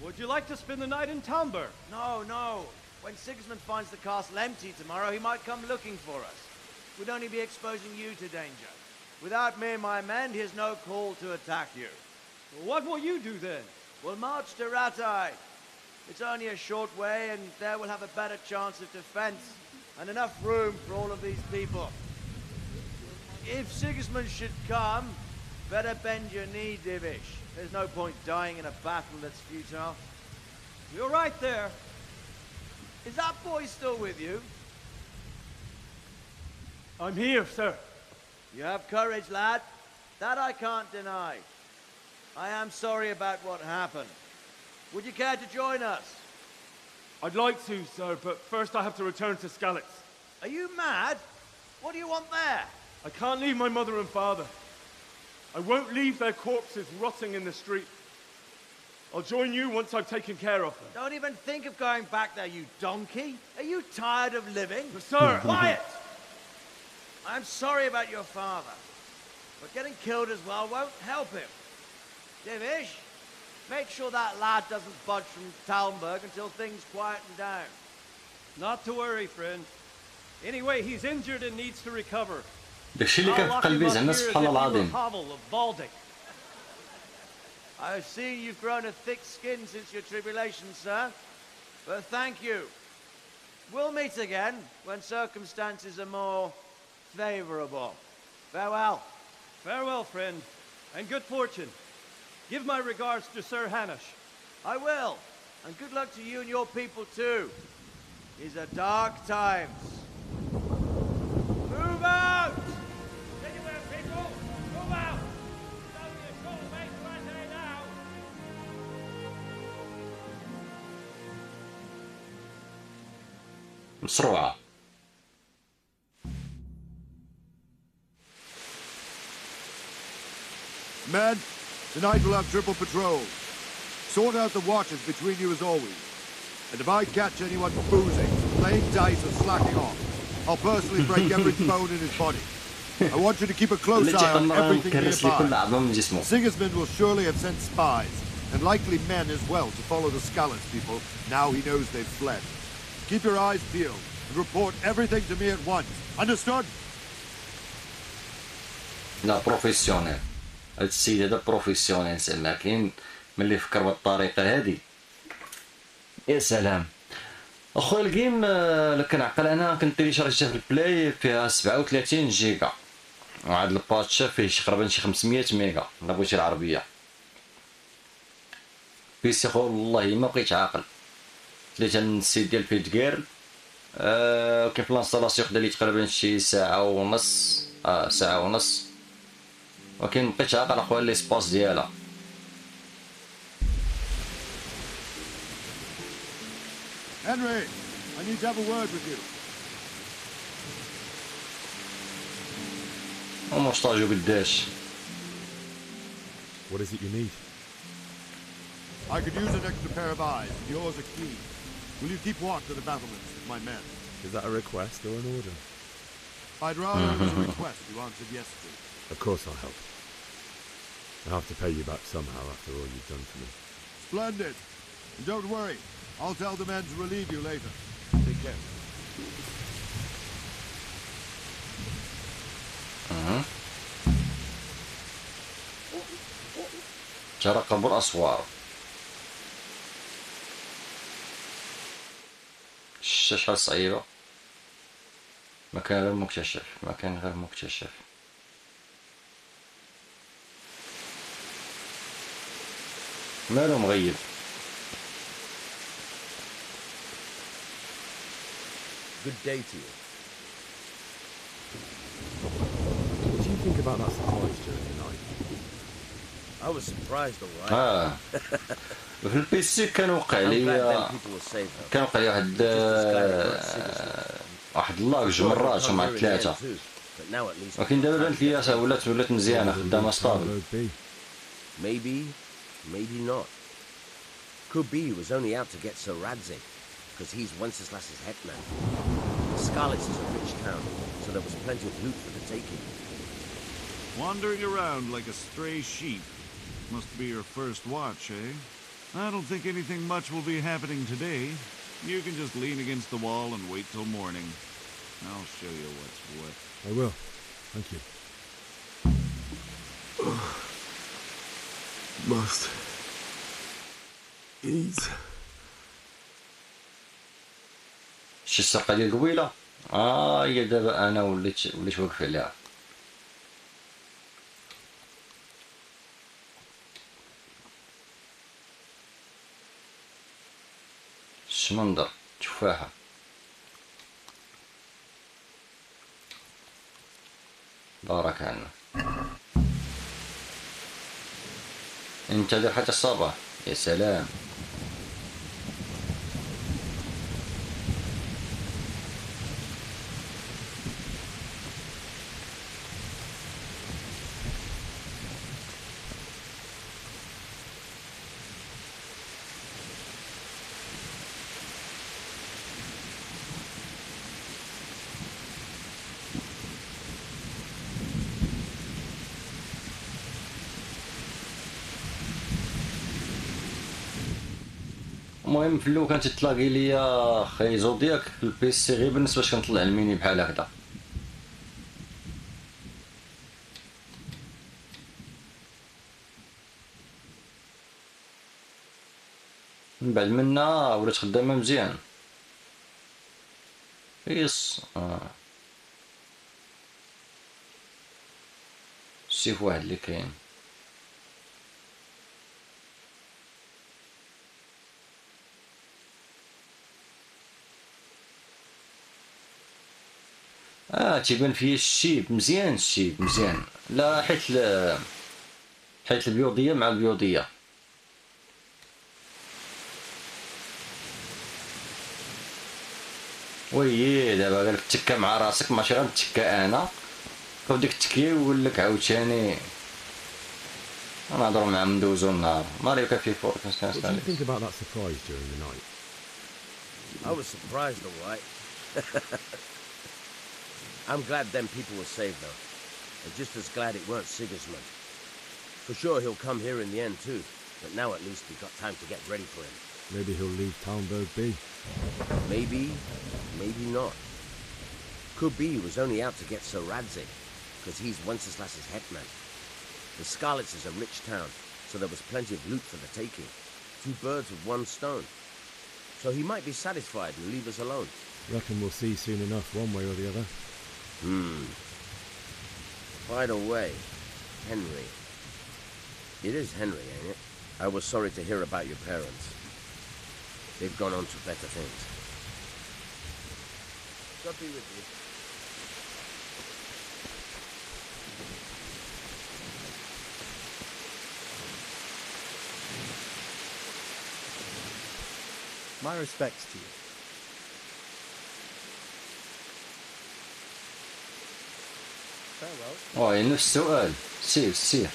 Would you like to spend the night in Talmberg? No, no. When Sigismund finds the castle empty tomorrow, he might come looking for us. We'd only be exposing you to danger. Without me and my men, he has no call to attack you. Well, what will you do then? We'll march to Ratai. It's only a short way, and there we'll have a better chance of defense and enough room for all of these people. If Sigismund should come, better bend your knee, Divish. There's no point dying in a battle that's futile. You're right there. Is that boy still with you? I'm here, sir. You have courage, lad. That I can't deny. I am sorry about what happened. Would you care to join us? I'd like to, sir, but first I have to return to Skalitz. Are you mad? What do you want there? I can't leave my mother and father. I won't leave their corpses rotting in the street. I'll join you once I've taken care of them. Don't even think of going back there, you donkey. Are you tired of living? Sir! Quiet! I'm sorry about your father, but getting killed as well won't help him. Divish, make sure that lad doesn't budge from Talmberg until things quieten down. Not to worry, friend. Anyway, he's injured and needs to recover. داكشي اللي كان في قلبي زعما سبحان الله العظيم. I've seen you've grown a thick skin since your tribulation, sir. But thank you. We'll meet again when circumstances are more favorable. Farewell. Farewell, friend, and good fortune. Give my regards to Sir Hanush. I will, and good luck to you and your people too. These are dark times. Move out! Anywhere, people! Move out! It's only a short way to Ratai now. مصروعة. Men, tonight we'll have triple patrol. Sort out the watches between you as always. And if I catch anyone boozing, playing dice or slacking off, I'll personally break every bone in his body. I want you to keep a close eye on everything nearby. Sigismund will surely have sent spies, and likely men as well, to follow the Skalitz people, now he knows they've fled. Keep your eyes peeled, and report everything to me at once. Understood? لا بروفيسيونيل. هاد السيد هذا بروفيسيونيل زعما كاين ملي فكر بالطريقه هادي. يا سلام. اخويا الجيم اللي كنعقل انا كنت تيليشارجيتها في البلاي فيها 37 جيجا. وهاد الباتش فيه تقريبا شي 500 ميجا الا بغيتي العربيه. بيسي خو والله ما بقيت عاقل. خليت السيت ديال فيديو كاين في لانستالاسيون خدا لي تقريبا شي ساعه ونص ساعه ونص. ولكن مبقيتش عاقل اخويا لي سباس ديالها. Henry, I need to have a word with you. ومشطاجو قداش. What is it you need? I could use an extra pair of eyes. Yours are keen. Will you keep watch of the battlements with my men? Is that a request or an order? I'd rather it was a request you answered yes to. Of course I'll help. I'll have to pay you back somehow after all you've done for me. Splendid. And don't worry. I'll tell the men to relieve you later. Take care. ترقب الأسوار. الشاشة صعيبة. مكان غير مكتشف. مكان غير مكتشف. ماله مغيب. Good day to you. What do you think about that surprise during the night? I was surprised, all right. في البيسي كان وقع لي واحد اللاج جوج مرات مع ثلاثة. ولكن دابا بانت لي ولات مزيانة خدامة ستابل. Maybe not. Could be he was only out to get Sir Radzig, because he's Wenceslas's hetman. Scarlet's is a rich town, so there was plenty of loot for the taking. Wandering around like a stray sheep. Must be your first watch, eh? I don't think anything much will be happening today. You can just lean against the wall and wait till morning. I'll show you what's what. I will. Thank you. Must ease. شي السرقة ديال قبيلة؟ هي دابا أنا وليت واقف عليها. الشمندر تفاحة. بارك عنا. انتظر حتى الصباح. يا سلام. المهم في الاول كانت تلاقي ليا خي زودياك في البيسي غير بالنسبه باش كنطلع الميني بحال هكذا. من بعد منا ولات خدامه مزيان. يس السيف واحد اللي كاين. تيبان فيه الشيب مزيان. الشيب مزيان. لا حيت البيوضيه مع البيوضيه. وي دابا قالك تكا مع راسك ماشي غير نتكا انا. وديك التكيه يقول لك عاوتاني نهضروا مع مندوزو النهار. ماريو كافي فور. What do you think about that surprise during the night? I was surprised, all right. I'm glad them people were saved, though. I'm just as glad it weren't Sigismund. For sure he'll come here in the end, too. But now at least we've got time to get ready for him. Maybe he'll leave Talmberg be. Maybe not. Could be he was only out to get Sir Radzig, because he's Wenceslas's hetman. The Scarlets is a rich town, so there was plenty of loot for the taking. 2 birds with 1 stone. So he might be satisfied and leave us alone. Reckon we'll see soon enough, one way or the other. By the way, Henry. It is Henry, ain't it? I was sorry to hear about your parents. They've gone on to better things. God be with you. My respects to you. Farewell. نفس السؤال. سير.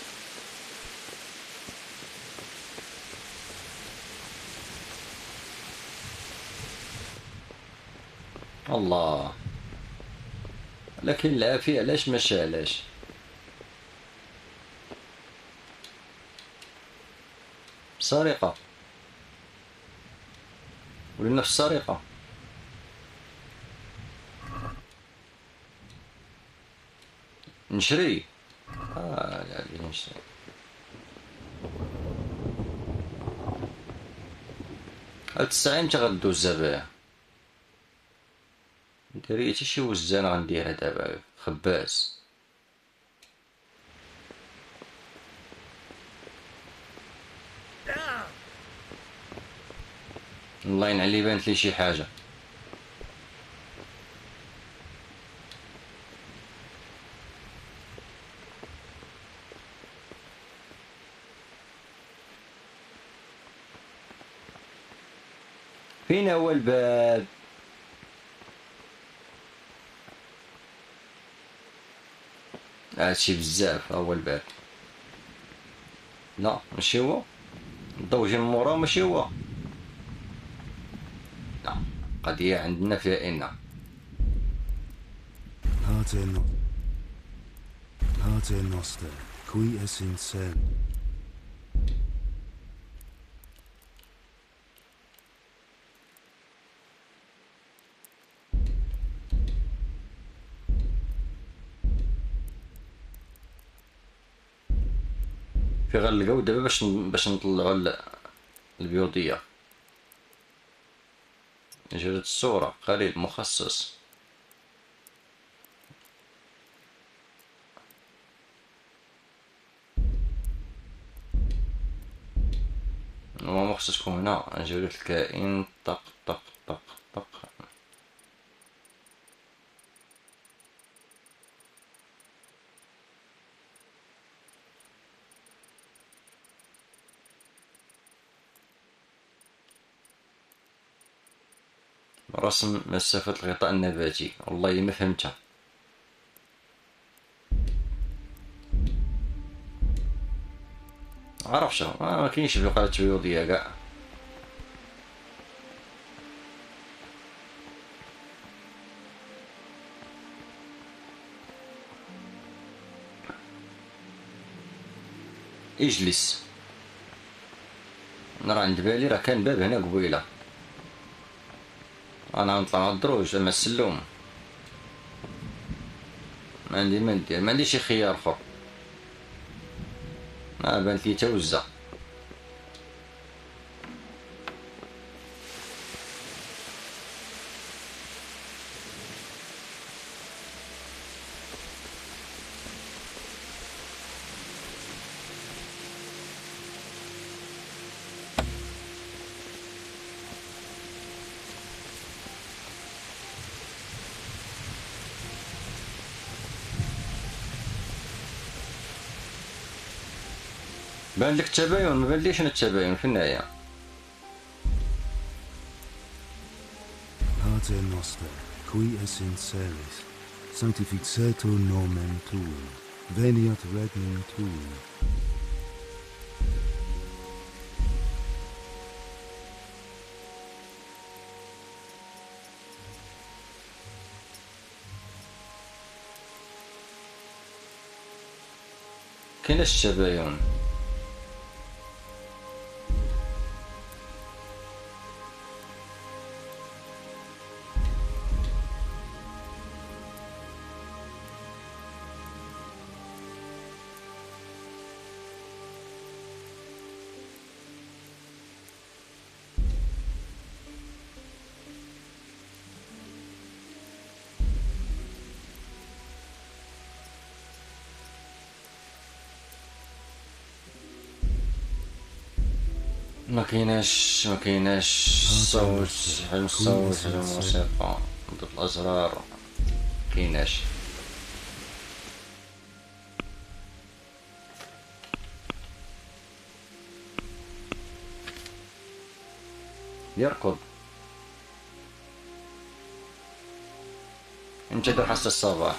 الله. لكن العافية علاش ماشي علاش؟ سرقة، ولينا في السرقة. نشري. لا نشري. هاد الساعة متى غدوزها بها؟ ندير حتى شي وزان غنديرها دابا خباز. الله ينعل لي بانت لي شي حاجة. فين هو الباب؟ هادشي بزاف. هو الباب. لا ماشي هو. الضو جاي من مورا ماشي هو. لا قضية عندنا فيها إن. Pater noster, qui es in cielo. في غنلقاو دابا باش نطلعو البيوضية. جرت الصورة قليل مخصص. هو مخصصكم هنا. نجيو الكائن. طق طق طق طق. رسم مسافة الغطاء النباتي. والله ما فهمتها. عرفش ما كاينش بقاله تبيوضيه كاع. اجلس. انا راه عند بالي راه كان باب هنا قبيله. انا نطلع على الدروج مع السلوم. ما ندير ما عندي شي خيار اخر. ما بانت لي توزع. بان لك التباين ما بانليش انا التباين في النهاية. Pater noster, qui es in celis, sanctificetur nomen tuum, veniat regnum tuum. كايناش التباين. ما كايناش صوت حجم الصوت حجم الموسيقى ضد الازرار كايناش. يركض. انتظر حتى الصباح.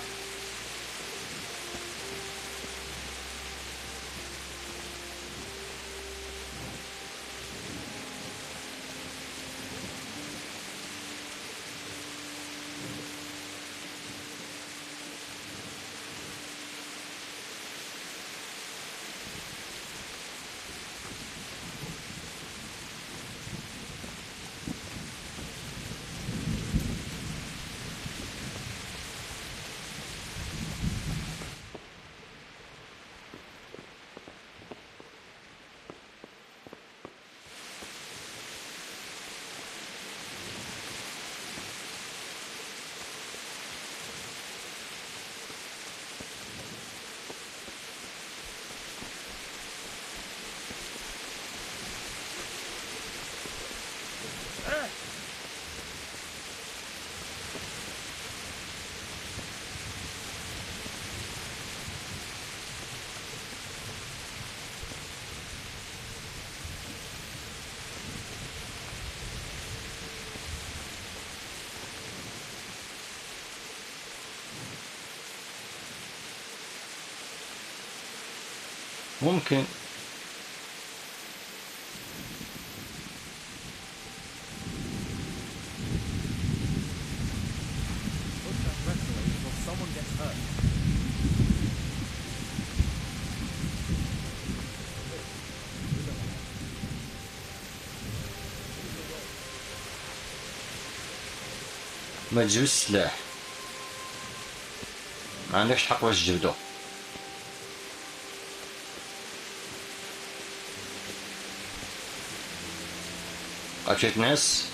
ممكن. ما تجبد السلاح، ما عندكش حق باش تجبدو. غتمشي تنعس.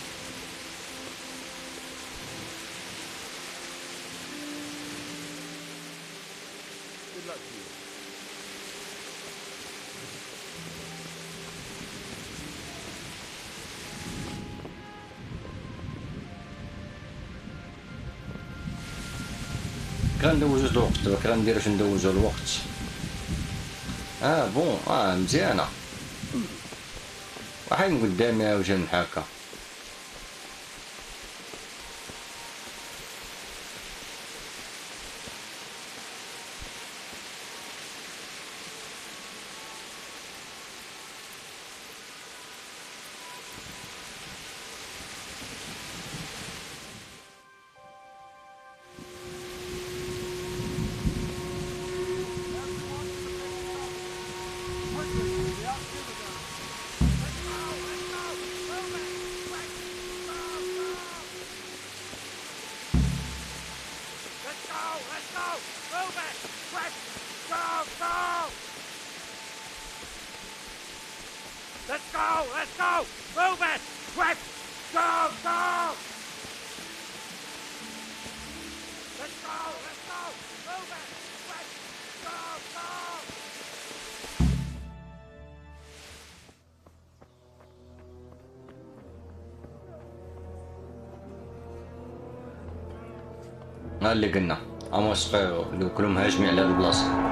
كندوزو الوقت دابا، كندير باش ندوزو الوقت. بون مزيانة. واحد من قدامي وجا من هكا. اللي قلنا اموسقيو اللي كلهم هاجمين على هاد البلاصه.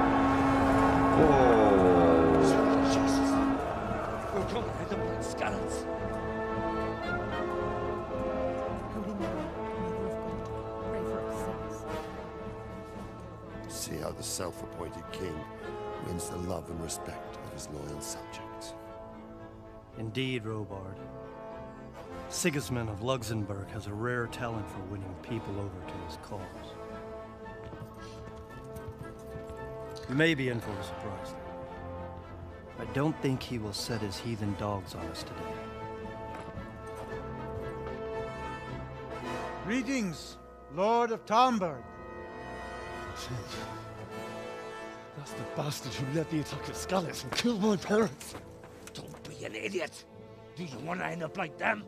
See how the self-appointed king wins the love and respect of his loyal subjects. Indeed, Robard. Sigismund of Luxembourg has a rare talent for winning people over to his cause. You may be in for a surprise. I don't think he will set his heathen dogs on us today. Greetings, Lord of Talmberg. That's the bastard who led the attack at Scarlet and killed my parents. Don't be an idiot. Do you want to end up like them?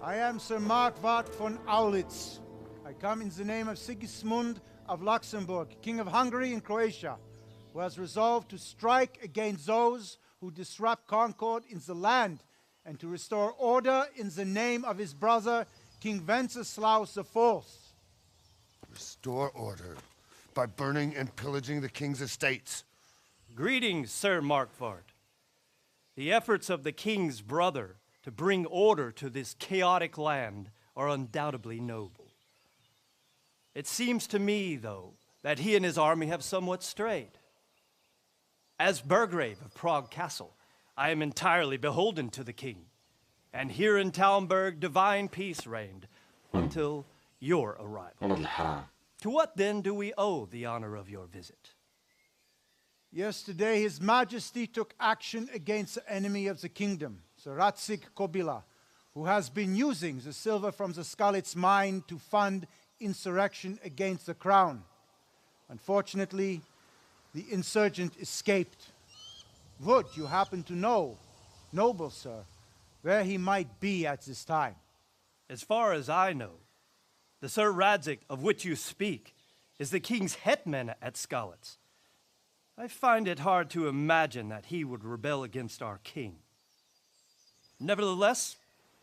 I am Sir Markwart von Aulitz. I come in the name of Sigismund of Luxembourg, King of Hungary and Croatia, who has resolved to strike against those who disrupt concord in the land and to restore order in the name of his brother, King Wenceslaus IV. Restore order by burning and pillaging the king's estates. Greetings, Sir Markwart. The efforts of the king's brother to bring order to this chaotic land are undoubtedly noble. It seems to me, though, that he and his army have somewhat strayed. As Burgrave of Prague Castle, I am entirely beholden to the king, and here in Talmberg divine peace reigned until your arrival. To what then do we owe the honor of your visit? Yesterday, His Majesty took action against the enemy of the kingdom, Sir Ratsig Kobila, who has been using the silver from the Skalitz mine to fund insurrection against the crown. Unfortunately, the insurgent escaped. Would you happen to know, noble sir, where he might be at this time? As far as I know, the Sir Radzic of which you speak is the king's hetman at Skalitz. I find it hard to imagine that he would rebel against our king. Nevertheless,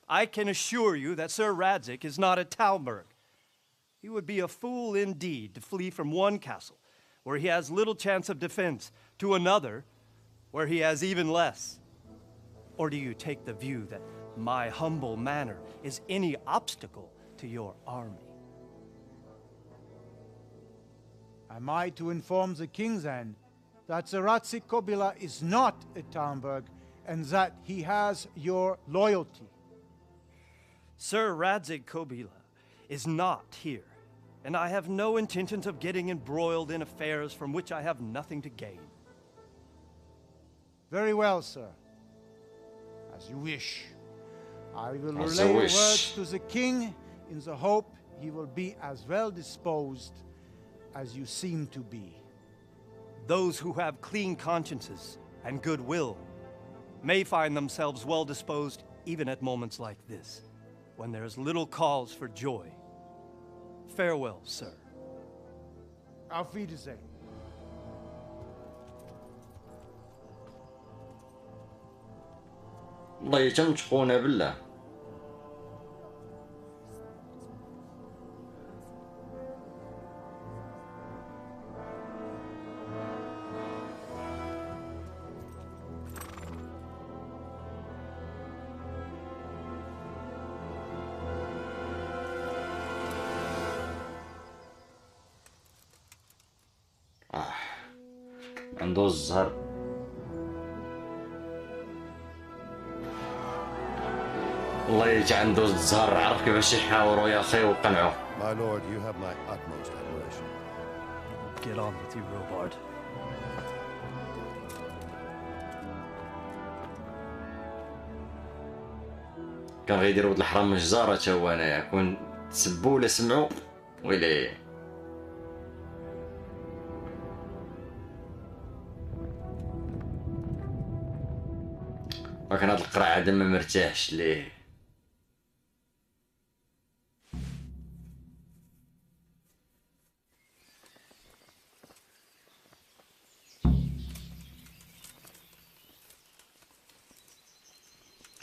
I can assure you that Sir Radzic is not at Talmberg. He would be a fool indeed to flee from one castle, where he has little chance of defense, to another, where he has even less. Or do you take the view that my humble manner is any obstacle to your army? Am I to inform the king then that the Ratzik Kobila is not at Talmberg and that he has your loyalty. Sir Radzik Kobila is not here, and I have no intentions of getting embroiled in affairs from which I have nothing to gain. Very well, sir. As you wish. I will relay your words to the king in the hope he will be as well disposed as you seem to be. Those who have clean consciences and goodwill may find themselves well disposed even at moments like this, when there is little cause for joy. Farewell, sir. Auf Wiedersehen. الله يتمشقونا بالله. عنده الزهر. الله يجي عنده الزهر، عرف كيفاش يحاوروا يا اخي وقنعوا. My lord, you have my utmost admiration. Get on with you, Robard. كان غيديروا ولد الحرام من الجزارة تا هو انايا، كون تسبوا ولا سمعوا ويلي. ولكن هاد القرع هذا ما مرتاحش ليه.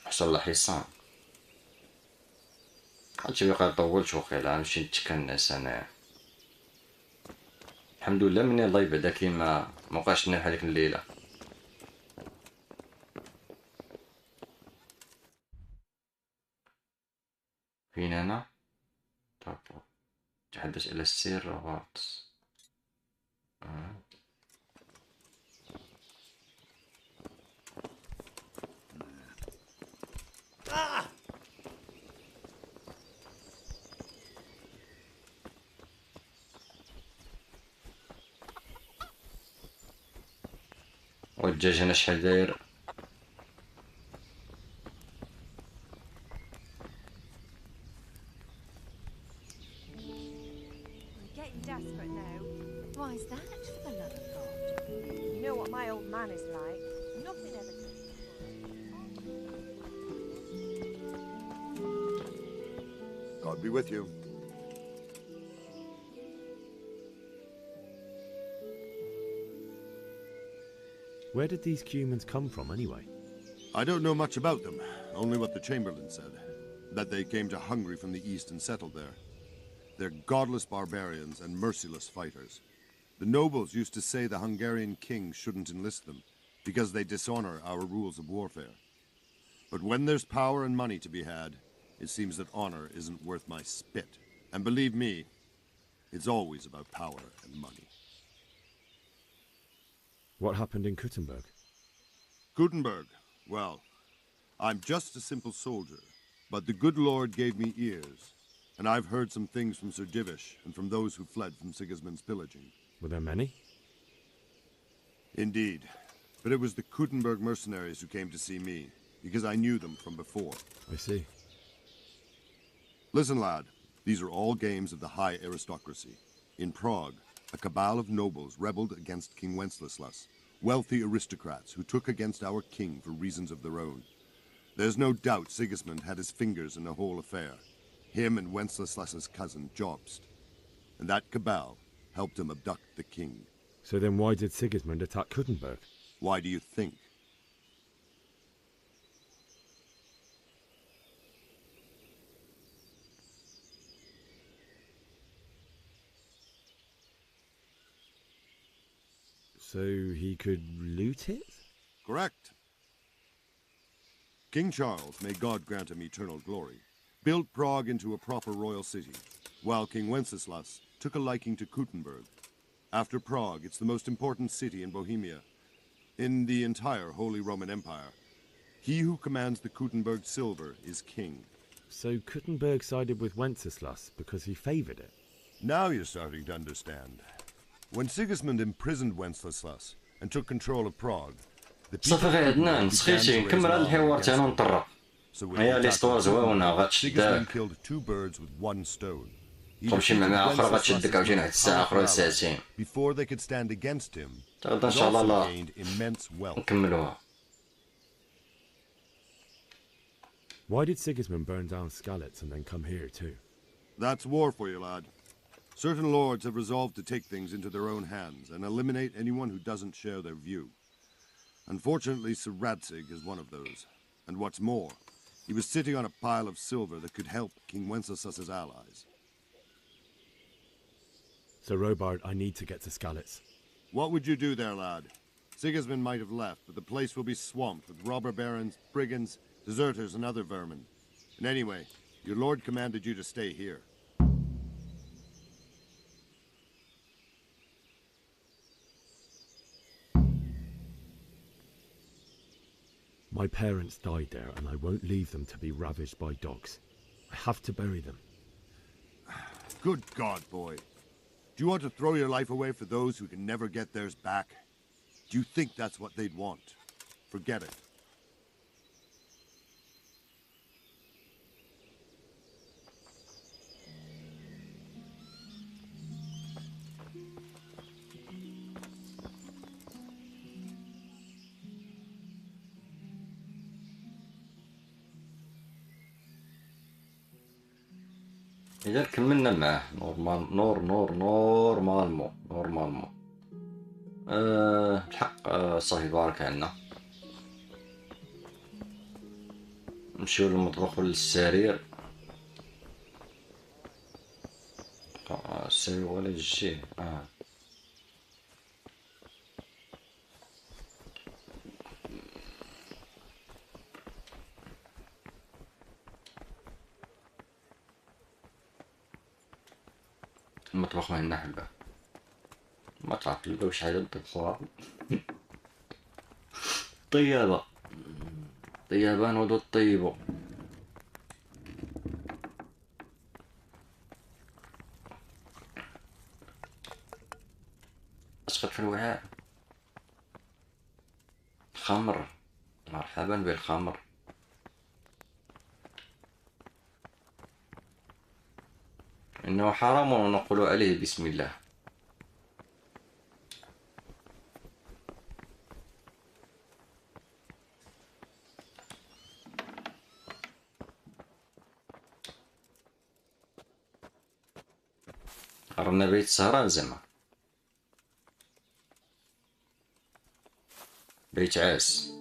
حصل له حصان. هادشي بقى طولت وقيلا نمشي نتكنس انا. الحمد لله مني الله يبعدك لي ما بقاش ننام هذيك الليله. فين أنا؟ تحدث إلى السير غاطس. والدجاج هنا شحال داير؟ Desperate now. Why is that, for the love of God? You know what my old man is like. Nothing ever comes before. God be with you. Where did these humans come from, anyway? I don't know much about them, only what the Chamberlain said. That they came to Hungary from the east and settled there. They're godless barbarians and merciless fighters. The nobles used to say the Hungarian king shouldn't enlist them, because they dishonor our rules of warfare. But when there's power and money to be had, it seems that honor isn't worth my spit. And believe me, it's always about power and money. What happened in Kuttenberg? Gutenberg, well, I'm just a simple soldier, but the good Lord gave me ears. And I've heard some things from Sir Divish and from those who fled from Sigismund's pillaging. Were there many? Indeed. But it was the Kuttenberg mercenaries who came to see me, because I knew them from before. I see. Listen, lad, these are all games of the high aristocracy. In Prague, a cabal of nobles rebelled against King Wenceslas, wealthy aristocrats who took against our king for reasons of their own. There's no doubt Sigismund had his fingers in the whole affair. Him and Wenceslas's cousin, Jobst. And that cabal helped him abduct the king. So then why did Sigismund attack Kuttenberg? Why do you think? So he could loot it? Correct. King Charles, may God grant him eternal glory, built Prague into a proper royal city, while King Wenceslas took a liking to Kuttenberg. After Prague, it's the most important city in Bohemia, in the entire Holy Roman Empire. He who commands the Kuttenberg silver is king. So Kuttenberg sided with Wenceslas because he favoured it? Now you're starting to understand. When Sigismund imprisoned Wenceslas and took control of Prague, the people Sigismund killed 2 birds with 1 stone. He defeated Wenceslas before they could stand against him. He also gained immense wealth. Why did Sigismund burn down Skalitz and then come here too? That's war for you, lad. Certain lords have resolved to take things into their own hands and eliminate anyone who doesn't share their view. Unfortunately, Sir Radzig is one of those. And what's more, he was sitting on a pile of silver that could help King Wenceslas's allies. Sir Robard, I need to get to Skalitz. What would you do there, lad? Sigismund might have left, but the place will be swamped with robber barons, brigands, deserters, and other vermin. And anyway, your lord commanded you to stay here. My parents died there, and I won't leave them to be ravaged by dogs. I have to bury them. Good God, boy. Do you want to throw your life away for those who can never get theirs back? Do you think that's what they'd want? Forget it. إذا كملنا معاه نورمالمو بالحق صافي بارك عنا. نمشيو للمطبخ ولا للسرير. السرير ولا الجي المطبخ ما لنا حبه ما تعرف له واش حاجه نطبخوها. طيابه نوضو طيبو. اسقط في الوعاء. خمر مرحبا بالخمر. إنه حرام ونقول عليه بسم الله. رانا بيت سهران زعما بيت عاس.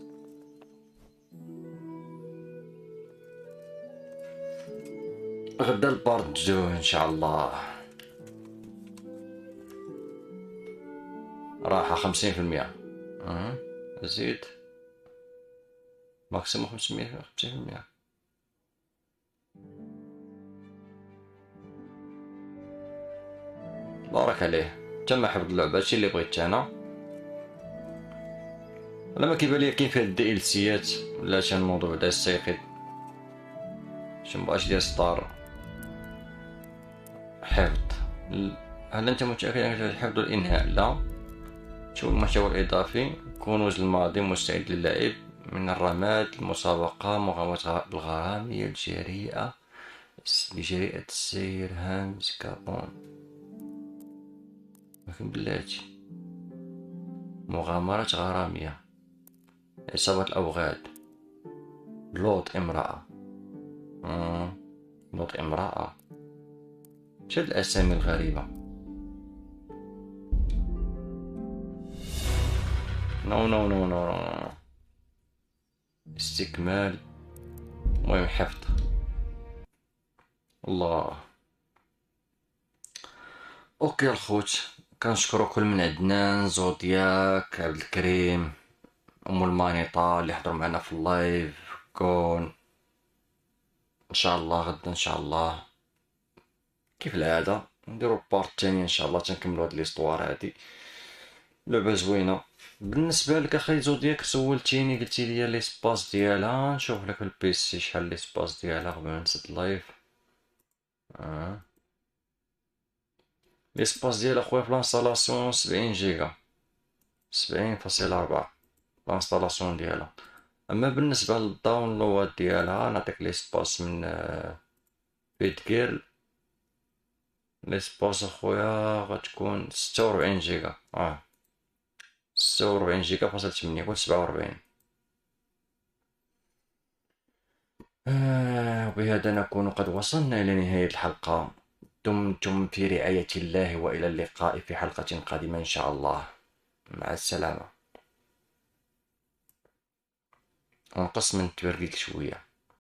غدا الباردجو ان شاء الله. راحة 50%. زيد ماكسيموم 50%. بارك عليه. تم حفظ اللعبة هادشي اللي بغيت انا. انا ما كيبان ليا كاين فيها الديلسيات ولا شي الموضوع دا السيقظ. مبقاش ديال ستار حفظ. هل انت متأكد انك الحفظ والانهاء؟ لا. شوف المحتوى الاضافي. كنوز الماضي مستعد للعب من الرماد المسابقة مغامرة الغرامية الجريئة بجريئة السير هامز كابون. لكن بلاتي مغامرة غرامية عصابة الأوغاد لوط امرأة. لوط امرأة. شد الأسامي الغريبة. نو استكمال. المهم حفظ. الله. اوكي الخوت كنشكرو كل من عندنا. زودياك، عبد الكريم، ام المانيطا اللي حضروا معنا في اللايف. كون ان شاء الله غدا ان شاء الله كيف العاده نديرو بارت تانية ان شاء الله تنكملو هاد ليستوار هادي. لعبة زوينة. بالنسبة لك اخي زودياك سولتيني قلتي لي لي سباس ديالها، نشوف لك البيسي شحال لي سباس ديالها قبل ما نسد لايف. لي سباس ديال اخويا في لانستالاسيون 70 جيجا، 70.4 لانستالاسيون ديالها. اما بالنسبة للداونلود ديالها نعطيك لي سباس من فيديو. لي سباس اخويا غتكون 46 جيجا، 46 جيجا فاصل 8، قول 47. وبهذا نكون قد وصلنا إلى نهاية الحلقة. دمتم في رعاية الله، وإلى اللقاء في حلقة قادمة إن شاء الله. مع السلامة. ونقص من تبرقيك شوية.